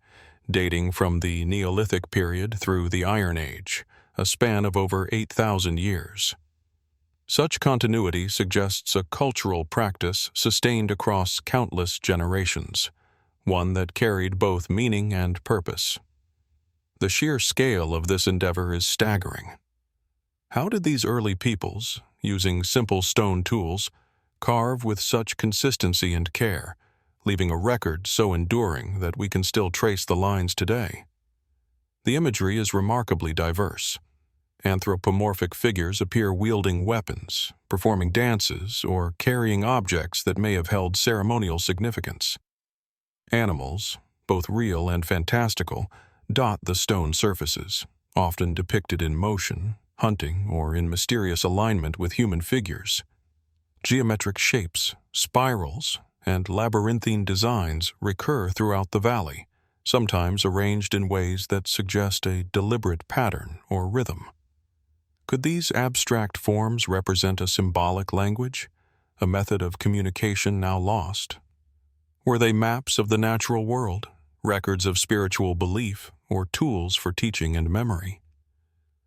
dating from the Neolithic period through the Iron Age, a span of over 8,000 years. Such continuity suggests a cultural practice sustained across countless generations, one that carried both meaning and purpose. The sheer scale of this endeavor is staggering. How did these early peoples, using simple stone tools, carve with such consistency and care, leaving a record so enduring that we can still trace the lines today? The imagery is remarkably diverse. Anthropomorphic figures appear wielding weapons, performing dances, or carrying objects that may have held ceremonial significance. Animals, both real and fantastical, dot the stone surfaces, often depicted in motion, hunting, or in mysterious alignment with human figures. Geometric shapes, spirals, and labyrinthine designs recur throughout the valley, sometimes arranged in ways that suggest a deliberate pattern or rhythm. Could these abstract forms represent a symbolic language, a method of communication now lost? Were they maps of the natural world, records of spiritual belief, or tools for teaching and memory?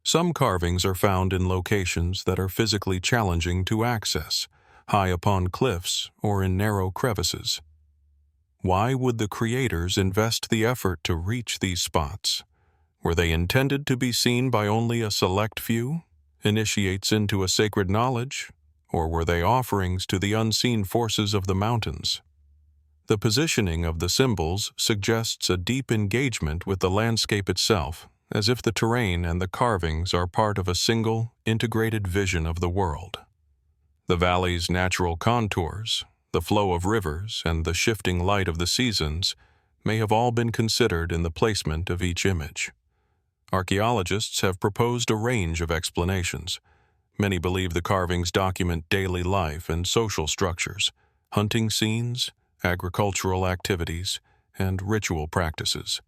Some carvings are found in locations that are physically challenging to access, high upon cliffs or in narrow crevices. Why would the creators invest the effort to reach these spots? Were they intended to be seen by only a select few, initiates into a sacred knowledge, or were they offerings to the unseen forces of the mountains? The positioning of the symbols suggests a deep engagement with the landscape itself, as if the terrain and the carvings are part of a single, integrated vision of the world. The valley's natural contours, the flow of rivers, and the shifting light of the seasons may have all been considered in the placement of each image. Archaeologists have proposed a range of explanations. Many believe the carvings document daily life and social structures, hunting scenes, agricultural activities, and ritual practices.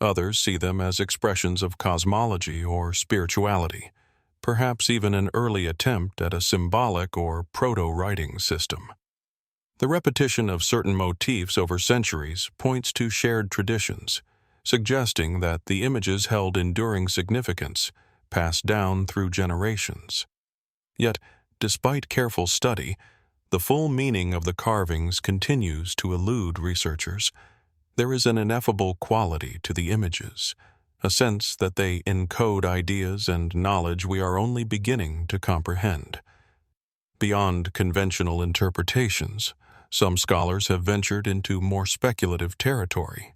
Others see them as expressions of cosmology or spirituality, perhaps even an early attempt at a symbolic or proto-writing system. The repetition of certain motifs over centuries points to shared traditions, suggesting that the images held enduring significance, passed down through generations. Yet, despite careful study, the full meaning of the carvings continues to elude researchers. There is an ineffable quality to the images, a sense that they encode ideas and knowledge we are only beginning to comprehend. Beyond conventional interpretations, some scholars have ventured into more speculative territory.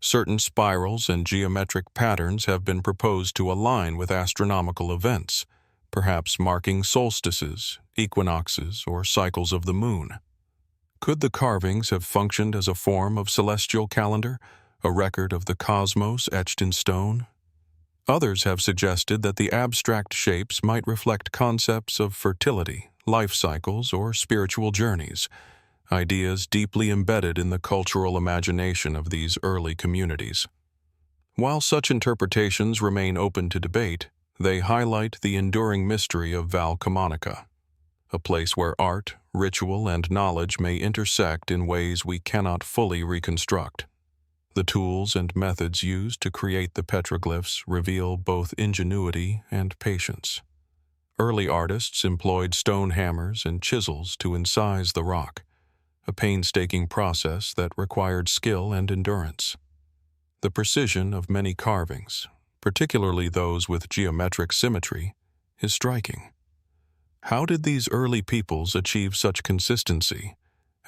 Certain spirals and geometric patterns have been proposed to align with astronomical events, perhaps marking solstices, equinoxes, or cycles of the moon. Could the carvings have functioned as a form of celestial calendar, a record of the cosmos etched in stone? Others have suggested that the abstract shapes might reflect concepts of fertility, life cycles, or spiritual journeys, ideas deeply embedded in the cultural imagination of these early communities. While such interpretations remain open to debate, they highlight the enduring mystery of Val Camonica, a place where art, ritual, and knowledge may intersect in ways we cannot fully reconstruct. The tools and methods used to create the petroglyphs reveal both ingenuity and patience. Early artists employed stone hammers and chisels to incise the rock, a painstaking process that required skill and endurance. The precision of many carvings, particularly those with geometric symmetry, is striking. How did these early peoples achieve such consistency,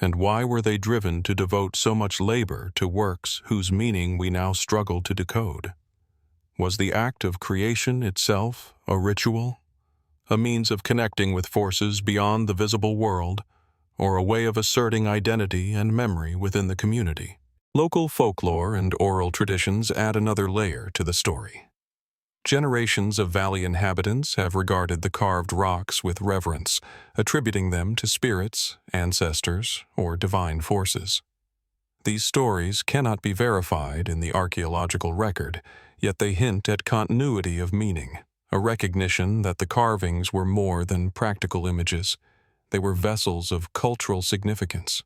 and why were they driven to devote so much labor to works whose meaning we now struggle to decode? Was the act of creation itself a ritual, a means of connecting with forces beyond the visible world, or a way of asserting identity and memory within the community? Local folklore and oral traditions add another layer to the story. Generations of valley inhabitants have regarded the carved rocks with reverence, attributing them to spirits, ancestors, or divine forces. These stories cannot be verified in the archaeological record, yet they hint at continuity of meaning, a recognition that the carvings were more than practical images. They were vessels of cultural significance.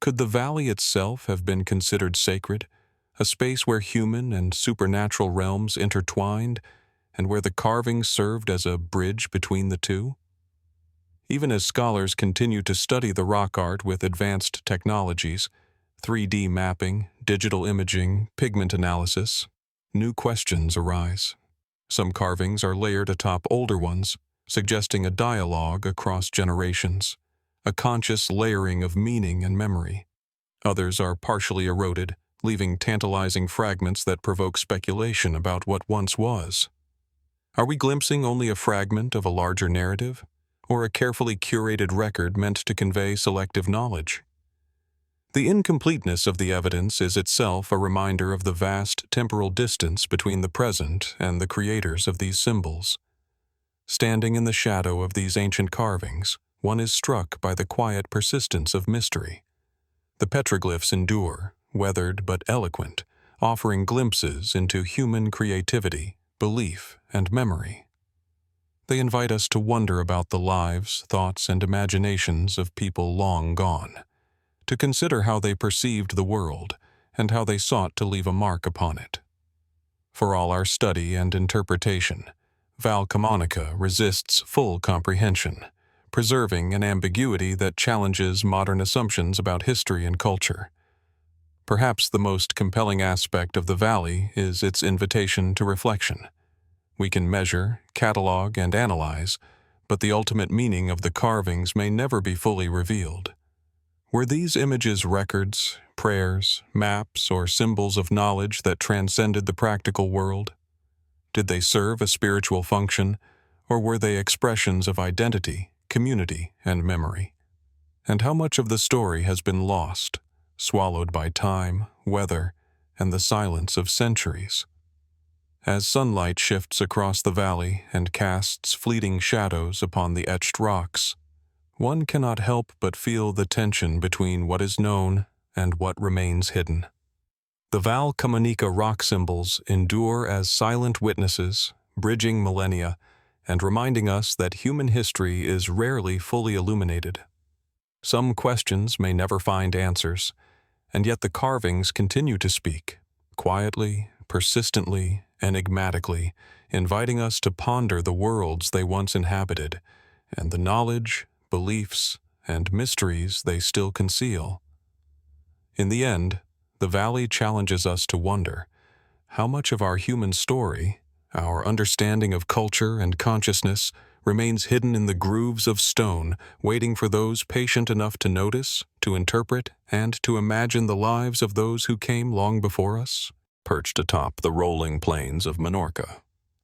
Could the valley itself have been considered sacred, a space where human and supernatural realms intertwined? and where the carvings served as a bridge between the two? Even as scholars continue to study the rock art with advanced technologies, 3D mapping, digital imaging, pigment analysis, new questions arise. Some carvings are layered atop older ones, suggesting a dialogue across generations, a conscious layering of meaning and memory. Others are partially eroded, leaving tantalizing fragments that provoke speculation about what once was. Are we glimpsing only a fragment of a larger narrative, or a carefully curated record meant to convey selective knowledge? The incompleteness of the evidence is itself a reminder of the vast temporal distance between the present and the creators of these symbols. Standing in the shadow of these ancient carvings, one is struck by the quiet persistence of mystery. The petroglyphs endure, weathered but eloquent, offering glimpses into human creativity, belief, and memory. They invite us to wonder about the lives, thoughts, and imaginations of people long gone, to consider how they perceived the world and how they sought to leave a mark upon it. For all our study and interpretation, Val Camonica resists full comprehension, preserving an ambiguity that challenges modern assumptions about history and culture. Perhaps the most compelling aspect of the valley is its invitation to reflection. We can measure, catalog, and analyze, but the ultimate meaning of the carvings may never be fully revealed. Were these images records, prayers, maps, or symbols of knowledge that transcended the practical world? Did they serve a spiritual function, or were they expressions of identity, community, and memory? And how much of the story has been lost, swallowed by time, weather, and the silence of centuries? As sunlight shifts across the valley and casts fleeting shadows upon the etched rocks, one cannot help but feel the tension between what is known and what remains hidden. The Val Camonica rock symbols endure as silent witnesses, bridging millennia and reminding us that human history is rarely fully illuminated. Some questions may never find answers, and yet the carvings continue to speak, quietly, persistently, enigmatically, inviting us to ponder the worlds they once inhabited and the knowledge, beliefs, and mysteries they still conceal. In the end, the valley challenges us to wonder how much of our human story, our understanding of culture and consciousness, remains hidden in the grooves of stone, waiting for those patient enough to notice, to interpret, and to imagine the lives of those who came long before us. Perched atop the rolling plains of Minorca,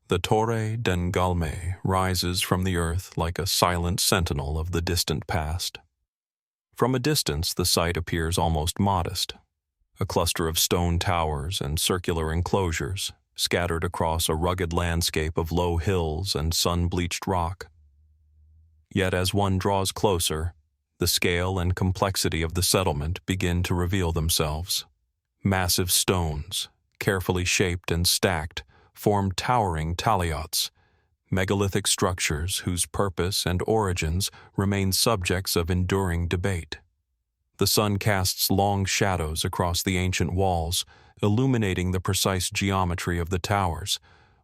the Torre d'en Galmés rises from the earth like a silent sentinel of the distant past. From a distance, the site appears almost modest, a cluster of stone towers and circular enclosures scattered across a rugged landscape of low hills and sun-bleached rock. Yet as one draws closer, the scale and complexity of the settlement begin to reveal themselves. Massive stones, carefully shaped and stacked, form towering talayots, megalithic structures whose purpose and origins remain subjects of enduring debate. The sun casts long shadows across the ancient walls, illuminating the precise geometry of the towers,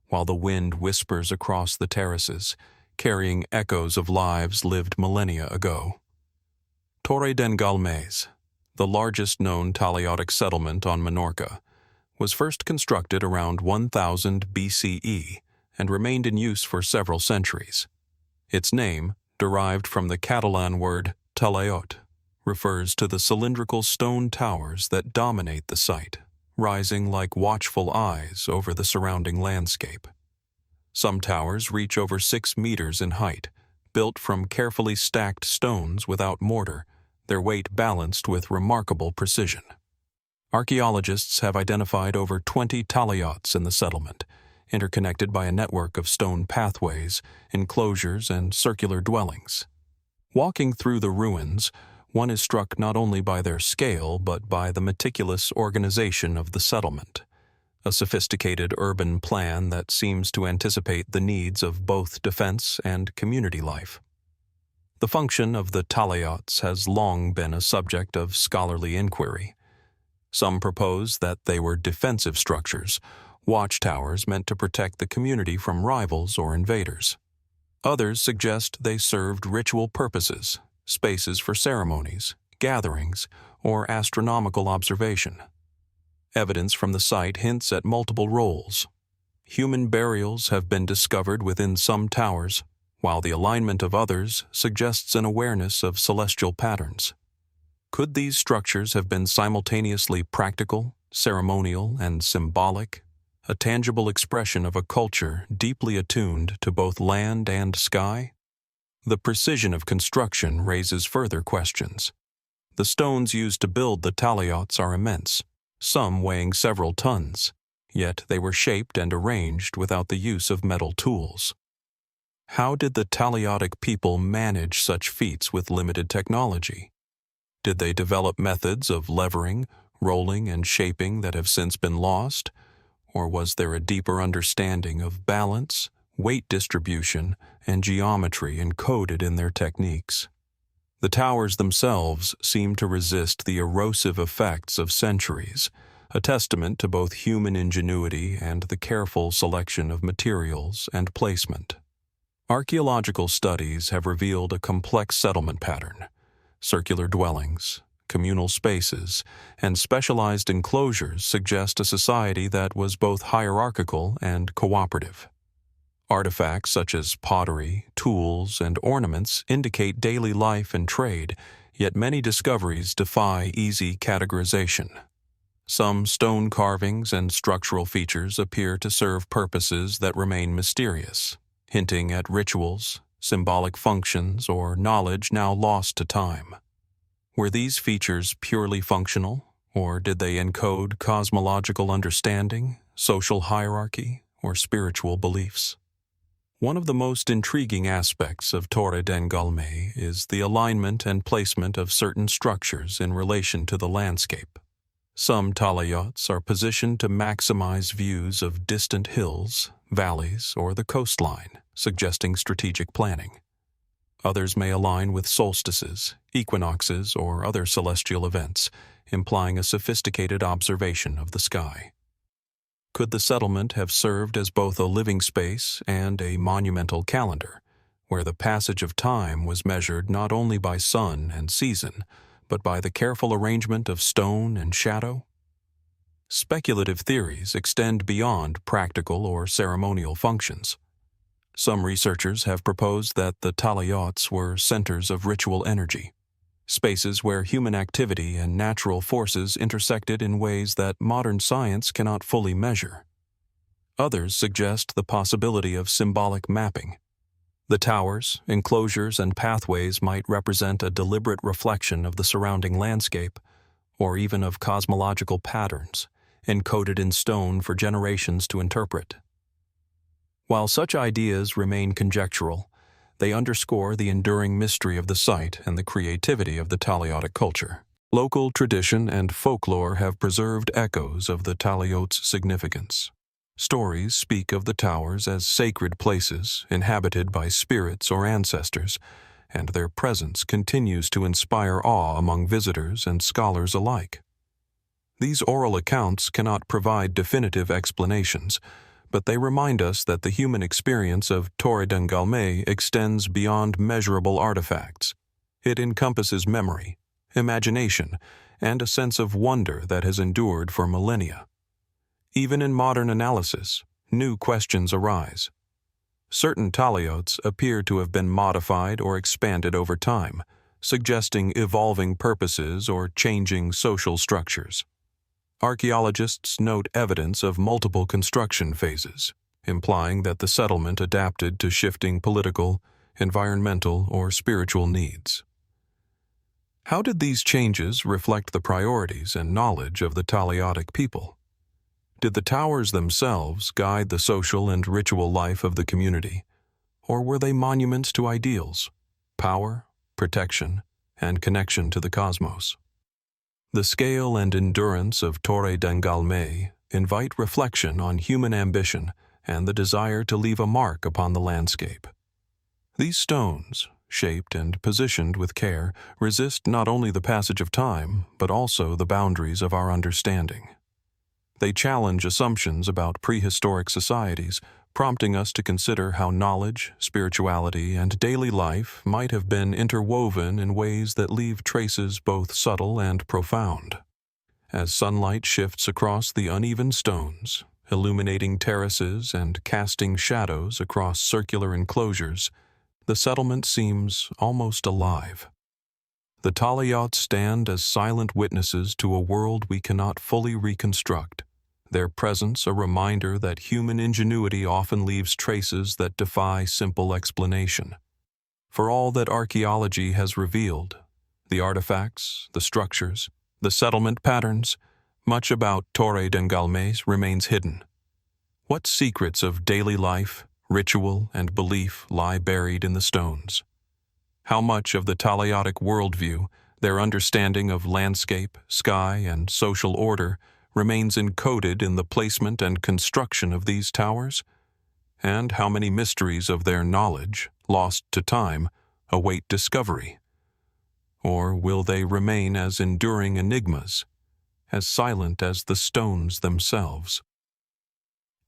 while the wind whispers across the terraces, carrying echoes of lives lived millennia ago. Torre d'en Galmés, the largest known talayotic settlement on Minorca, was first constructed around 1000 BCE and remained in use for several centuries. Its name, derived from the Catalan word talayot, refers to the cylindrical stone towers that dominate the site, rising like watchful eyes over the surrounding landscape. Some towers reach over 6 meters in height, built from carefully stacked stones without mortar, their weight balanced with remarkable precision. Archaeologists have identified over 20 talayots in the settlement, interconnected by a network of stone pathways, enclosures, and circular dwellings. Walking through the ruins, one is struck not only by their scale but by the meticulous organization of the settlement, a sophisticated urban plan that seems to anticipate the needs of both defense and community life. The function of the talayots has long been a subject of scholarly inquiry. Some propose that they were defensive structures, watchtowers meant to protect the community from rivals or invaders. Others suggest they served ritual purposes, spaces for ceremonies, gatherings, or astronomical observation. Evidence from the site hints at multiple roles. Human burials have been discovered within some towers, while the alignment of others suggests an awareness of celestial patterns. Could these structures have been simultaneously practical, ceremonial, and symbolic, a tangible expression of a culture deeply attuned to both land and sky? The precision of construction raises further questions. The stones used to build the Talayots are immense, some weighing several tons, yet they were shaped and arranged without the use of metal tools. How did the Talayotic people manage such feats with limited technology? Did they develop methods of levering, rolling, and shaping that have since been lost? Or was there a deeper understanding of balance, weight distribution, and geometry encoded in their techniques? The towers themselves seem to resist the erosive effects of centuries, a testament to both human ingenuity and the careful selection of materials and placement. Archaeological studies have revealed a complex settlement pattern. Circular dwellings, communal spaces, and specialized enclosures suggest a society that was both hierarchical and cooperative. Artifacts such as pottery, tools, and ornaments indicate daily life and trade, yet many discoveries defy easy categorization. Some stone carvings and structural features appear to serve purposes that remain mysterious, hinting at rituals, symbolic functions, or knowledge now lost to time. Were these features purely functional, or did they encode cosmological understanding, social hierarchy, or spiritual beliefs? One of the most intriguing aspects of Torre den Galmés is the alignment and placement of certain structures in relation to the landscape. Some talayots are positioned to maximize views of distant hills, valleys, or the coastline, suggesting strategic planning. Others may align with solstices, equinoxes, or other celestial events, implying a sophisticated observation of the sky. Could the settlement have served as both a living space and a monumental calendar, where the passage of time was measured not only by sun and season, but by the careful arrangement of stone and shadow? Speculative theories extend beyond practical or ceremonial functions. Some researchers have proposed that the Talayots were centers of ritual energy, spaces where human activity and natural forces intersected in ways that modern science cannot fully measure. Others suggest the possibility of symbolic mapping. The towers, enclosures, and pathways might represent a deliberate reflection of the surrounding landscape, or even of cosmological patterns, encoded in stone for generations to interpret. While such ideas remain conjectural, they underscore the enduring mystery of the site and the creativity of the Talayotic culture. Local tradition and folklore have preserved echoes of the Talayots' significance. Stories speak of the towers as sacred places inhabited by spirits or ancestors, and their presence continues to inspire awe among visitors and scholars alike. These oral accounts cannot provide definitive explanations, but they remind us that the human experience of Torre den Galmés extends beyond measurable artifacts. It encompasses memory, imagination, and a sense of wonder that has endured for millennia. Even in modern analysis, new questions arise. Certain talayots appear to have been modified or expanded over time, suggesting evolving purposes or changing social structures. Archaeologists note evidence of multiple construction phases, implying that the settlement adapted to shifting political, environmental, or spiritual needs. How did these changes reflect the priorities and knowledge of the Talayotic people? Did the towers themselves guide the social and ritual life of the community, or were they monuments to ideals, power, protection, and connection to the cosmos? The scale and endurance of Torre den Galmés invite reflection on human ambition and the desire to leave a mark upon the landscape. These stones, shaped and positioned with care, resist not only the passage of time, but also the boundaries of our understanding. They challenge assumptions about prehistoric societies, prompting us to consider how knowledge, spirituality, and daily life might have been interwoven in ways that leave traces both subtle and profound. As sunlight shifts across the uneven stones, illuminating terraces and casting shadows across circular enclosures, the settlement seems almost alive. The Talayots stand as silent witnesses to a world we cannot fully reconstruct, their presence a reminder that human ingenuity often leaves traces that defy simple explanation. For all that archaeology has revealed, the artifacts, the structures, the settlement patterns, much about Torre den Galmés remains hidden. What secrets of daily life, ritual, and belief lie buried in the stones? How much of the Talayotic worldview, their understanding of landscape, sky, and social order, remains encoded in the placement and construction of these towers? And how many mysteries of their knowledge, lost to time, await discovery? Or will they remain as enduring enigmas, as silent as the stones themselves?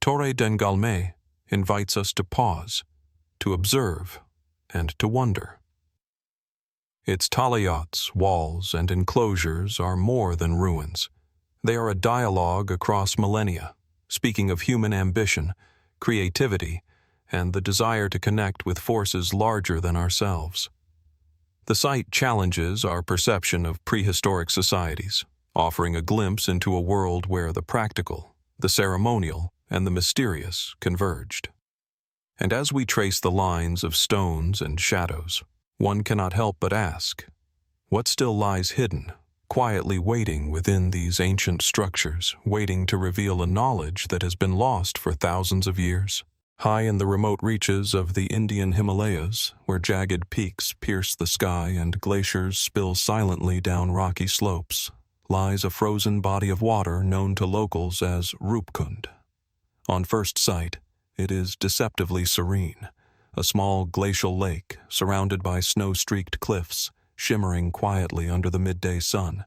Torre den Galmés invites us to pause, to observe, and to wonder. Its talayots, walls, and enclosures are more than ruins. They are a dialogue across millennia, speaking of human ambition, creativity, and the desire to connect with forces larger than ourselves. The site challenges our perception of prehistoric societies, offering a glimpse into a world where the practical, the ceremonial, and the mysterious converged. And as we trace the lines of stones and shadows, one cannot help but ask, what still lies hidden, quietly waiting within these ancient structures, waiting to reveal a knowledge that has been lost for thousands of years? High in the remote reaches of the Indian Himalayas, where jagged peaks pierce the sky and glaciers spill silently down rocky slopes, lies a frozen body of water known to locals as Roopkund. On first sight, it is deceptively serene, a small glacial lake surrounded by snow-streaked cliffs, shimmering quietly under the midday sun.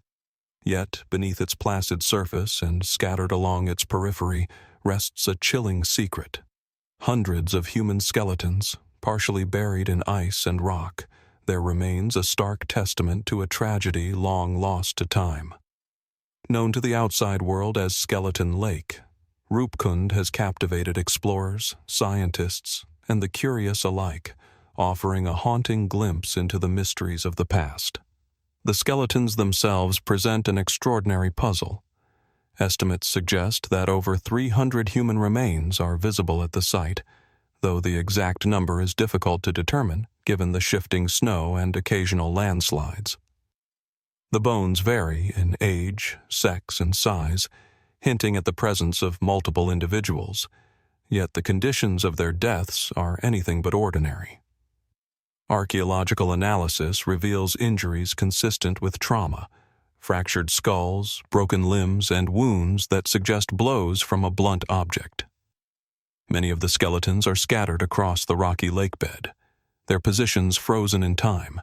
Yet, beneath its placid surface and scattered along its periphery, rests a chilling secret. Hundreds of human skeletons, partially buried in ice and rock, their remains a stark testament to a tragedy long lost to time. Known to the outside world as Skeleton Lake, Roopkund has captivated explorers, scientists, and the curious alike, offering a haunting glimpse into the mysteries of the past. The skeletons themselves present an extraordinary puzzle. Estimates suggest that over 300 human remains are visible at the site, though the exact number is difficult to determine given the shifting snow and occasional landslides. The bones vary in age, sex, and size, hinting at the presence of multiple individuals, yet the conditions of their deaths are anything but ordinary. Archaeological analysis reveals injuries consistent with trauma, fractured skulls, broken limbs, and wounds that suggest blows from a blunt object. Many of the skeletons are scattered across the rocky lakebed, their positions frozen in time,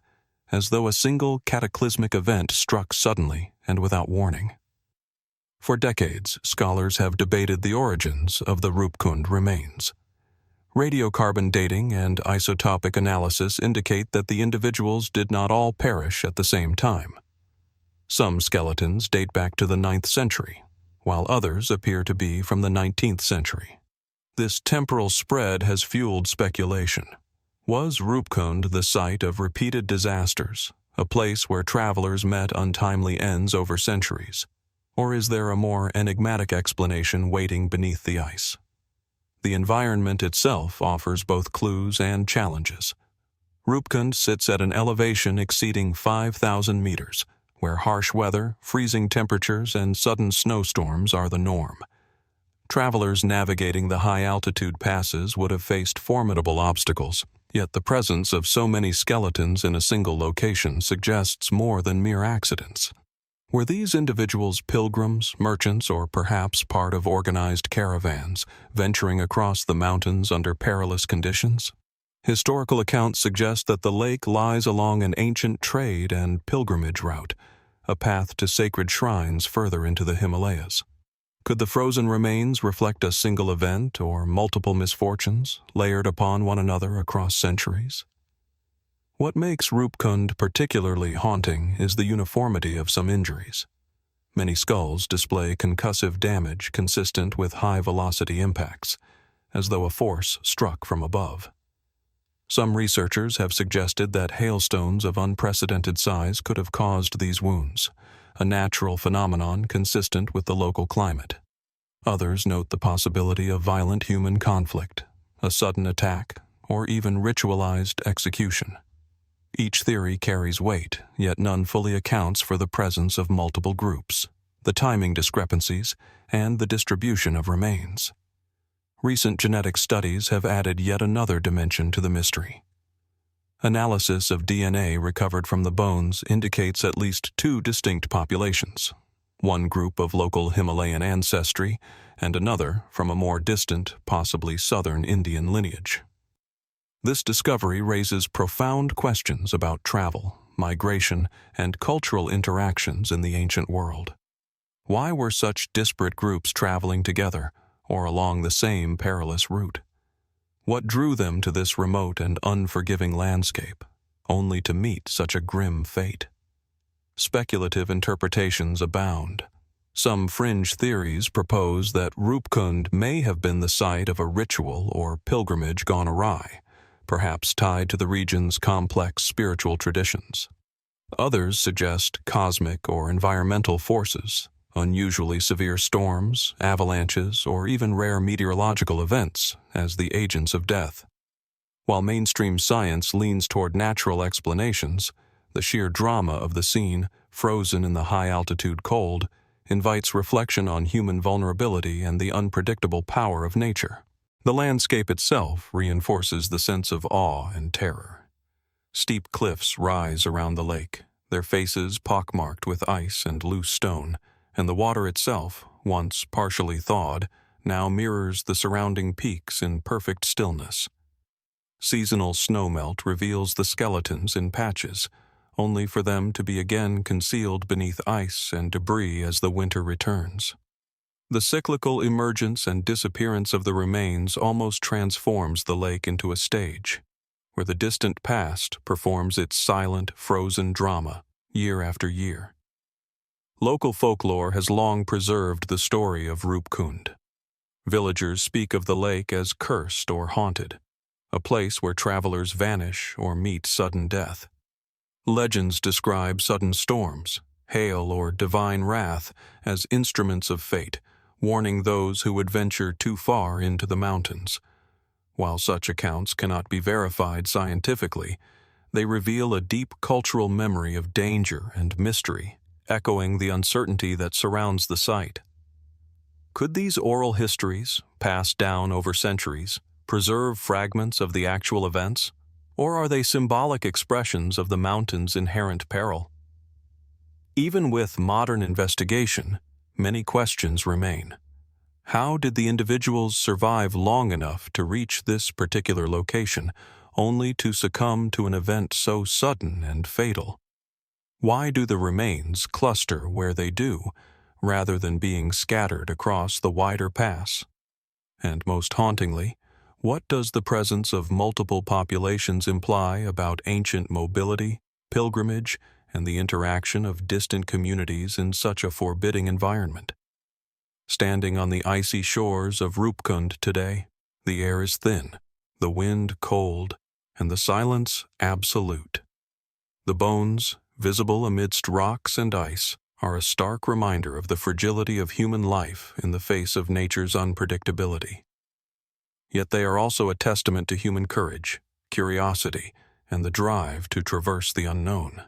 as though a single cataclysmic event struck suddenly and without warning. For decades, scholars have debated the origins of the Roopkund remains. Radiocarbon dating and isotopic analysis indicate that the individuals did not all perish at the same time. Some skeletons date back to the 9th century, while others appear to be from the 19th century. This temporal spread has fueled speculation. Was Roopkund the site of repeated disasters, a place where travelers met untimely ends over centuries? Or is there a more enigmatic explanation waiting beneath the ice? The environment itself offers both clues and challenges. Roopkund sits at an elevation exceeding 5,000 meters, where harsh weather, freezing temperatures, and sudden snowstorms are the norm. Travelers navigating the high-altitude passes would have faced formidable obstacles, yet the presence of so many skeletons in a single location suggests more than mere accidents. Were these individuals pilgrims, merchants, or perhaps part of organized caravans, venturing across the mountains under perilous conditions? Historical accounts suggest that the lake lies along an ancient trade and pilgrimage route, a path to sacred shrines further into the Himalayas. Could the frozen remains reflect a single event or multiple misfortunes layered upon one another across centuries? What makes Roopkund particularly haunting is the uniformity of some injuries. Many skulls display concussive damage consistent with high-velocity impacts, as though a force struck from above. Some researchers have suggested that hailstones of unprecedented size could have caused these wounds, a natural phenomenon consistent with the local climate. Others note the possibility of violent human conflict, a sudden attack, or even ritualized execution. Each theory carries weight, yet none fully accounts for the presence of multiple groups, the timing discrepancies, and the distribution of remains. Recent genetic studies have added yet another dimension to the mystery. Analysis of DNA recovered from the bones indicates at least two distinct populations, one group of local Himalayan ancestry and another from a more distant, possibly southern Indian lineage. This discovery raises profound questions about travel, migration, and cultural interactions in the ancient world. Why were such disparate groups traveling together, or along the same perilous route? What drew them to this remote and unforgiving landscape, only to meet such a grim fate? Speculative interpretations abound. Some fringe theories propose that Roopkund may have been the site of a ritual or pilgrimage gone awry, perhaps tied to the region's complex spiritual traditions. Others suggest cosmic or environmental forces, unusually severe storms, avalanches, or even rare meteorological events as the agents of death. While mainstream science leans toward natural explanations, the sheer drama of the scene, frozen in the high-altitude cold, invites reflection on human vulnerability and the unpredictable power of nature. The landscape itself reinforces the sense of awe and terror. Steep cliffs rise around the lake, their faces pockmarked with ice and loose stone, and the water itself, once partially thawed, now mirrors the surrounding peaks in perfect stillness. Seasonal snowmelt reveals the skeletons in patches, only for them to be again concealed beneath ice and debris as the winter returns. The cyclical emergence and disappearance of the remains almost transforms the lake into a stage, where the distant past performs its silent, frozen drama year after year. Local folklore has long preserved the story of Roopkund. Villagers speak of the lake as cursed or haunted, a place where travelers vanish or meet sudden death. Legends describe sudden storms, hail, or divine wrath as instruments of fate, warning those who would venture too far into the mountains. While such accounts cannot be verified scientifically, they reveal a deep cultural memory of danger and mystery, echoing the uncertainty that surrounds the site. Could these oral histories, passed down over centuries, preserve fragments of the actual events, or are they symbolic expressions of the mountain's inherent peril? Even with modern investigation, many questions remain. How did the individuals survive long enough to reach this particular location, only to succumb to an event so sudden and fatal? Why do the remains cluster where they do, rather than being scattered across the wider pass? And most hauntingly, what does the presence of multiple populations imply about ancient mobility, pilgrimage, and the interaction of distant communities in such a forbidding environment? Standing on the icy shores of Roopkund today, the air is thin, the wind cold, and the silence absolute. The bones, visible amidst rocks and ice, are a stark reminder of the fragility of human life in the face of nature's unpredictability. Yet they are also a testament to human courage, curiosity, and the drive to traverse the unknown.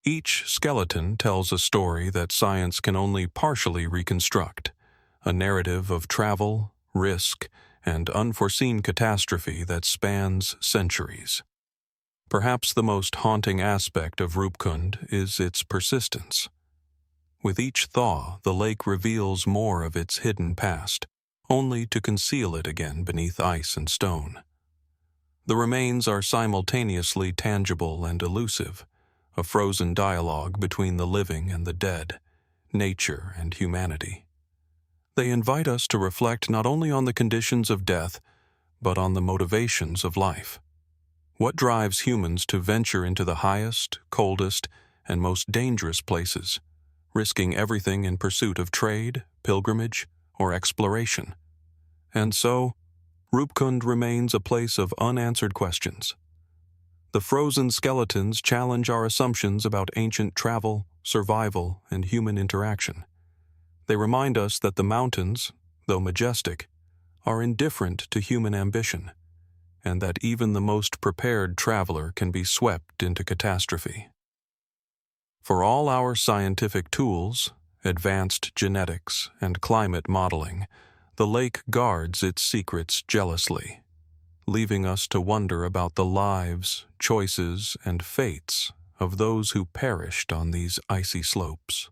Each skeleton tells a story that science can only partially reconstruct, a narrative of travel, risk, and unforeseen catastrophe that spans centuries. Perhaps the most haunting aspect of Roopkund is its persistence. With each thaw, the lake reveals more of its hidden past, only to conceal it again beneath ice and stone. The remains are simultaneously tangible and elusive, a frozen dialogue between the living and the dead, nature and humanity. They invite us to reflect not only on the conditions of death, but on the motivations of life. What drives humans to venture into the highest, coldest, and most dangerous places, risking everything in pursuit of trade, pilgrimage, or exploration? And so, Roopkund remains a place of unanswered questions. The frozen skeletons challenge our assumptions about ancient travel, survival, and human interaction. They remind us that the mountains, though majestic, are indifferent to human ambition, and that even the most prepared traveler can be swept into catastrophe. For all our scientific tools, advanced genetics, and climate modeling, the lake guards its secrets jealously, leaving us to wonder about the lives, choices, and fates of those who perished on these icy slopes.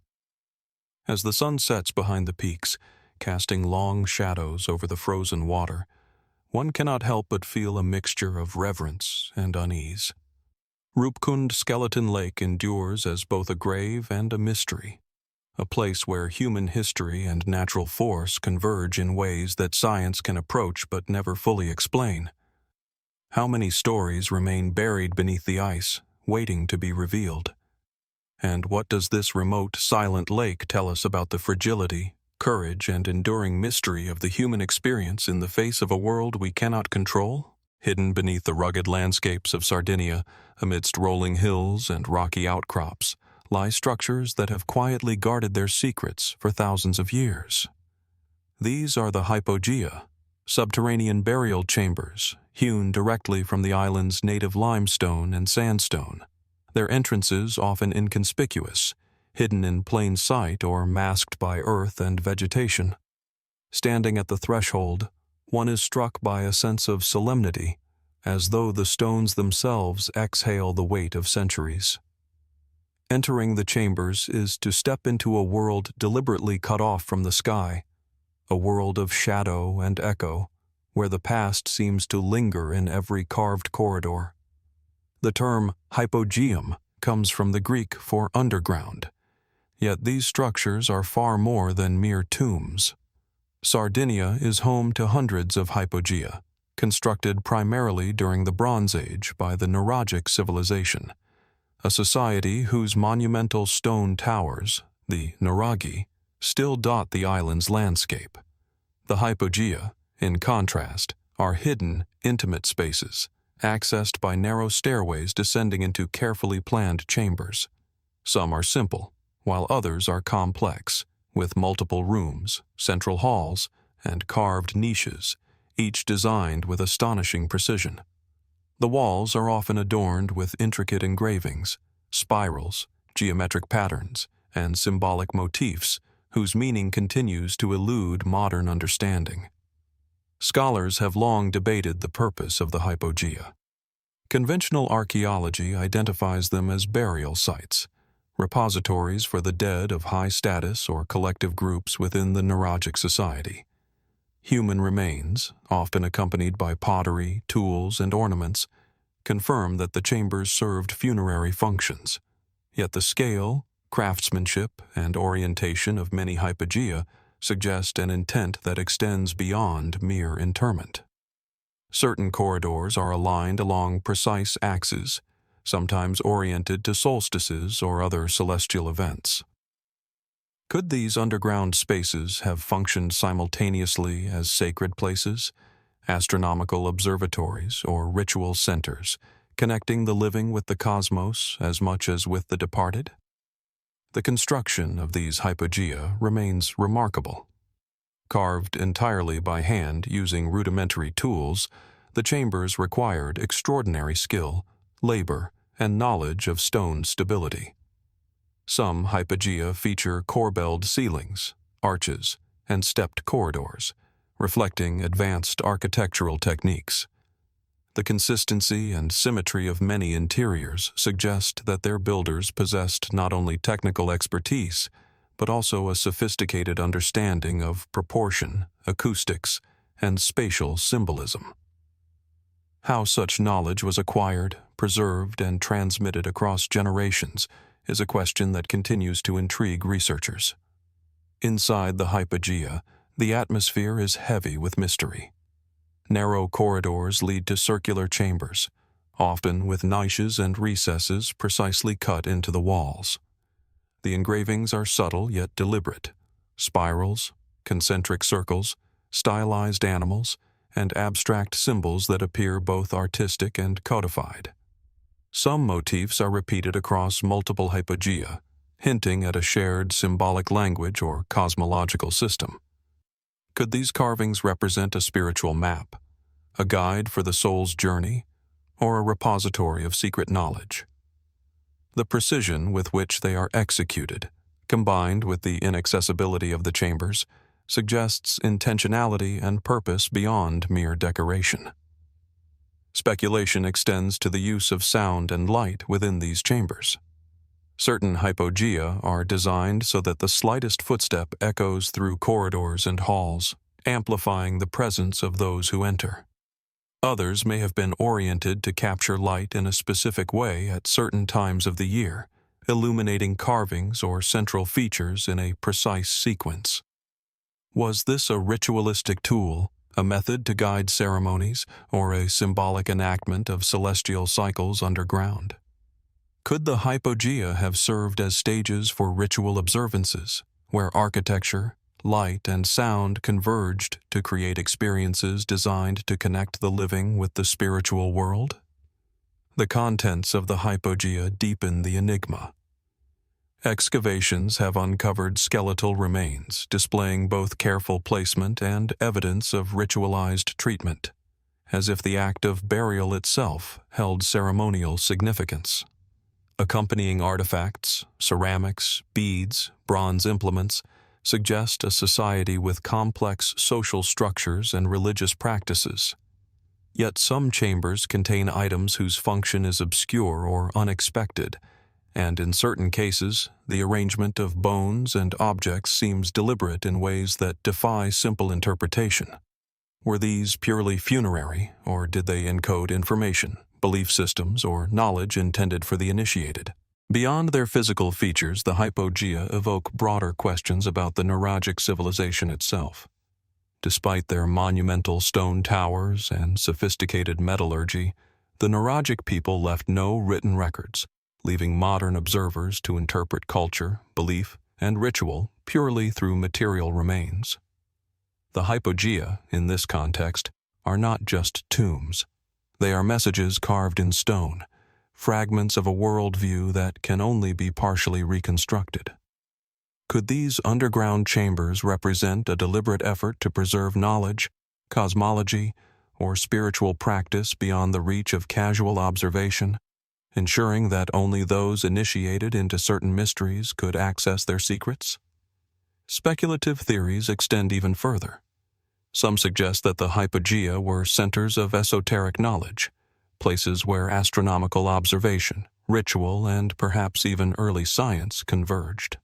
As the sun sets behind the peaks, casting long shadows over the frozen water, one cannot help but feel a mixture of reverence and unease. Roopkund Skeleton Lake endures as both a grave and a mystery, a place where human history and natural force converge in ways that science can approach but never fully explain. How many stories remain buried beneath the ice, waiting to be revealed? And what does this remote, silent lake tell us about the fragility, courage, and enduring mystery of the human experience in the face of a world we cannot control? Hidden beneath the rugged landscapes of Sardinia, amidst rolling hills and rocky outcrops, lie structures that have quietly guarded their secrets for thousands of years. These are the Hypogea, subterranean burial chambers, hewn directly from the island's native limestone and sandstone, their entrances often inconspicuous, hidden in plain sight or masked by earth and vegetation. Standing at the threshold, one is struck by a sense of solemnity, as though the stones themselves exhale the weight of centuries. Entering the chambers is to step into a world deliberately cut off from the sky, a world of shadow and echo, where the past seems to linger in every carved corridor. The term hypogeum comes from the Greek for underground, yet these structures are far more than mere tombs. Sardinia is home to hundreds of hypogea, constructed primarily during the Bronze Age by the Nuragic civilization, a society whose monumental stone towers, the Nuragi, still dot the island's landscape. The hypogea, in contrast, are hidden, intimate spaces, accessed by narrow stairways descending into carefully planned chambers. Some are simple, while others are complex, with multiple rooms, central halls, and carved niches, each designed with astonishing precision. The walls are often adorned with intricate engravings, spirals, geometric patterns, and symbolic motifs whose meaning continues to elude modern understanding. Scholars have long debated the purpose of the hypogea. Conventional archaeology identifies them as burial sites, repositories for the dead of high status or collective groups within the Nuragic society. Human remains, often accompanied by pottery, tools, and ornaments, confirm that the chambers served funerary functions. Yet the scale, craftsmanship, and orientation of many hypogea suggest an intent that extends beyond mere interment. Certain corridors are aligned along precise axes, sometimes oriented to solstices or other celestial events. Could these underground spaces have functioned simultaneously as sacred places, astronomical observatories, or ritual centers, connecting the living with the cosmos as much as with the departed? The construction of these hypogea remains remarkable. Carved entirely by hand using rudimentary tools, the chambers required extraordinary skill, labor, and knowledge of stone stability. Some hypogea feature corbelled ceilings, arches, and stepped corridors, reflecting advanced architectural techniques. The consistency and symmetry of many interiors suggest that their builders possessed not only technical expertise, but also a sophisticated understanding of proportion, acoustics, and spatial symbolism. How such knowledge was acquired, preserved, and transmitted across generations is a question that continues to intrigue researchers. Inside the hypogea, The atmosphere is heavy with mystery. Narrow corridors lead to circular chambers, often with niches and recesses precisely cut into the walls. The engravings are subtle yet deliberate: spirals, concentric circles, stylized animals, and abstract symbols that appear both artistic and codified. Some motifs are repeated across multiple hypogea, hinting at a shared symbolic language or cosmological system. Could these carvings represent a spiritual map, a guide for the soul's journey, or a repository of secret knowledge? The precision with which they are executed, combined with the inaccessibility of the chambers, suggests intentionality and purpose beyond mere decoration. Speculation extends to the use of sound and light within these chambers. Certain hypogea are designed so that the slightest footstep echoes through corridors and halls, amplifying the presence of those who enter. Others may have been oriented to capture light in a specific way at certain times of the year, illuminating carvings or central features in a precise sequence. Was this a ritualistic tool, a method to guide ceremonies, or a symbolic enactment of celestial cycles underground? Could the hypogea have served as stages for ritual observances, where architecture, light, and sound converged to create experiences designed to connect the living with the spiritual world? The contents of the hypogea deepen the enigma. Excavations have uncovered skeletal remains, displaying both careful placement and evidence of ritualized treatment, as if the act of burial itself held ceremonial significance. Accompanying artifacts, ceramics, beads, bronze implements, suggest a society with complex social structures and religious practices. Yet some chambers contain items whose function is obscure or unexpected, and in certain cases, the arrangement of bones and objects seems deliberate in ways that defy simple interpretation. Were these purely funerary, or did they encode information, belief systems, or knowledge intended for the initiated? Beyond their physical features, the hypogea evoke broader questions about the neurologic civilization itself. Despite their monumental stone towers and sophisticated metallurgy, the neurologic people left no written records, leaving modern observers to interpret culture, belief, and ritual purely through material remains. The hypogea, in this context, are not just tombs. They are messages carved in stone, fragments of a worldview that can only be partially reconstructed. Could these underground chambers represent a deliberate effort to preserve knowledge, cosmology, or spiritual practice beyond the reach of casual observation, ensuring that only those initiated into certain mysteries could access their secrets? Speculative theories extend even further. Some suggest that the hypogea were centers of esoteric knowledge, places where astronomical observation, ritual, and perhaps even early science converged.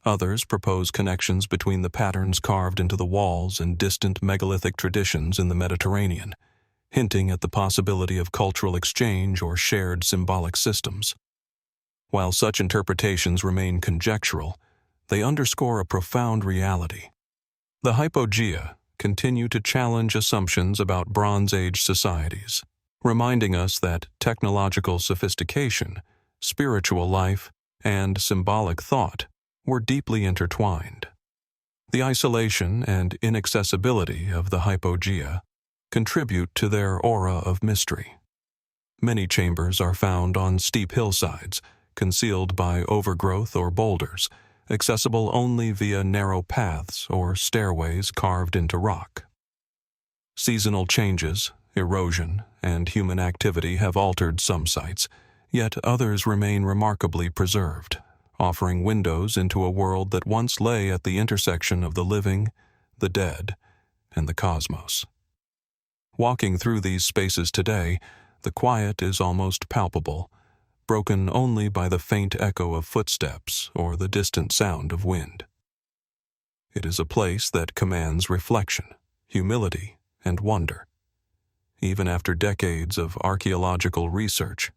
Others propose connections between the patterns carved into the walls and distant megalithic traditions in the Mediterranean, hinting at the possibility of cultural exchange or shared symbolic systems. While such interpretations remain conjectural, they underscore a profound reality. The hypogea continue to challenge assumptions about Bronze Age societies, reminding us that technological sophistication, spiritual life, and symbolic thought were deeply intertwined. The isolation and inaccessibility of the hypogea contribute to their aura of mystery. Many chambers are found on steep hillsides, concealed by overgrowth or boulders, accessible only via narrow paths or stairways carved into rock. Seasonal changes, erosion, and human activity have altered some sites, yet others remain remarkably preserved, offering windows into a world that once lay at the intersection of the living, the dead, and the cosmos. Walking through these spaces today, the quiet is almost palpable, broken only by the faint echo of footsteps or the distant sound of wind. It is a place that commands reflection, humility, and wonder. Even after decades of archaeological research,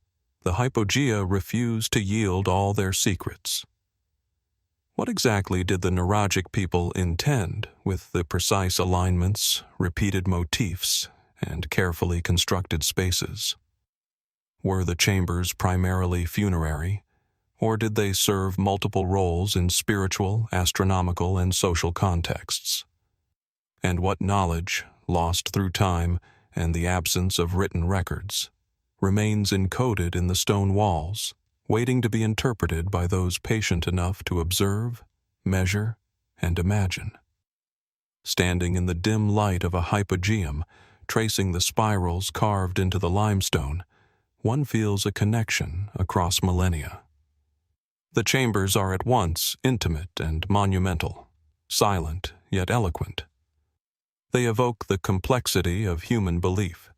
the hypogea refuse to yield all their secrets. What exactly did the neurologic people intend with the precise alignments, repeated motifs, and carefully constructed spaces? Were the chambers primarily funerary, or did they serve multiple roles in spiritual, astronomical, and social contexts? And what knowledge, lost through time and the absence of written records, remains encoded in the stone walls, waiting to be interpreted by those patient enough to observe, measure, and imagine? Standing in the dim light of a hypogeum, tracing the spirals carved into the limestone, one feels a connection across millennia. The chambers are at once intimate and monumental, silent yet eloquent. They evoke the complexity of human belief,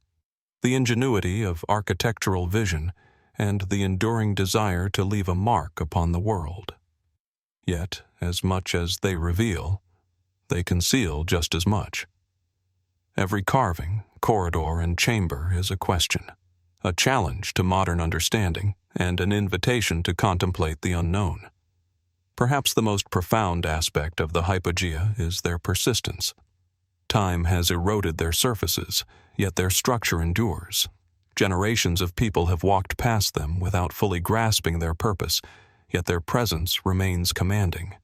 the ingenuity of architectural vision, and the enduring desire to leave a mark upon the world. Yet, as much as they reveal, they conceal just as much. Every carving, corridor, and chamber is a question, a challenge to modern understanding, and an invitation to contemplate the unknown. Perhaps the most profound aspect of the hypogea is their persistence. Time has eroded their surfaces, yet their structure endures. Generations of people have walked past them without fully grasping their purpose, yet their presence remains commanding.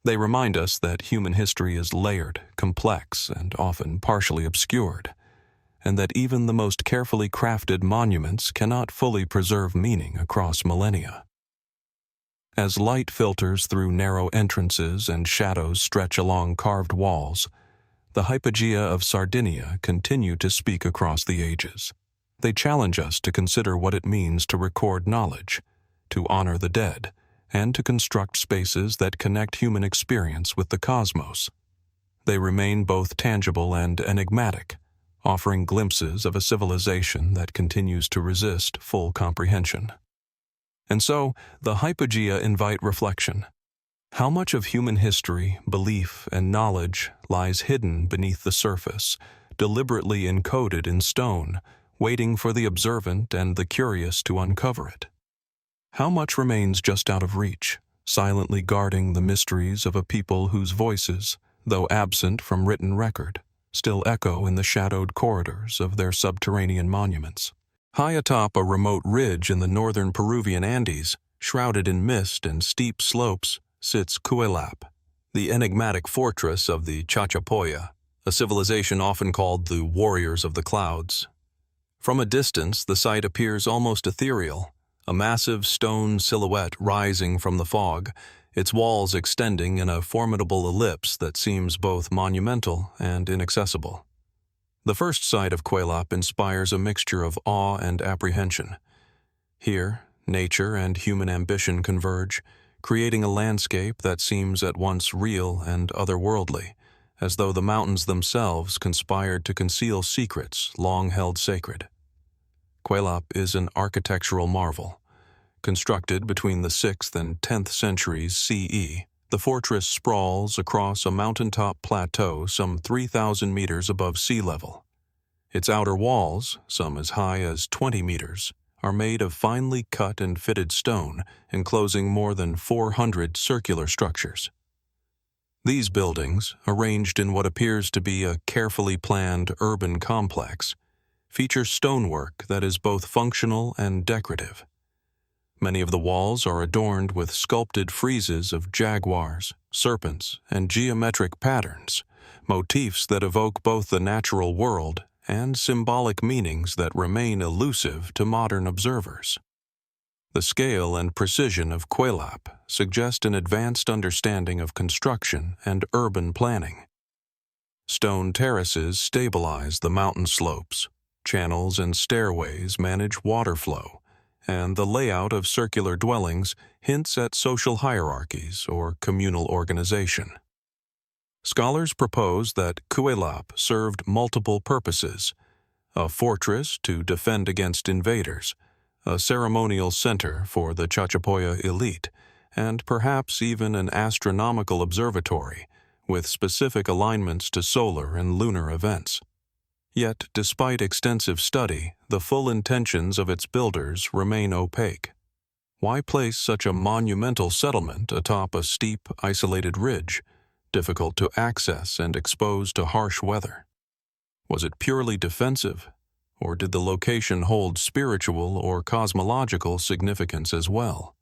They remind us that human history is layered, complex, and often partially obscured, and that even the most carefully crafted monuments cannot fully preserve meaning across millennia. As light filters through narrow entrances and shadows stretch along carved walls, the Hypogea of Sardinia continue to speak across the ages. They challenge us to consider what it means to record knowledge, to honor the dead, and to construct spaces that connect human experience with the cosmos. They remain both tangible and enigmatic, offering glimpses of a civilization that continues to resist full comprehension. And so, the Hypogea invite reflection. How much of human history, belief, and knowledge lies hidden beneath the surface, deliberately encoded in stone, waiting for the observant and the curious to uncover it? How much remains just out of reach, silently guarding the mysteries of a people whose voices, though absent from written record, still echo in the shadowed corridors of their subterranean monuments? High atop a remote ridge in the northern Peruvian Andes, shrouded in mist and steep slopes, sits Kuelap, the enigmatic fortress of the Chachapoya, a civilization often called the Warriors of the Clouds. From a distance, the site appears almost ethereal, a massive stone silhouette rising from the fog, its walls extending in a formidable ellipse that seems both monumental and inaccessible. The first sight of Kuelap inspires a mixture of awe and apprehension. Here, nature and human ambition converge, creating a landscape that seems at once real and otherworldly, as though the mountains themselves conspired to conceal secrets long held sacred. Kuelap is an architectural marvel. Constructed between the 6th and 10th centuries CE, the fortress sprawls across a mountaintop plateau some 3,000 meters above sea level. Its outer walls, some as high as 20 meters, are made of finely cut and fitted stone, enclosing more than 400 circular structures. These buildings, arranged in what appears to be a carefully planned urban complex, feature stonework that is both functional and decorative. Many of the walls are adorned with sculpted friezes of jaguars, serpents, and geometric patterns, motifs that evoke both the natural world and symbolic meanings that remain elusive to modern observers. The scale and precision of Kuelap suggest an advanced understanding of construction and urban planning. Stone terraces stabilize the mountain slopes, channels and stairways manage water flow, and the layout of circular dwellings hints at social hierarchies or communal organization. Scholars propose that Kuelap served multiple purposes: a fortress to defend against invaders, a ceremonial center for the Chachapoya elite, and perhaps even an astronomical observatory with specific alignments to solar and lunar events. Yet, despite extensive study, the full intentions of its builders remain opaque. Why place such a monumental settlement atop a steep, isolated ridge, difficult to access and exposed to harsh weather? Was it purely defensive, or did the location hold spiritual or cosmological significance as well?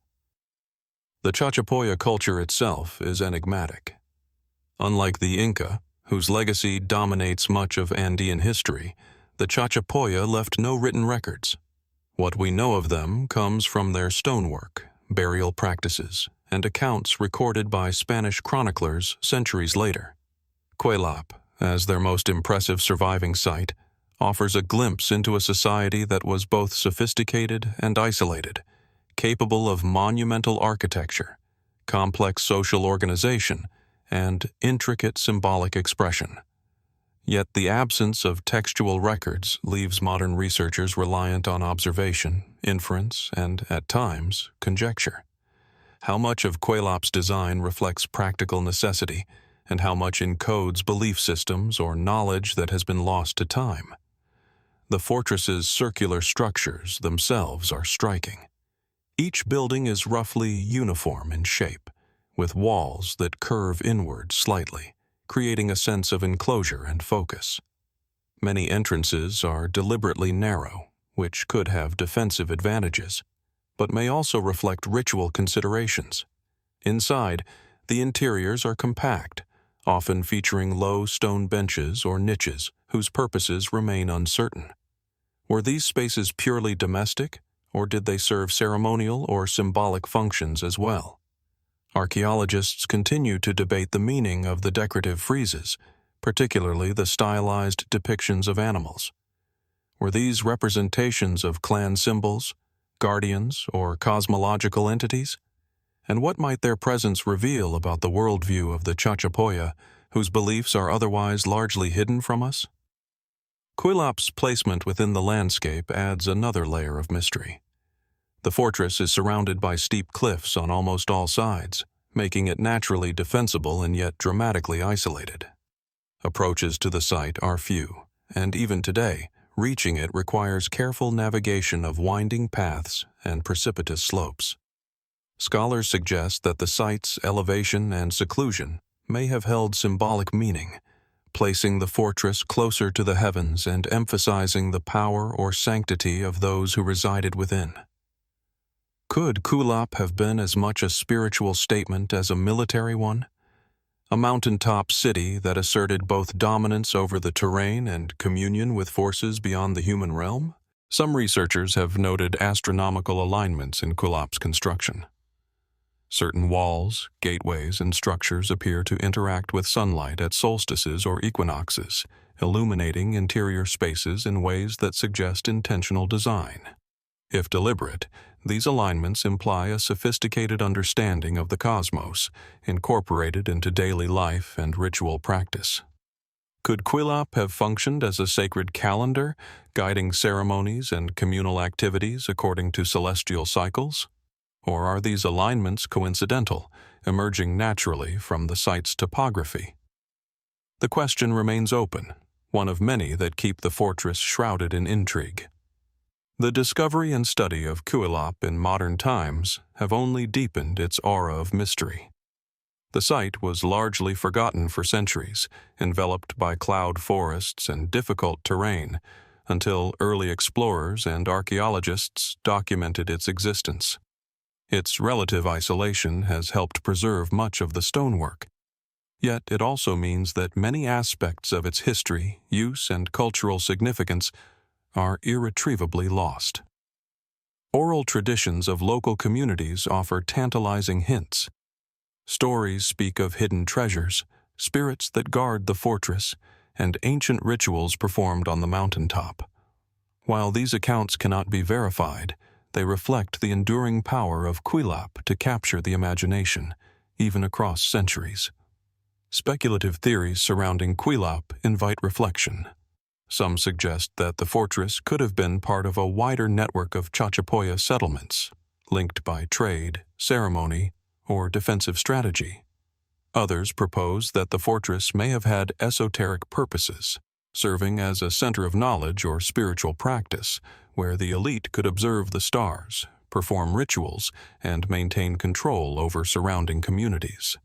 The Chachapoya culture itself is enigmatic. Unlike the Inca, whose legacy dominates much of Andean history, the Chachapoya left no written records. What we know of them comes from their stonework, burial practices, and accounts recorded by Spanish chroniclers centuries later. Kuelap, as their most impressive surviving site, offers a glimpse into a society that was both sophisticated and isolated, capable of monumental architecture, complex social organization, and intricate symbolic expression. Yet the absence of textual records leaves modern researchers reliant on observation, inference, and, at times, conjecture. How much of Kuelap's design reflects practical necessity, and how much encodes belief systems or knowledge that has been lost to time? The fortress's circular structures themselves are striking. Each building is roughly uniform in shape, with walls that curve inward slightly, creating a sense of enclosure and focus. Many entrances are deliberately narrow, which could have defensive advantages, but may also reflect ritual considerations. Inside, the interiors are compact, often featuring low stone benches or niches whose purposes remain uncertain. Were these spaces purely domestic, or did they serve ceremonial or symbolic functions as well? Archaeologists continue to debate the meaning of the decorative friezes, particularly the stylized depictions of animals. Were these representations of clan symbols, guardians, or cosmological entities? And what might their presence reveal about the worldview of the Chachapoya, whose beliefs are otherwise largely hidden from us? Kuelap's placement within the landscape adds another layer of mystery. The fortress is surrounded by steep cliffs on almost all sides, making it naturally defensible and yet dramatically isolated. Approaches to the site are few, and even today, reaching it requires careful navigation of winding paths and precipitous slopes. Scholars suggest that the site's elevation and seclusion may have held symbolic meaning, placing the fortress closer to the heavens and emphasizing the power or sanctity of those who resided within. Could Kuelap have been as much a spiritual statement as a military one? A mountaintop city that asserted both dominance over the terrain and communion with forces beyond the human realm? Some researchers have noted astronomical alignments in Kuelap's construction. Certain walls, gateways, and structures appear to interact with sunlight at solstices or equinoxes, illuminating interior spaces in ways that suggest intentional design. If deliberate, these alignments imply a sophisticated understanding of the cosmos, incorporated into daily life and ritual practice. Could Kuelap have functioned as a sacred calendar, guiding ceremonies and communal activities according to celestial cycles? Or are these alignments coincidental, emerging naturally from the site's topography? The question remains open, one of many that keep the fortress shrouded in intrigue. The discovery and study of Kuelap in modern times have only deepened its aura of mystery. The site was largely forgotten for centuries, enveloped by cloud forests and difficult terrain, until early explorers and archaeologists documented its existence. Its relative isolation has helped preserve much of the stonework. Yet it also means that many aspects of its history, use, and cultural significance are irretrievably lost. Oral traditions of local communities offer tantalizing hints. Stories speak of hidden treasures, spirits that guard the fortress, and ancient rituals performed on the mountaintop. While these accounts cannot be verified, they reflect the enduring power of Kuelap to capture the imagination, even across centuries. Speculative theories surrounding Kuelap invite reflection. Some suggest that the fortress could have been part of a wider network of Chachapoya settlements, linked by trade, ceremony, or defensive strategy. Others propose that the fortress may have had esoteric purposes, serving as a center of knowledge or spiritual practice, where the elite could observe the stars, perform rituals, and maintain control over surrounding communities.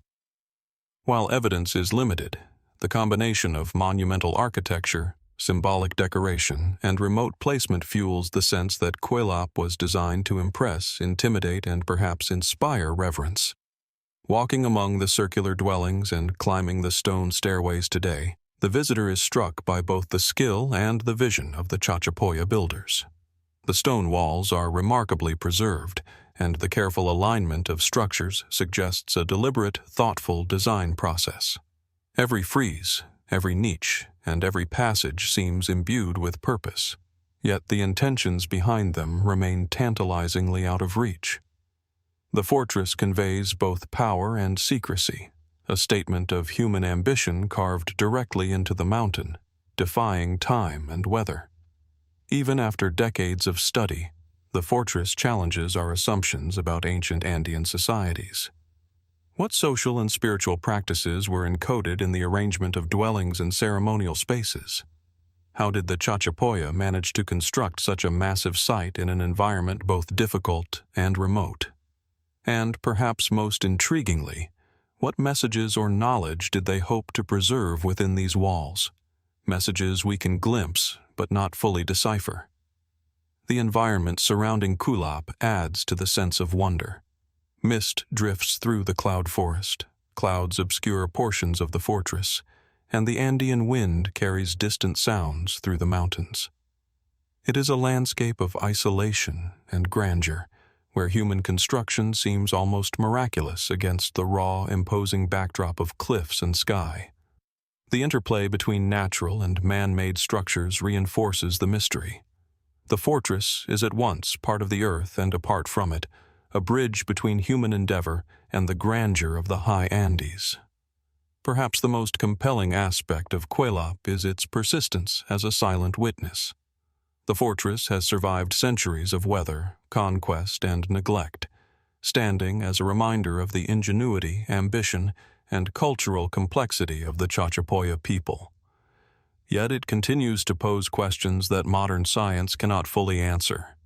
While evidence is limited, the combination of monumental architecture, symbolic decoration, and remote placement fuels the sense that Kuelap was designed to impress, intimidate, and perhaps inspire reverence. Walking among the circular dwellings and climbing the stone stairways today, the visitor is struck by both the skill and the vision of the Chachapoya builders. The stone walls are remarkably preserved, and the careful alignment of structures suggests a deliberate, thoughtful design process. Every frieze, every niche, and every passage seems imbued with purpose, yet the intentions behind them remain tantalizingly out of reach. The fortress conveys both power and secrecy, a statement of human ambition carved directly into the mountain, defying time and weather. Even after decades of study, the fortress challenges our assumptions about ancient Andean societies. What social and spiritual practices were encoded in the arrangement of dwellings and ceremonial spaces? How did the Chachapoya manage to construct such a massive site in an environment both difficult and remote? And perhaps most intriguingly, what messages or knowledge did they hope to preserve within these walls? Messages we can glimpse but not fully decipher. The environment surrounding Kuelap adds to the sense of wonder. Mist drifts through the cloud forest, clouds obscure portions of the fortress, and the Andean wind carries distant sounds through the mountains. It is a landscape of isolation and grandeur, where human construction seems almost miraculous against the raw, imposing backdrop of cliffs and sky. The interplay between natural and man-made structures reinforces the mystery. The fortress is at once part of the earth and apart from it, a bridge between human endeavor and the grandeur of the high Andes. Perhaps the most compelling aspect of Kuelap is its persistence as a silent witness. The fortress has survived centuries of weather, conquest, and neglect, standing as a reminder of the ingenuity, ambition, and cultural complexity of the Chachapoya people. Yet it continues to pose questions that modern science cannot fully answer.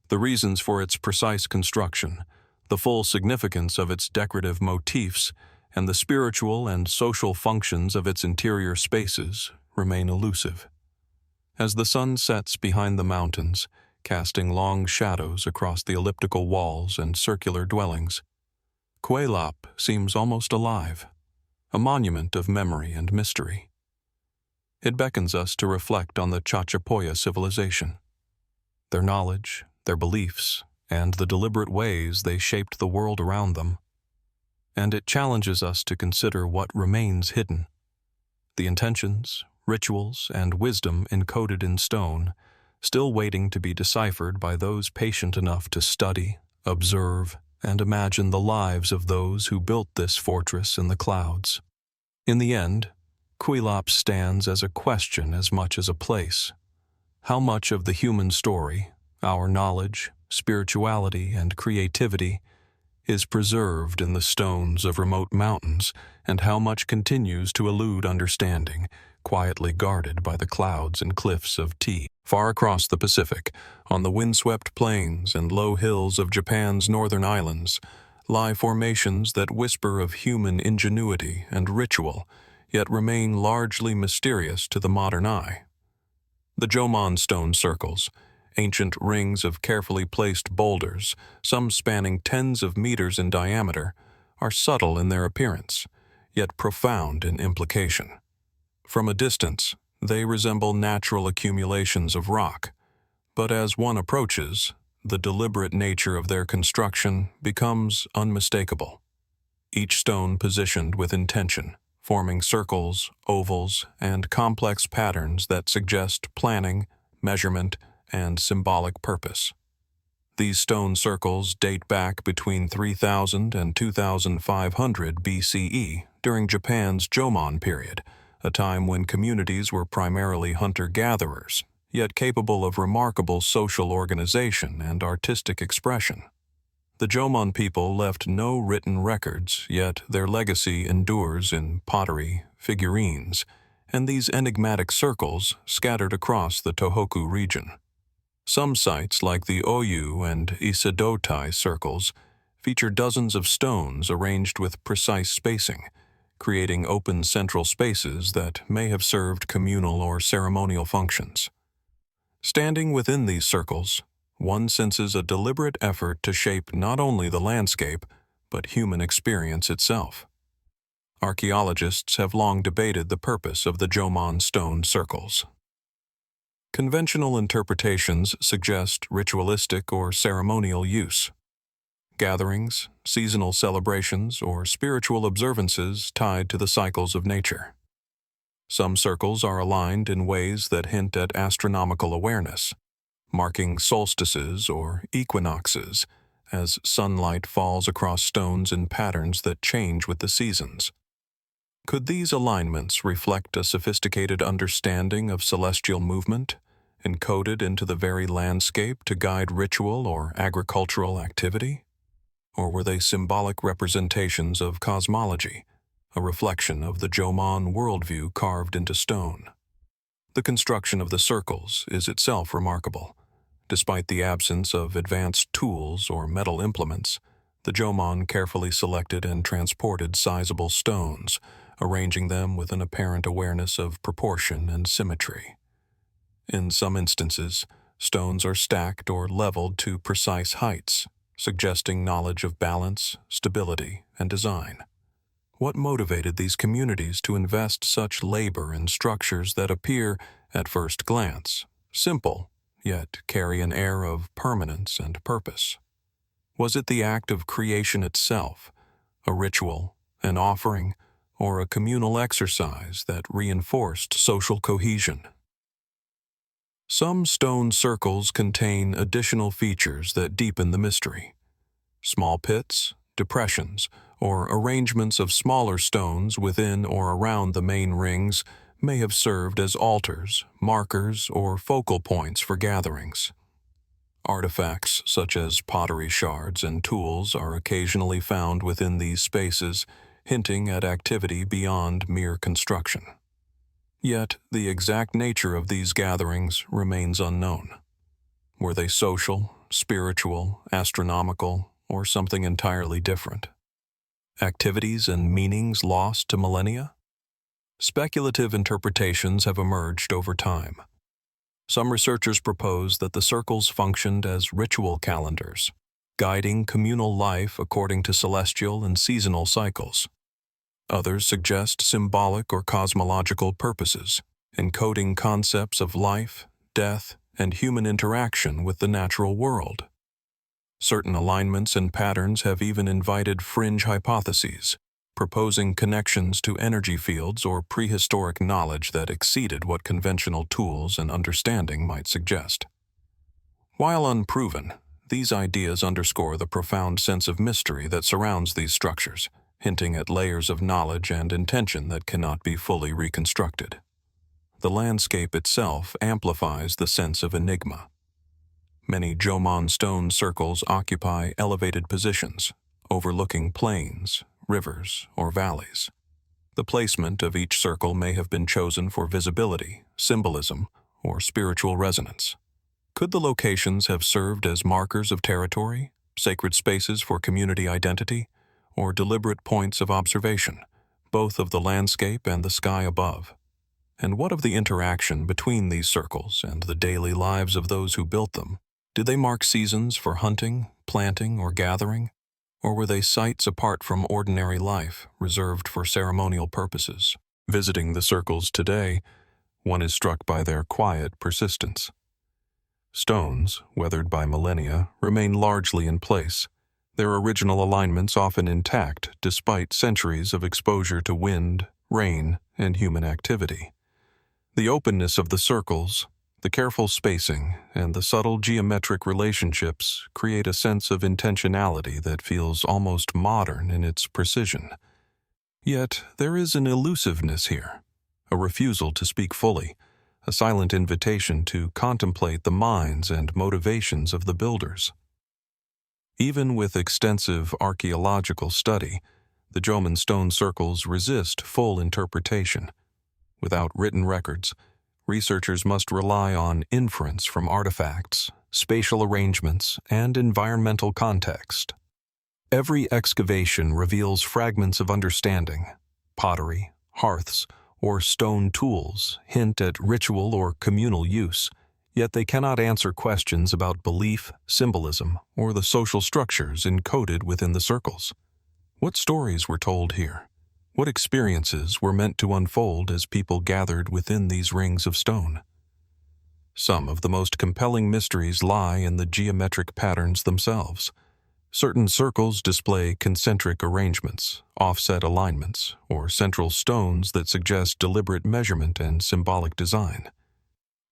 The reasons for its precise construction, the full significance of its decorative motifs, and the spiritual and social functions of its interior spaces remain elusive. As the sun sets behind the mountains, casting long shadows across the elliptical walls and circular dwellings, Kuelap seems almost alive, a monument of memory and mystery. It beckons us to reflect on the Chachapoya civilization, their knowledge, their beliefs, and the deliberate ways they shaped the world around them. And it challenges us to consider what remains hidden, the intentions, rituals, and wisdom encoded in stone, still waiting to be deciphered by those patient enough to study, observe, and imagine the lives of those who built this fortress in the clouds. In the end, Kuelap stands as a question as much as a place. How much of the human story, our knowledge, spirituality, and creativity, is preserved in the stones of remote mountains, and how much continues to elude understanding, quietly guarded by the clouds and cliffs of tea? Far across the Pacific, on the windswept plains and low hills of Japan's northern islands, lie formations that whisper of human ingenuity and ritual, yet remain largely mysterious to the modern eye. The Jomon stone circles, ancient rings of carefully placed boulders, some spanning tens of meters in diameter, are subtle in their appearance, yet profound in implication. From a distance, they resemble natural accumulations of rock, but as one approaches, the deliberate nature of their construction becomes unmistakable. Each stone positioned with intention, forming circles, ovals, and complex patterns that suggest planning, measurement, and symbolic purpose. These stone circles date back between 3000 and 2500 BCE during Japan's Jomon period, a time when communities were primarily hunter-gatherers, yet capable of remarkable social organization and artistic expression. The Jomon people left no written records, yet their legacy endures in pottery, figurines, and these enigmatic circles scattered across the Tohoku region. Some sites, like the Oyu and Isidotai circles, feature dozens of stones arranged with precise spacing, creating open central spaces that may have served communal or ceremonial functions. Standing within these circles, one senses a deliberate effort to shape not only the landscape, but human experience itself. Archaeologists have long debated the purpose of the Jomon stone circles. Conventional interpretations suggest ritualistic or ceremonial use. Gatherings, seasonal celebrations, or spiritual observances tied to the cycles of nature. Some circles are aligned in ways that hint at astronomical awareness, marking solstices or equinoxes as sunlight falls across stones in patterns that change with the seasons. Could these alignments reflect a sophisticated understanding of celestial movement, encoded into the very landscape to guide ritual or agricultural activity? Or were they symbolic representations of cosmology, a reflection of the Jomon worldview carved into stone? The construction of the circles is itself remarkable. Despite the absence of advanced tools or metal implements, the Jomon carefully selected and transported sizable stones, arranging them with an apparent awareness of proportion and symmetry. In some instances, stones are stacked or leveled to precise heights, suggesting knowledge of balance, stability, and design. What motivated these communities to invest such labor in structures that appear, at first glance, simple, yet carry an air of permanence and purpose? Was it the act of creation itself, a ritual, an offering, or a communal exercise that reinforced social cohesion? Some stone circles contain additional features that deepen the mystery. Small pits, depressions, or arrangements of smaller stones within or around the main rings may have served as altars, markers, or focal points for gatherings. Artifacts such as pottery shards and tools are occasionally found within these spaces, hinting at activity beyond mere construction. Yet, the exact nature of these gatherings remains unknown. Were they social, spiritual, astronomical, or something entirely different? Activities and meanings lost to millennia? Speculative interpretations have emerged over time. Some researchers propose that the circles functioned as ritual calendars, guiding communal life according to celestial and seasonal cycles. Others suggest symbolic or cosmological purposes, encoding concepts of life, death, and human interaction with the natural world. Certain alignments and patterns have even invited fringe hypotheses, proposing connections to energy fields or prehistoric knowledge that exceeded what conventional tools and understanding might suggest. While unproven, these ideas underscore the profound sense of mystery that surrounds these structures, hinting at layers of knowledge and intention that cannot be fully reconstructed. The landscape itself amplifies the sense of enigma. Many Jomon stone circles occupy elevated positions, overlooking plains, rivers, or valleys. The placement of each circle may have been chosen for visibility, symbolism, or spiritual resonance. Could the locations have served as markers of territory, sacred spaces for community identity, or deliberate points of observation, both of the landscape and the sky above? And what of the interaction between these circles and the daily lives of those who built them? Did they mark seasons for hunting, planting, or gathering? Or were they sites apart from ordinary life, reserved for ceremonial purposes? Visiting the circles today, one is struck by their quiet persistence. Stones, weathered by millennia, remain largely in place, their original alignments often intact despite centuries of exposure to wind, rain, and human activity. The openness of the circles, the careful spacing, and the subtle geometric relationships create a sense of intentionality that feels almost modern in its precision. Yet there is an elusiveness here, a refusal to speak fully, a silent invitation to contemplate the minds and motivations of the builders. Even with extensive archaeological study, the Jomon stone circles resist full interpretation. Without written records, researchers must rely on inference from artifacts, spatial arrangements, and environmental context. Every excavation reveals fragments of understanding. Pottery, hearths, or stone tools hint at ritual or communal use, yet they cannot answer questions about belief, symbolism, or the social structures encoded within the circles. What stories were told here? What experiences were meant to unfold as people gathered within these rings of stone? Some of the most compelling mysteries lie in the geometric patterns themselves. Certain circles display concentric arrangements, offset alignments, or central stones that suggest deliberate measurement and symbolic design.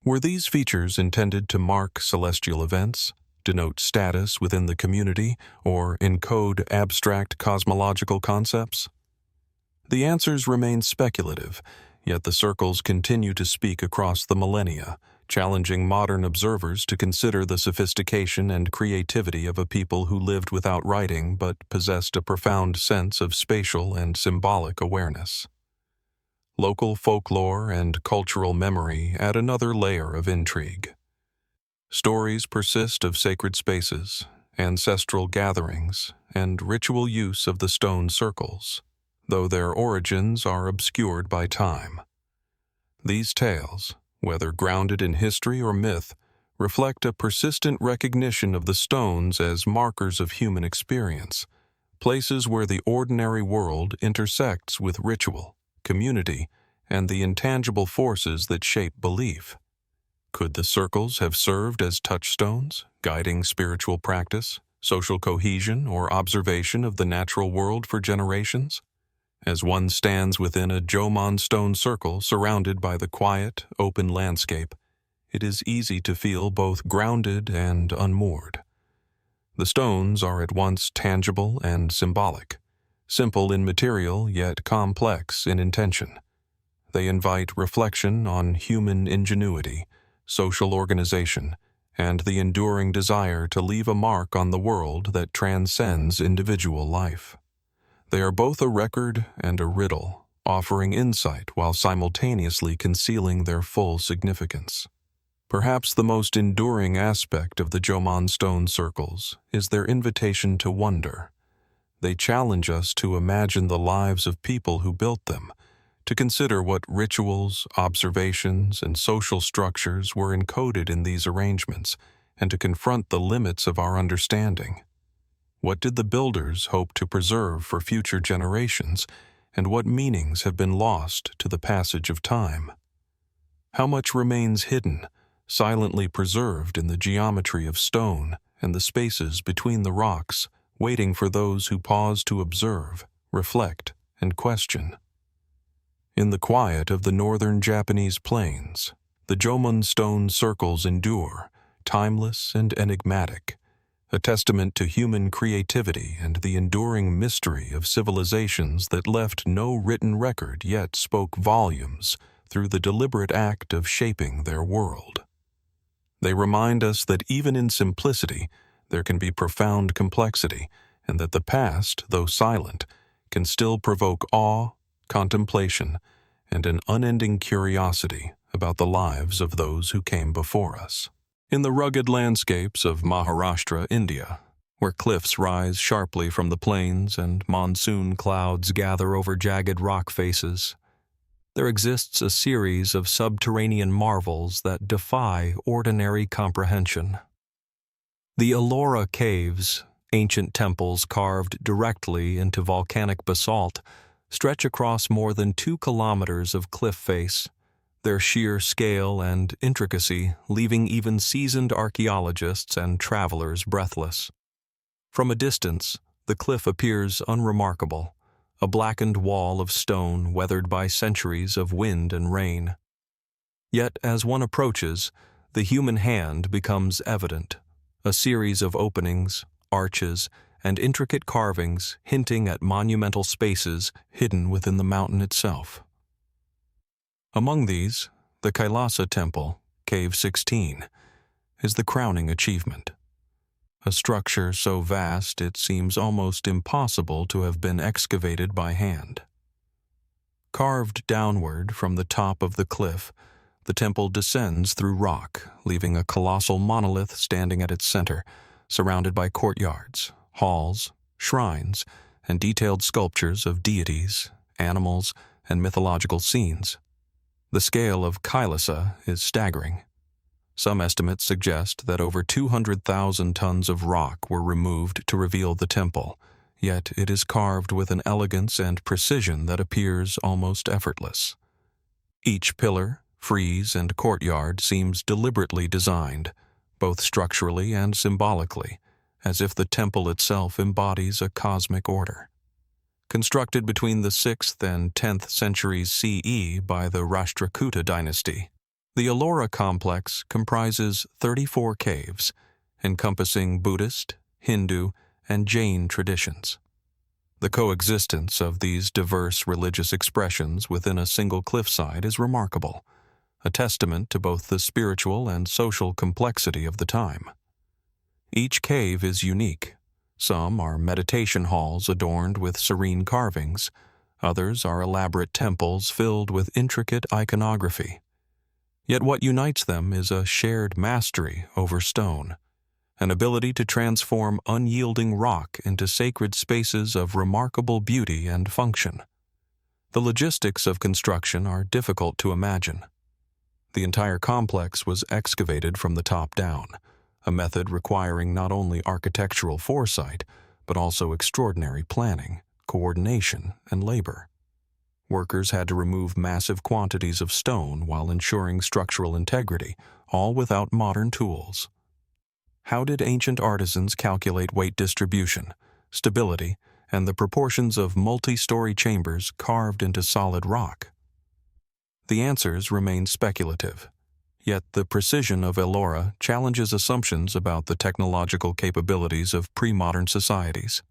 Were these features intended to mark celestial events, denote status within the community, or encode abstract cosmological concepts? The answers remain speculative, yet the circles continue to speak across the millennia, challenging modern observers to consider the sophistication and creativity of a people who lived without writing but possessed a profound sense of spatial and symbolic awareness. Local folklore and cultural memory add another layer of intrigue. Stories persist of sacred spaces, ancestral gatherings, and ritual use of the stone circles, though their origins are obscured by time. These tales, whether grounded in history or myth, reflect a persistent recognition of the stones as markers of human experience, places where the ordinary world intersects with ritual, community, and the intangible forces that shape belief. Could the circles have served as touchstones, guiding spiritual practice, social cohesion, or observation of the natural world for generations? As one stands within a Jomon stone circle surrounded by the quiet, open landscape, it is easy to feel both grounded and unmoored. The stones are at once tangible and symbolic, simple in material yet complex in intention. They invite reflection on human ingenuity, social organization, and the enduring desire to leave a mark on the world that transcends individual life. They are both a record and a riddle, offering insight while simultaneously concealing their full significance. Perhaps the most enduring aspect of the Jomon stone circles is their invitation to wonder. They challenge us to imagine the lives of people who built them, to consider what rituals, observations, and social structures were encoded in these arrangements, and to confront the limits of our understanding. What did the builders hope to preserve for future generations, and what meanings have been lost to the passage of time? How much remains hidden, silently preserved in the geometry of stone and the spaces between the rocks, waiting for those who pause to observe, reflect, and question? In the quiet of the northern Japanese plains, the Jomon stone circles endure, timeless and enigmatic, a testament to human creativity and the enduring mystery of civilizations that left no written record yet spoke volumes through the deliberate act of shaping their world. They remind us that even in simplicity, there can be profound complexity, and that the past, though silent, can still provoke awe, contemplation, and an unending curiosity about the lives of those who came before us. In the rugged landscapes of Maharashtra, India, where cliffs rise sharply from the plains and monsoon clouds gather over jagged rock faces, there exists a series of subterranean marvels that defy ordinary comprehension. The Ellora caves, ancient temples carved directly into volcanic basalt, stretch across more than 2 kilometers of cliff face, their sheer scale and intricacy leaving even seasoned archaeologists and travelers breathless. From a distance, the cliff appears unremarkable, a blackened wall of stone weathered by centuries of wind and rain. Yet as one approaches, the human hand becomes evident, a series of openings, arches, and intricate carvings hinting at monumental spaces hidden within the mountain itself. Among these, the Kailasa Temple, Cave 16, is the crowning achievement. A structure so vast it seems almost impossible to have been excavated by hand. Carved downward from the top of the cliff, the temple descends through rock, leaving a colossal monolith standing at its center, surrounded by courtyards, halls, shrines, and detailed sculptures of deities, animals, and mythological scenes. The scale of Kailasa is staggering. Some estimates suggest that over 200,000 tons of rock were removed to reveal the temple, yet it is carved with an elegance and precision that appears almost effortless. Each pillar, frieze, and courtyard seems deliberately designed, both structurally and symbolically, as if the temple itself embodies a cosmic order. Constructed between the 6th and 10th centuries CE by the Rashtrakuta dynasty, the Ellora complex comprises 34 caves, encompassing Buddhist, Hindu, and Jain traditions. The coexistence of these diverse religious expressions within a single cliffside is remarkable, a testament to both the spiritual and social complexity of the time. Each cave is unique. Some are meditation halls adorned with serene carvings. Others are elaborate temples filled with intricate iconography. Yet what unites them is a shared mastery over stone, an ability to transform unyielding rock into sacred spaces of remarkable beauty and function. The logistics of construction are difficult to imagine. The entire complex was excavated from the top down, a method requiring not only architectural foresight, but also extraordinary planning, coordination, and labor. Workers had to remove massive quantities of stone while ensuring structural integrity, all without modern tools. How did ancient artisans calculate weight distribution, stability, and the proportions of multi-story chambers carved into solid rock? The answers remain speculative, yet the precision of Ellora challenges assumptions about the technological capabilities of pre-modern societies.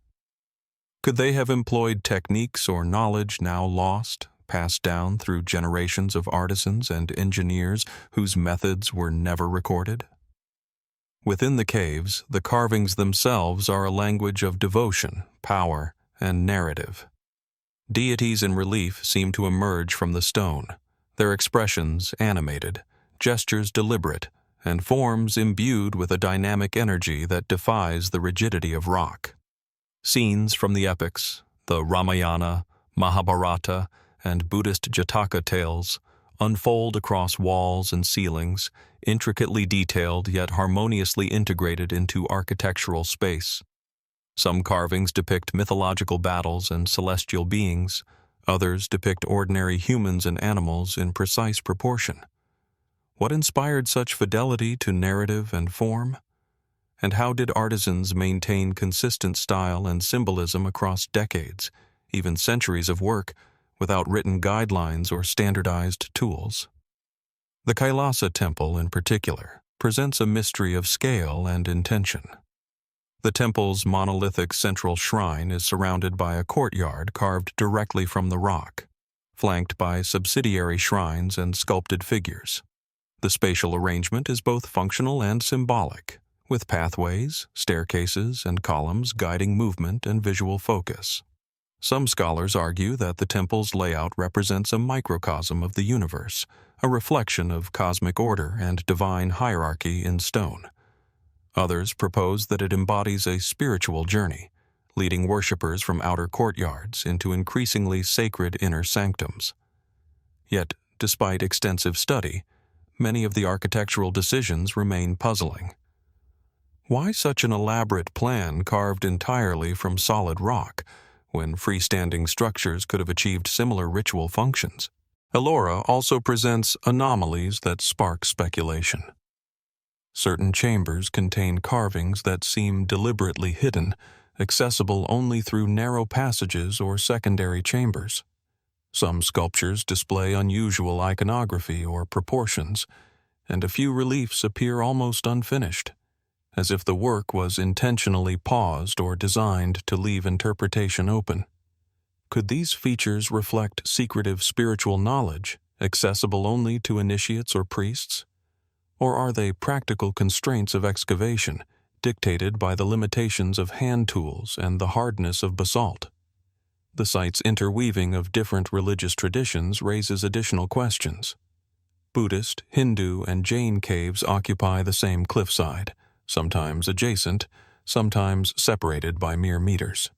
Could they have employed techniques or knowledge now lost, passed down through generations of artisans and engineers whose methods were never recorded? Within the caves, the carvings themselves are a language of devotion, power, and narrative. Deities in relief seem to emerge from the stone, their expressions animated, gestures deliberate, and forms imbued with a dynamic energy that defies the rigidity of rock. Scenes from the epics, the Ramayana, Mahabharata, and Buddhist Jataka tales, unfold across walls and ceilings, intricately detailed yet harmoniously integrated into architectural space. Some carvings depict mythological battles and celestial beings, others depict ordinary humans and animals in precise proportion. What inspired such fidelity to narrative and form? And how did artisans maintain consistent style and symbolism across decades, even centuries of work, without written guidelines or standardized tools? The Kailasa temple, in particular, presents a mystery of scale and intention. The temple's monolithic central shrine is surrounded by a courtyard carved directly from the rock, flanked by subsidiary shrines and sculpted figures. The spatial arrangement is both functional and symbolic, with pathways, staircases, and columns guiding movement and visual focus. Some scholars argue that the temple's layout represents a microcosm of the universe, a reflection of cosmic order and divine hierarchy in stone. Others propose that it embodies a spiritual journey, leading worshippers from outer courtyards into increasingly sacred inner sanctums. Yet, despite extensive study, many of the architectural decisions remain puzzling. Why such an elaborate plan carved entirely from solid rock, when freestanding structures could have achieved similar ritual functions? Ellora also presents anomalies that spark speculation. Certain chambers contain carvings that seem deliberately hidden, accessible only through narrow passages or secondary chambers. Some sculptures display unusual iconography or proportions, and a few reliefs appear almost unfinished, as if the work was intentionally paused or designed to leave interpretation open. Could these features reflect secretive spiritual knowledge, accessible only to initiates or priests? Or are they practical constraints of excavation, dictated by the limitations of hand tools and the hardness of basalt? The site's interweaving of different religious traditions raises additional questions. Buddhist, Hindu, and Jain caves occupy the same cliffside, sometimes adjacent, sometimes separated by mere meters.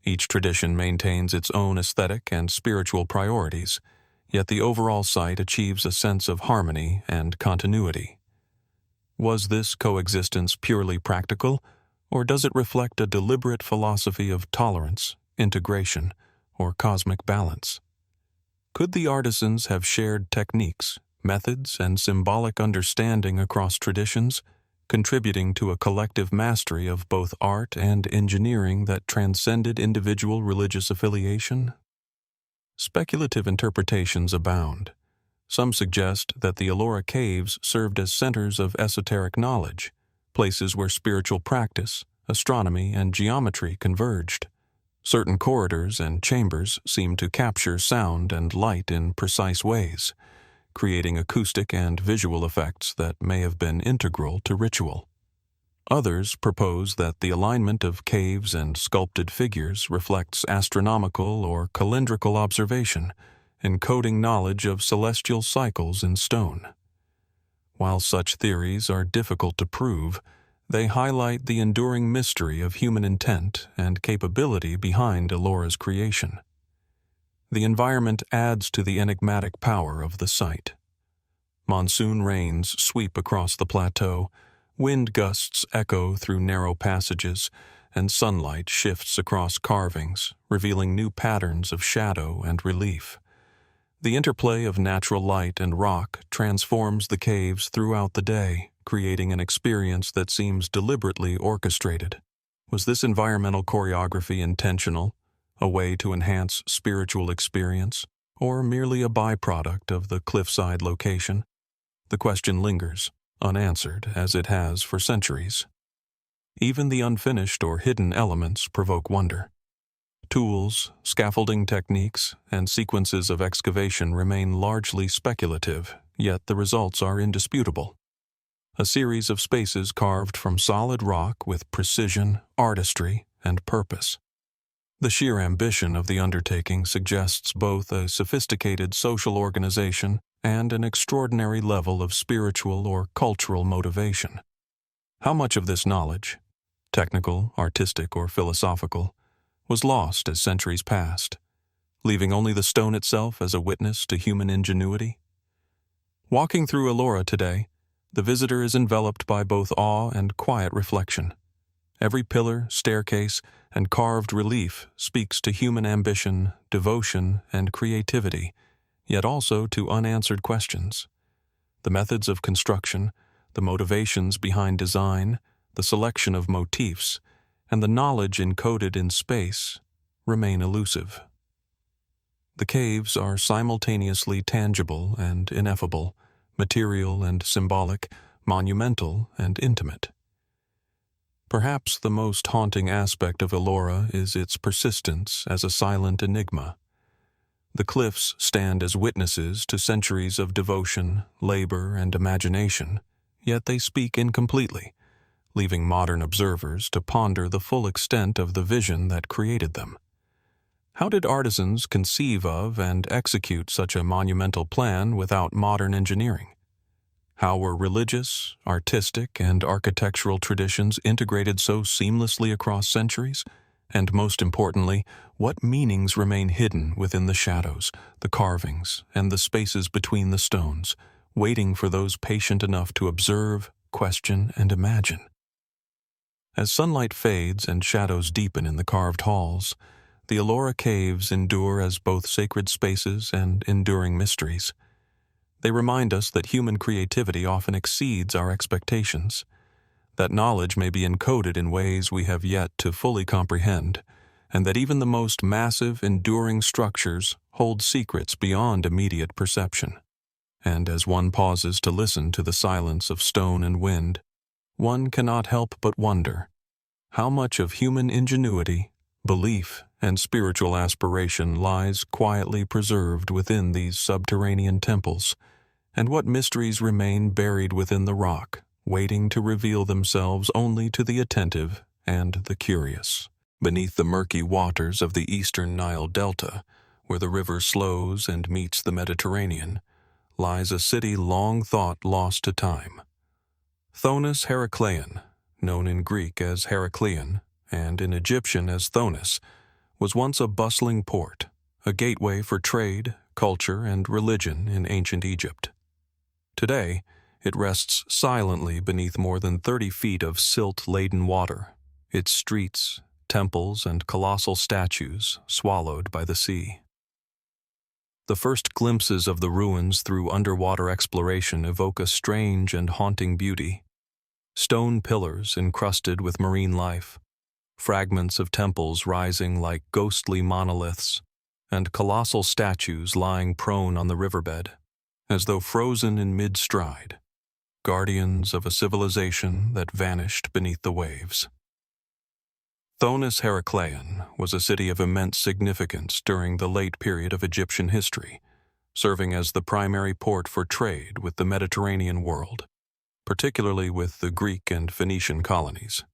Each tradition maintains its own aesthetic and spiritual priorities, yet the overall site achieves a sense of harmony and continuity. Was this coexistence purely practical, or does it reflect a deliberate philosophy of tolerance, integration, or cosmic balance? Could the artisans have shared techniques, methods, and symbolic understanding across traditions, contributing to a collective mastery of both art and engineering that transcended individual religious affiliation? Speculative interpretations abound. Some suggest that the Ellora caves served as centers of esoteric knowledge, places where spiritual practice, astronomy, and geometry converged. Certain corridors and chambers seem to capture sound and light in precise ways, creating acoustic and visual effects that may have been integral to ritual. Others propose that the alignment of caves and sculpted figures reflects astronomical or calendrical observation, encoding knowledge of celestial cycles in stone. While such theories are difficult to prove, they highlight the enduring mystery of human intent and capability behind Ellora's creation. The environment adds to the enigmatic power of the site. Monsoon rains sweep across the plateau, wind gusts echo through narrow passages, and sunlight shifts across carvings, revealing new patterns of shadow and relief. The interplay of natural light and rock transforms the caves throughout the day, creating an experience that seems deliberately orchestrated. Was this environmental choreography intentional, a way to enhance spiritual experience, or merely a byproduct of the cliffside location? The question lingers, unanswered as it has for centuries. Even the unfinished or hidden elements provoke wonder. Tools, scaffolding techniques, and sequences of excavation remain largely speculative, yet the results are indisputable. A series of spaces carved from solid rock with precision, artistry, and purpose. The sheer ambition of the undertaking suggests both a sophisticated social organization and an extraordinary level of spiritual or cultural motivation. How much of this knowledge, technical, artistic, or philosophical, was lost as centuries passed, leaving only the stone itself as a witness to human ingenuity? Walking through Ellora today, the visitor is enveloped by both awe and quiet reflection. Every pillar, staircase, and carved relief speaks to human ambition, devotion, and creativity, yet also to unanswered questions. The methods of construction, the motivations behind design, the selection of motifs, and the knowledge encoded in space remain elusive. The caves are simultaneously tangible and ineffable, material and symbolic, monumental and intimate. Perhaps the most haunting aspect of Ellora is its persistence as a silent enigma. The cliffs stand as witnesses to centuries of devotion, labor, and imagination, yet they speak incompletely, leaving modern observers to ponder the full extent of the vision that created them. How did artisans conceive of and execute such a monumental plan without modern engineering? How were religious, artistic, and architectural traditions integrated so seamlessly across centuries? And most importantly, what meanings remain hidden within the shadows, the carvings, and the spaces between the stones, waiting for those patient enough to observe, question, and imagine? As sunlight fades and shadows deepen in the carved halls, the Ellora caves endure as both sacred spaces and enduring mysteries. They remind us that human creativity often exceeds our expectations, that knowledge may be encoded in ways we have yet to fully comprehend, and that even the most massive, enduring structures hold secrets beyond immediate perception. And as one pauses to listen to the silence of stone and wind, one cannot help but wonder how much of human ingenuity, belief, and spiritual aspiration lies quietly preserved within these subterranean temples, and what mysteries remain buried within the rock, waiting to reveal themselves only to the attentive and the curious. Beneath the murky waters of the eastern Nile Delta, where the river slows and meets the Mediterranean, lies a city long thought lost to time. Thonis-Heracleion, known in Greek as Heracleion and in Egyptian as Thonis, was once a bustling port, a gateway for trade, culture, and religion in ancient Egypt. Today, it rests silently beneath more than 30 feet of silt-laden water, its streets, temples, and colossal statues swallowed by the sea. The first glimpses of the ruins through underwater exploration evoke a strange and haunting beauty. Stone pillars encrusted with marine life, fragments of temples rising like ghostly monoliths, and colossal statues lying prone on the riverbed, as though frozen in mid-stride, guardians of a civilization that vanished beneath the waves. Thonis-Heracleion was a city of immense significance during the late period of Egyptian history, serving as the primary port for trade with the Mediterranean world, particularly with the Greek and Phoenician colonies.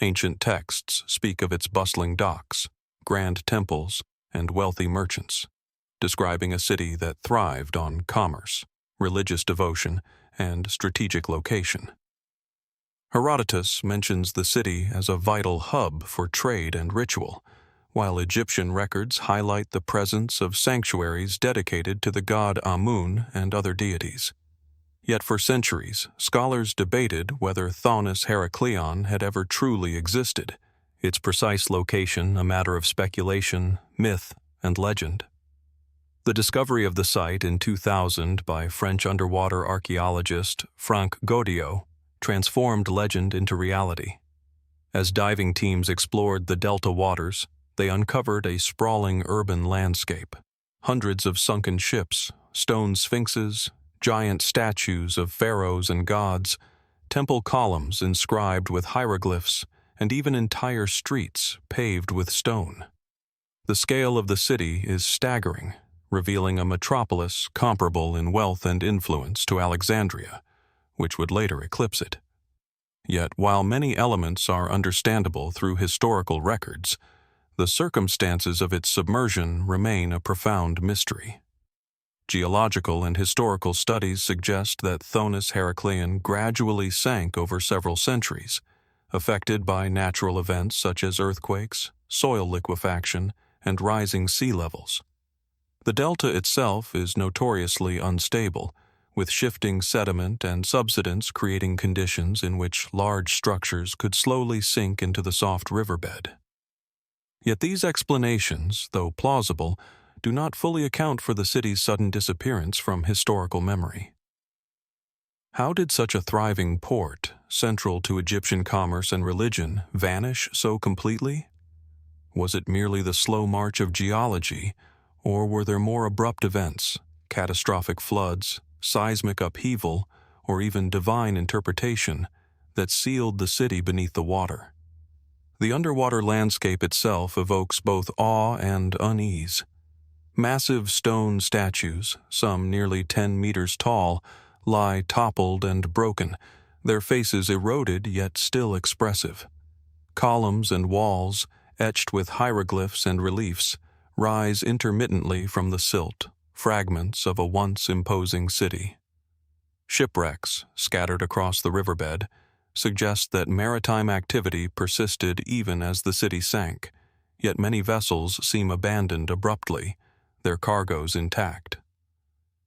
Ancient texts speak of its bustling docks, grand temples, and wealthy merchants, describing a city that thrived on commerce, religious devotion, and strategic location. Herodotus mentions the city as a vital hub for trade and ritual, while Egyptian records highlight the presence of sanctuaries dedicated to the god Amun and other deities. Yet for centuries, scholars debated whether Thonis-Heracleion had ever truly existed, its precise location a matter of speculation, myth, and legend. The discovery of the site in 2000 by French underwater archaeologist Franck Goddio transformed legend into reality. As diving teams explored the delta waters, they uncovered a sprawling urban landscape. Hundreds of sunken ships, stone sphinxes, giant statues of pharaohs and gods, temple columns inscribed with hieroglyphs, and even entire streets paved with stone. The scale of the city is staggering, revealing a metropolis comparable in wealth and influence to Alexandria, which would later eclipse it. Yet, while many elements are understandable through historical records, the circumstances of its submersion remain a profound mystery. Geological and historical studies suggest that Thonis-Heracleion gradually sank over several centuries, affected by natural events such as earthquakes, soil liquefaction, and rising sea levels. The delta itself is notoriously unstable, with shifting sediment and subsidence creating conditions in which large structures could slowly sink into the soft riverbed. Yet these explanations, though plausible, do not fully account for the city's sudden disappearance from historical memory. How did such a thriving port, central to Egyptian commerce and religion, vanish so completely? Was it merely the slow march of geology, or were there more abrupt events, catastrophic floods, seismic upheaval, or even divine interpretation, that sealed the city beneath the water? The underwater landscape itself evokes both awe and unease. Massive stone statues, some nearly 10 meters tall, lie toppled and broken, their faces eroded yet still expressive. Columns and walls, etched with hieroglyphs and reliefs, rise intermittently from the silt, fragments of a once imposing city. Shipwrecks, scattered across the riverbed, suggest that maritime activity persisted even as the city sank, yet many vessels seem abandoned abruptly, their cargoes intact.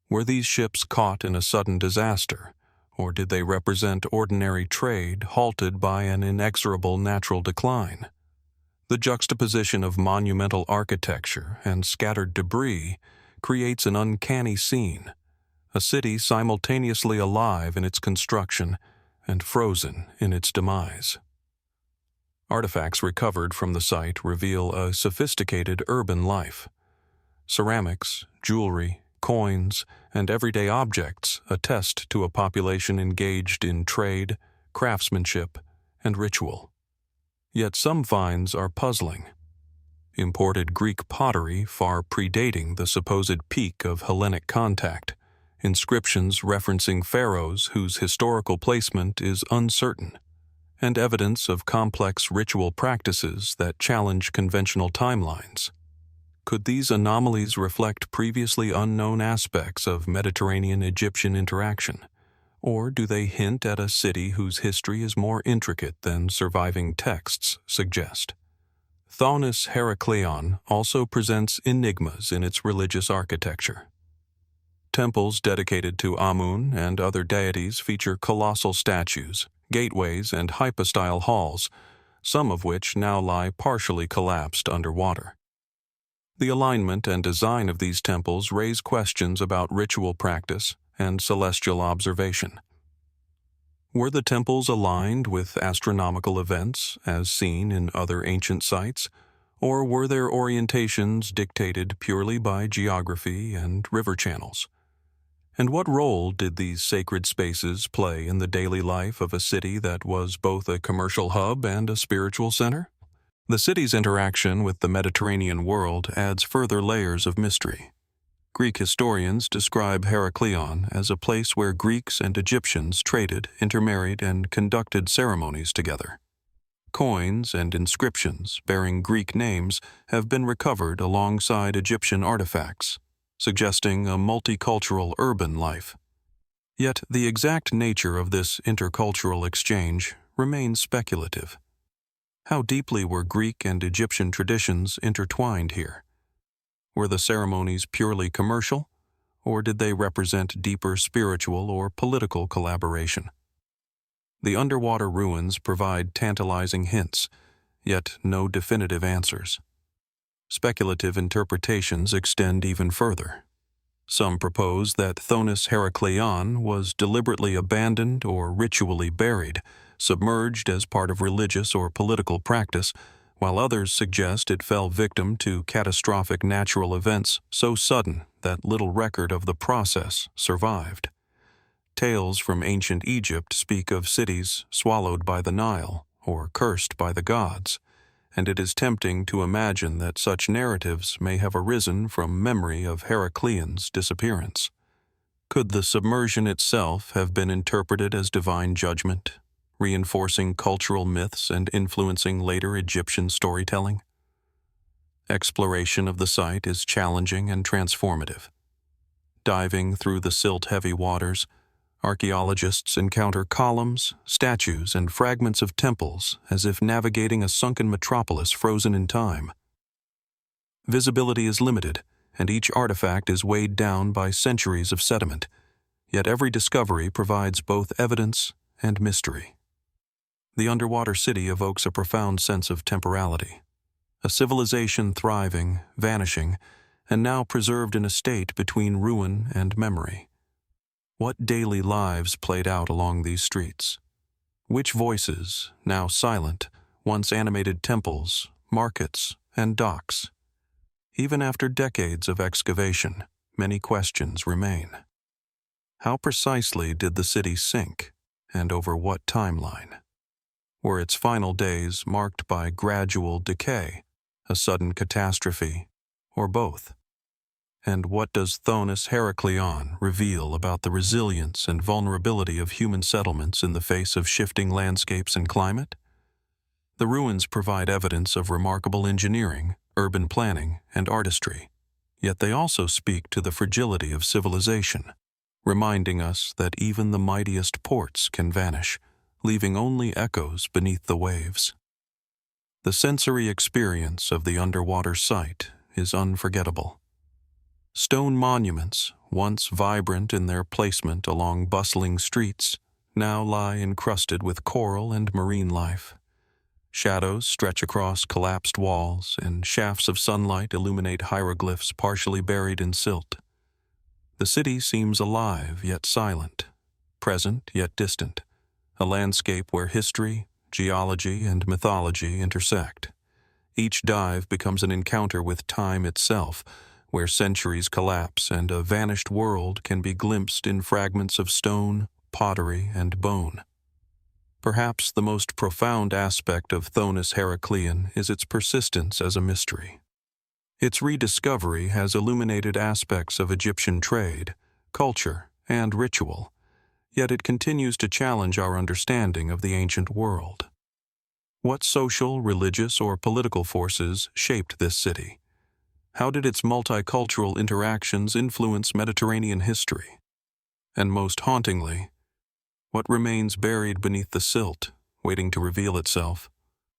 Were these ships caught in a sudden disaster, or did they represent ordinary trade halted by an inexorable natural decline? The juxtaposition of monumental architecture and scattered debris creates an uncanny scene, a city simultaneously alive in its construction and frozen in its demise. Artifacts recovered from the site reveal a sophisticated urban life. Ceramics, jewelry, coins, and everyday objects attest to a population engaged in trade, craftsmanship, and ritual. Yet some finds are puzzling. Imported Greek pottery far predating the supposed peak of Hellenic contact, inscriptions referencing pharaohs whose historical placement is uncertain, and evidence of complex ritual practices that challenge conventional timelines. Could these anomalies reflect previously unknown aspects of Mediterranean-Egyptian interaction? Or do they hint at a city whose history is more intricate than surviving texts suggest? Thonis-Heracleion also presents enigmas in its religious architecture. Temples dedicated to Amun and other deities feature colossal statues, gateways, and hypostyle halls, some of which now lie partially collapsed underwater. The alignment and design of these temples raise questions about ritual practice and celestial observation. Were the temples aligned with astronomical events, as seen in other ancient sites, or were their orientations dictated purely by geography and river channels? And what role did these sacred spaces play in the daily life of a city that was both a commercial hub and a spiritual center? The city's interaction with the Mediterranean world adds further layers of mystery. Greek historians describe Heracleion as a place where Greeks and Egyptians traded, intermarried, and conducted ceremonies together. Coins and inscriptions bearing Greek names have been recovered alongside Egyptian artifacts, suggesting a multicultural urban life. Yet the exact nature of this intercultural exchange remains speculative. How deeply were Greek and Egyptian traditions intertwined here? Were the ceremonies purely commercial, or did they represent deeper spiritual or political collaboration? The underwater ruins provide tantalizing hints, yet no definitive answers. Speculative interpretations extend even further. Some propose that Thonis-Heracleion was deliberately abandoned or ritually buried, submerged as part of religious or political practice, while others suggest it fell victim to catastrophic natural events so sudden that little record of the process survived. Tales from ancient Egypt speak of cities swallowed by the Nile or cursed by the gods, and it is tempting to imagine that such narratives may have arisen from memory of Heracleion's disappearance. Could the submersion itself have been interpreted as divine judgment, reinforcing cultural myths and influencing later Egyptian storytelling? Exploration of the site is challenging and transformative. Diving through the silt-heavy waters, archaeologists encounter columns, statues, and fragments of temples as if navigating a sunken metropolis frozen in time. Visibility is limited, and each artifact is weighed down by centuries of sediment, yet every discovery provides both evidence and mystery. The underwater city evokes a profound sense of temporality, a civilization thriving, vanishing, and now preserved in a state between ruin and memory. What daily lives played out along these streets? Which voices, now silent, once animated temples, markets, and docks? Even after decades of excavation, many questions remain. How precisely did the city sink, and over what timeline? Were its final days marked by gradual decay, a sudden catastrophe, or both? And what does Thonis-Heracleion reveal about the resilience and vulnerability of human settlements in the face of shifting landscapes and climate? The ruins provide evidence of remarkable engineering, urban planning, and artistry, yet they also speak to the fragility of civilization, reminding us that even the mightiest ports can vanish, leaving only echoes beneath the waves. The sensory experience of the underwater site is unforgettable. Stone monuments, once vibrant in their placement along bustling streets, now lie encrusted with coral and marine life. Shadows stretch across collapsed walls, and shafts of sunlight illuminate hieroglyphs partially buried in silt. The city seems alive yet silent, present yet distant, a landscape where history, geology, and mythology intersect. Each dive becomes an encounter with time itself, where centuries collapse and a vanished world can be glimpsed in fragments of stone, pottery, and bone. Perhaps the most profound aspect of Thonis-Heracleion is its persistence as a mystery. Its rediscovery has illuminated aspects of Egyptian trade, culture, and ritual, yet it continues to challenge our understanding of the ancient world. What social, religious, or political forces shaped this city? How did its multicultural interactions influence Mediterranean history? And most hauntingly, what remains buried beneath the silt, waiting to reveal itself,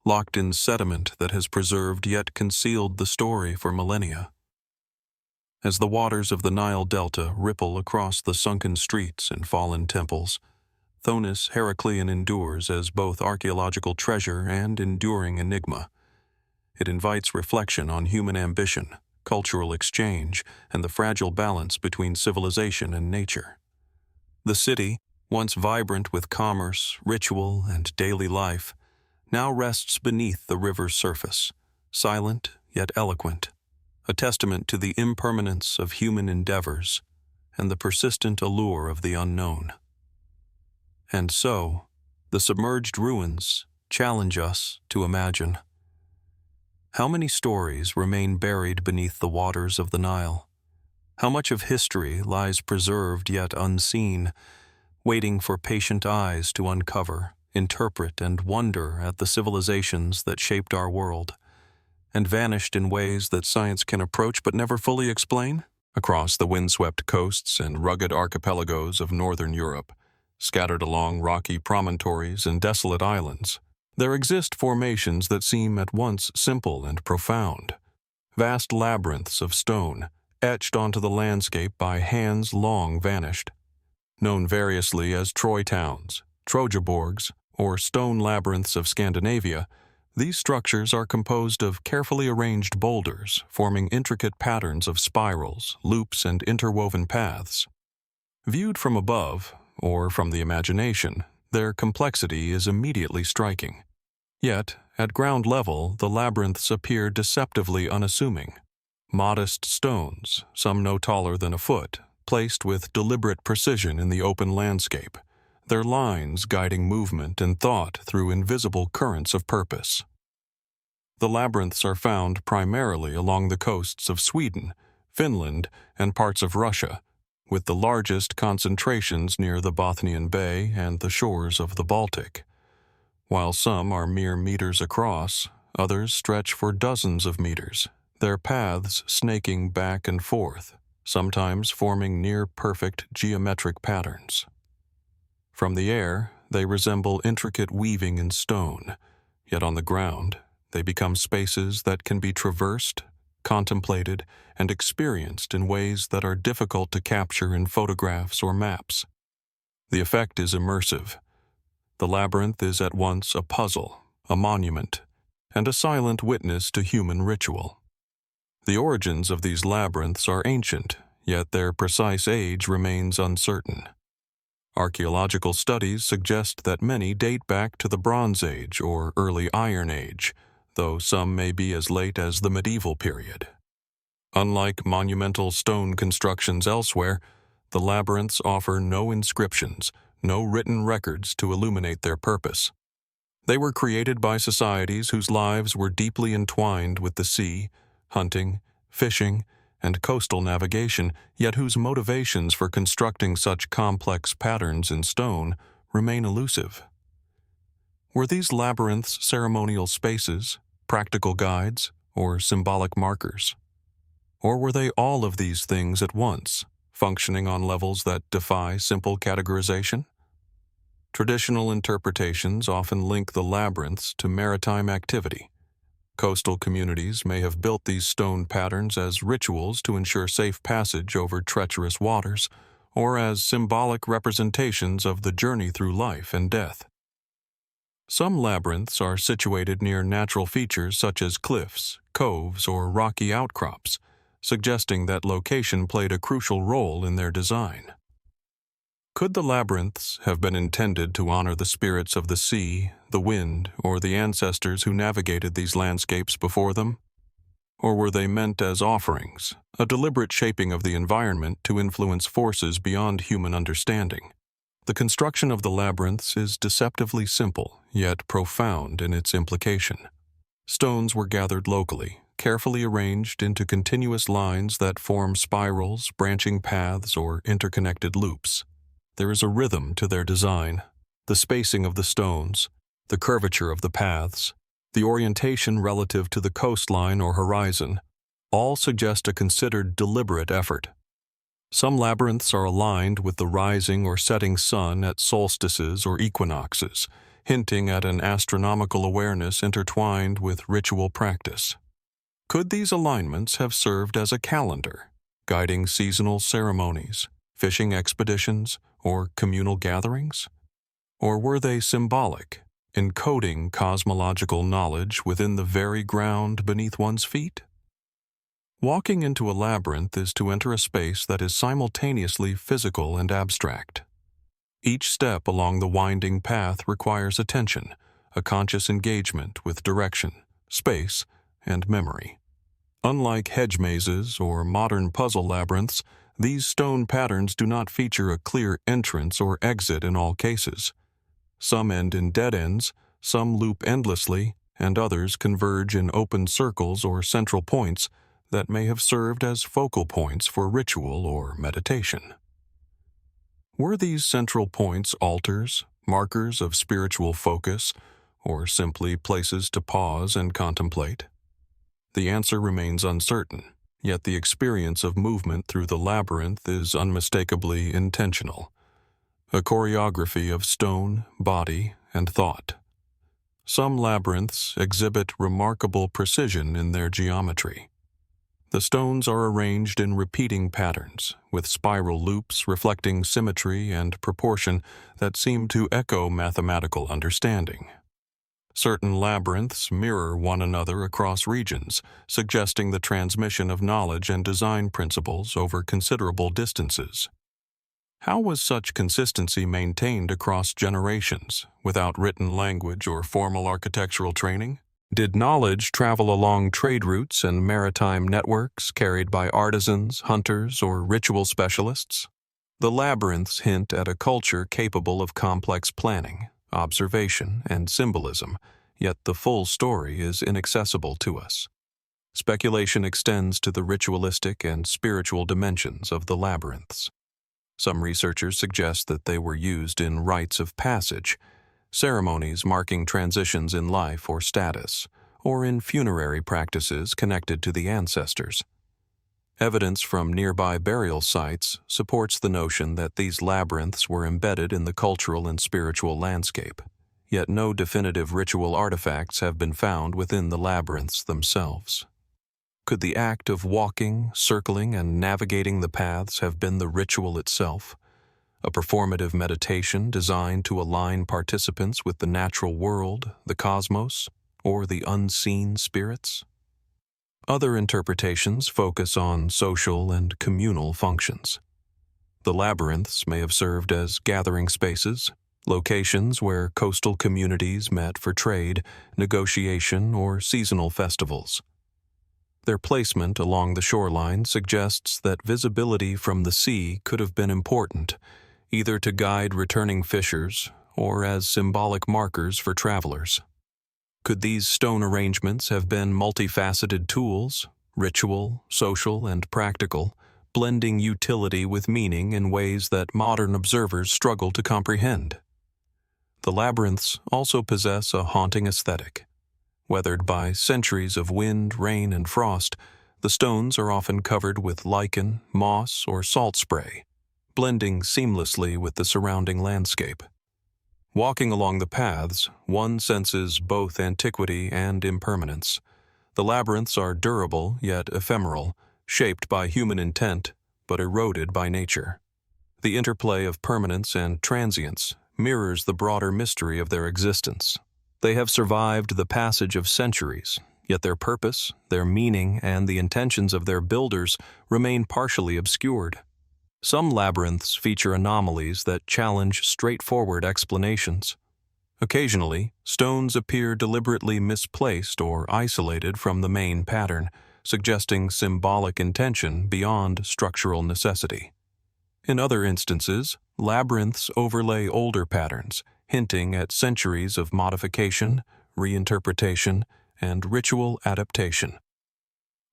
locked in sediment that has preserved yet concealed the story for millennia? As the waters of the Nile Delta ripple across the sunken streets and fallen temples, Thonis-Heracleion endures as both archaeological treasure and enduring enigma. It invites reflection on human ambition, cultural exchange, and the fragile balance between civilization and nature. The city, once vibrant with commerce, ritual, and daily life, now rests beneath the river's surface, silent yet eloquent, a testament to the impermanence of human endeavors and the persistent allure of the unknown. And so, the submerged ruins challenge us to imagine. How many stories remain buried beneath the waters of the Nile? How much of history lies preserved yet unseen, waiting for patient eyes to uncover, interpret, and wonder at the civilizations that shaped our world, and vanished in ways that science can approach but never fully explain? Across the windswept coasts and rugged archipelagos of northern Europe, scattered along rocky promontories and desolate islands, there exist formations that seem at once simple and profound, vast labyrinths of stone etched onto the landscape by hands long vanished. Known variously as Troy towns, Trojaborgs, or stone labyrinths of Scandinavia, these structures are composed of carefully arranged boulders forming intricate patterns of spirals, loops, and interwoven paths. Viewed from above, or from the imagination, their complexity is immediately striking. Yet, at ground level, the labyrinths appear deceptively unassuming. Modest stones, some no taller than a foot, placed with deliberate precision in the open landscape, their lines guiding movement and thought through invisible currents of purpose. The labyrinths are found primarily along the coasts of Sweden, Finland, and parts of Russia, with the largest concentrations near the Bothnian Bay and the shores of the Baltic. While some are mere meters across, others stretch for dozens of meters, their paths snaking back and forth, sometimes forming near-perfect geometric patterns. From the air, they resemble intricate weaving in stone, yet on the ground, they become spaces that can be traversed, contemplated, and experienced in ways that are difficult to capture in photographs or maps. The effect is immersive. The labyrinth is at once a puzzle, a monument, and a silent witness to human ritual. The origins of these labyrinths are ancient, yet their precise age remains uncertain. Archaeological studies suggest that many date back to the Bronze Age or early Iron Age, though some may be as late as the medieval period. Unlike monumental stone constructions elsewhere, the labyrinths offer no inscriptions, no written records to illuminate their purpose. They were created by societies whose lives were deeply entwined with the sea, hunting, fishing, and coastal navigation, yet whose motivations for constructing such complex patterns in stone remain elusive. Were these labyrinths ceremonial spaces, practical guides, or symbolic markers? Or were they all of these things at once, functioning on levels that defy simple categorization? Traditional interpretations often link the labyrinths to maritime activity. Coastal communities may have built these stone patterns as rituals to ensure safe passage over treacherous waters, or as symbolic representations of the journey through life and death. Some labyrinths are situated near natural features such as cliffs, coves, or rocky outcrops, suggesting that location played a crucial role in their design. Could the labyrinths have been intended to honor the spirits of the sea, the wind, or the ancestors who navigated these landscapes before them? Or were they meant as offerings, a deliberate shaping of the environment to influence forces beyond human understanding? The construction of the labyrinths is deceptively simple, yet profound in its implication. Stones were gathered locally, carefully arranged into continuous lines that form spirals, branching paths, or interconnected loops. There is a rhythm to their design, the spacing of the stones, the curvature of the paths, the orientation relative to the coastline or horizon, all suggest a considered deliberate effort. Some labyrinths are aligned with the rising or setting sun at solstices or equinoxes, hinting at an astronomical awareness intertwined with ritual practice. Could these alignments have served as a calendar, guiding seasonal ceremonies, fishing expeditions, or communal gatherings? Or were they symbolic, encoding cosmological knowledge within the very ground beneath one's feet? Walking into a labyrinth is to enter a space that is simultaneously physical and abstract. Each step along the winding path requires attention, a conscious engagement with direction, space, and memory. Unlike hedge mazes or modern puzzle labyrinths, these stone patterns do not feature a clear entrance or exit in all cases. Some end in dead ends, some loop endlessly, and others converge in open circles or central points that may have served as focal points for ritual or meditation. Were these central points altars, markers of spiritual focus, or simply places to pause and contemplate? The answer remains uncertain, yet the experience of movement through the labyrinth is unmistakably intentional. A choreography of stone, body, and thought. Some labyrinths exhibit remarkable precision in their geometry. The stones are arranged in repeating patterns, with spiral loops reflecting symmetry and proportion that seem to echo mathematical understanding. Certain labyrinths mirror one another across regions, suggesting the transmission of knowledge and design principles over considerable distances. How was such consistency maintained across generations, without written language or formal architectural training? Did knowledge travel along trade routes and maritime networks carried by artisans, hunters, or ritual specialists? The labyrinths hint at a culture capable of complex planning, observation, and symbolism, yet the full story is inaccessible to us. Speculation extends to the ritualistic and spiritual dimensions of the labyrinths. Some researchers suggest that they were used in rites of passage, ceremonies marking transitions in life or status, or in funerary practices connected to the ancestors. Evidence from nearby burial sites supports the notion that these labyrinths were embedded in the cultural and spiritual landscape, yet no definitive ritual artifacts have been found within the labyrinths themselves. Could the act of walking, circling, and navigating the paths have been the ritual itself? A performative meditation designed to align participants with the natural world, the cosmos, or the unseen spirits? Other interpretations focus on social and communal functions. The labyrinths may have served as gathering spaces, locations where coastal communities met for trade, negotiation, or seasonal festivals. Their placement along the shoreline suggests that visibility from the sea could have been important, either to guide returning fishers or as symbolic markers for travelers. Could these stone arrangements have been multifaceted tools, ritual, social, and practical, blending utility with meaning in ways that modern observers struggle to comprehend? The labyrinths also possess a haunting aesthetic. Weathered by centuries of wind, rain, and frost, the stones are often covered with lichen, moss, or salt spray, blending seamlessly with the surrounding landscape. Walking along the paths, one senses both antiquity and impermanence. The labyrinths are durable yet ephemeral, shaped by human intent but eroded by nature. The interplay of permanence and transience mirrors the broader mystery of their existence. They have survived the passage of centuries, yet their purpose, their meaning, and the intentions of their builders remain partially obscured. Some labyrinths feature anomalies that challenge straightforward explanations. Occasionally, stones appear deliberately misplaced or isolated from the main pattern, suggesting symbolic intention beyond structural necessity. In other instances, labyrinths overlay older patterns, hinting at centuries of modification, reinterpretation, and ritual adaptation.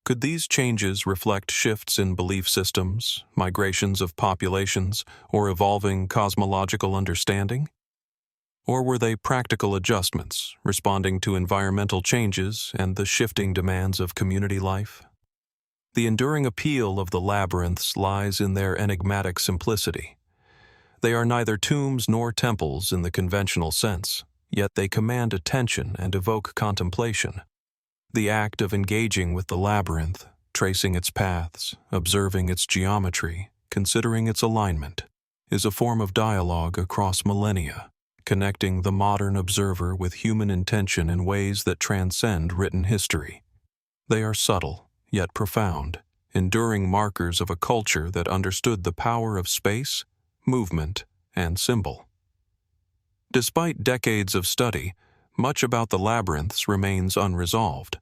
Could these changes reflect shifts in belief systems, migrations of populations, or evolving cosmological understanding? Or were they practical adjustments, responding to environmental changes and the shifting demands of community life? The enduring appeal of the labyrinths lies in their enigmatic simplicity. They are neither tombs nor temples in the conventional sense, yet they command attention and evoke contemplation. The act of engaging with the labyrinth, tracing its paths, observing its geometry, considering its alignment, is a form of dialogue across millennia, connecting the modern observer with human intention in ways that transcend written history. They are subtle, yet profound, enduring markers of a culture that understood the power of space, movement, and symbol. Despite decades of study, much about the labyrinths remains unresolved.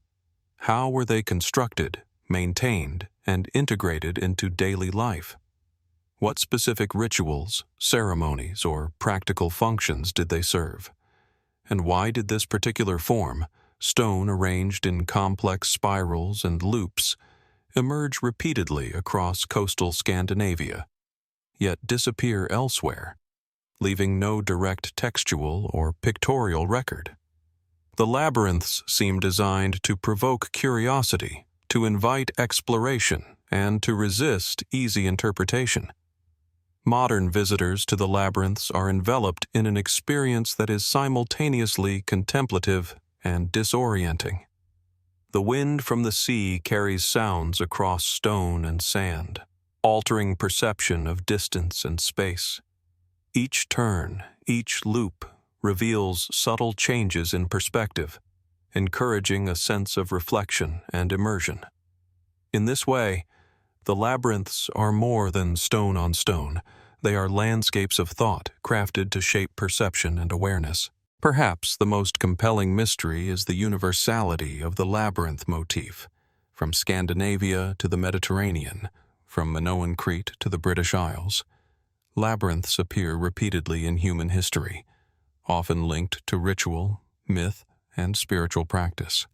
How were they constructed, maintained, and integrated into daily life? What specific rituals, ceremonies, or practical functions did they serve? And why did this particular form, stone arranged in complex spirals and loops, emerge repeatedly across coastal Scandinavia, yet disappear elsewhere, leaving no direct textual or pictorial record? The labyrinths seem designed to provoke curiosity, to invite exploration, and to resist easy interpretation. Modern visitors to the labyrinths are enveloped in an experience that is simultaneously contemplative and disorienting. The wind from the sea carries sounds across stone and sand, altering perception of distance and space. Each turn, each loop, reveals subtle changes in perspective, encouraging a sense of reflection and immersion. In this way, the labyrinths are more than stone on stone. They are landscapes of thought crafted to shape perception and awareness. Perhaps the most compelling mystery is the universality of the labyrinth motif. From Scandinavia to the Mediterranean, from Minoan Crete to the British Isles, labyrinths appear repeatedly in human history, often linked to ritual, myth, and spiritual practice.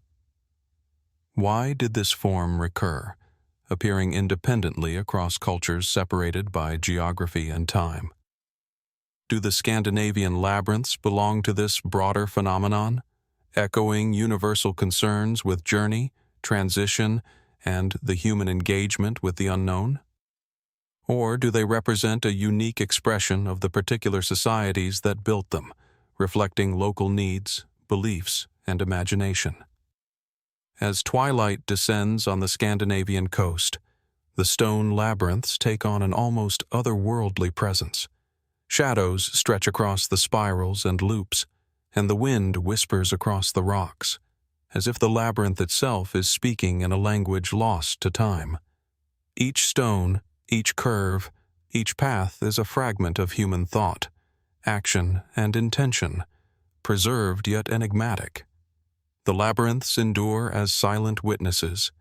Why did this form recur, appearing independently across cultures separated by geography and time? Do the Scandinavian labyrinths belong to this broader phenomenon, echoing universal concerns with journey, transition, and the human engagement with the unknown? Or do they represent a unique expression of the particular societies that built them, reflecting local needs, beliefs, and imagination? As twilight descends on the Scandinavian coast, the stone labyrinths take on an almost otherworldly presence. Shadows stretch across the spirals and loops, and the wind whispers across the rocks, as if the labyrinth itself is speaking in a language lost to time. Each stone, each curve, each path is a fragment of human thought, action, and intention, preserved yet enigmatic. The labyrinths endure as silent witnesses,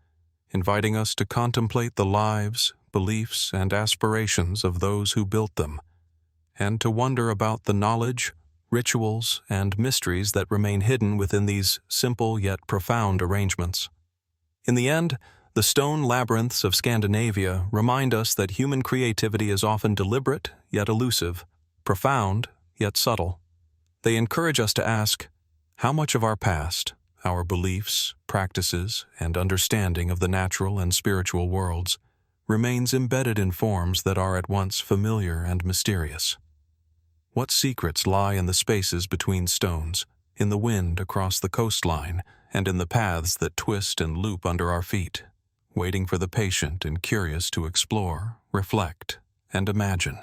inviting us to contemplate the lives, beliefs, and aspirations of those who built them, and to wonder about the knowledge, rituals, and mysteries that remain hidden within these simple yet profound arrangements. In the end, the stone labyrinths of Scandinavia remind us that human creativity is often deliberate yet elusive, profound yet subtle. They encourage us to ask, how much of our past, our beliefs, practices, and understanding of the natural and spiritual worlds remains embedded in forms that are at once familiar and mysterious? What secrets lie in the spaces between stones, in the wind across the coastline, and in the paths that twist and loop under our feet, waiting for the patient and curious to explore, reflect, and imagine?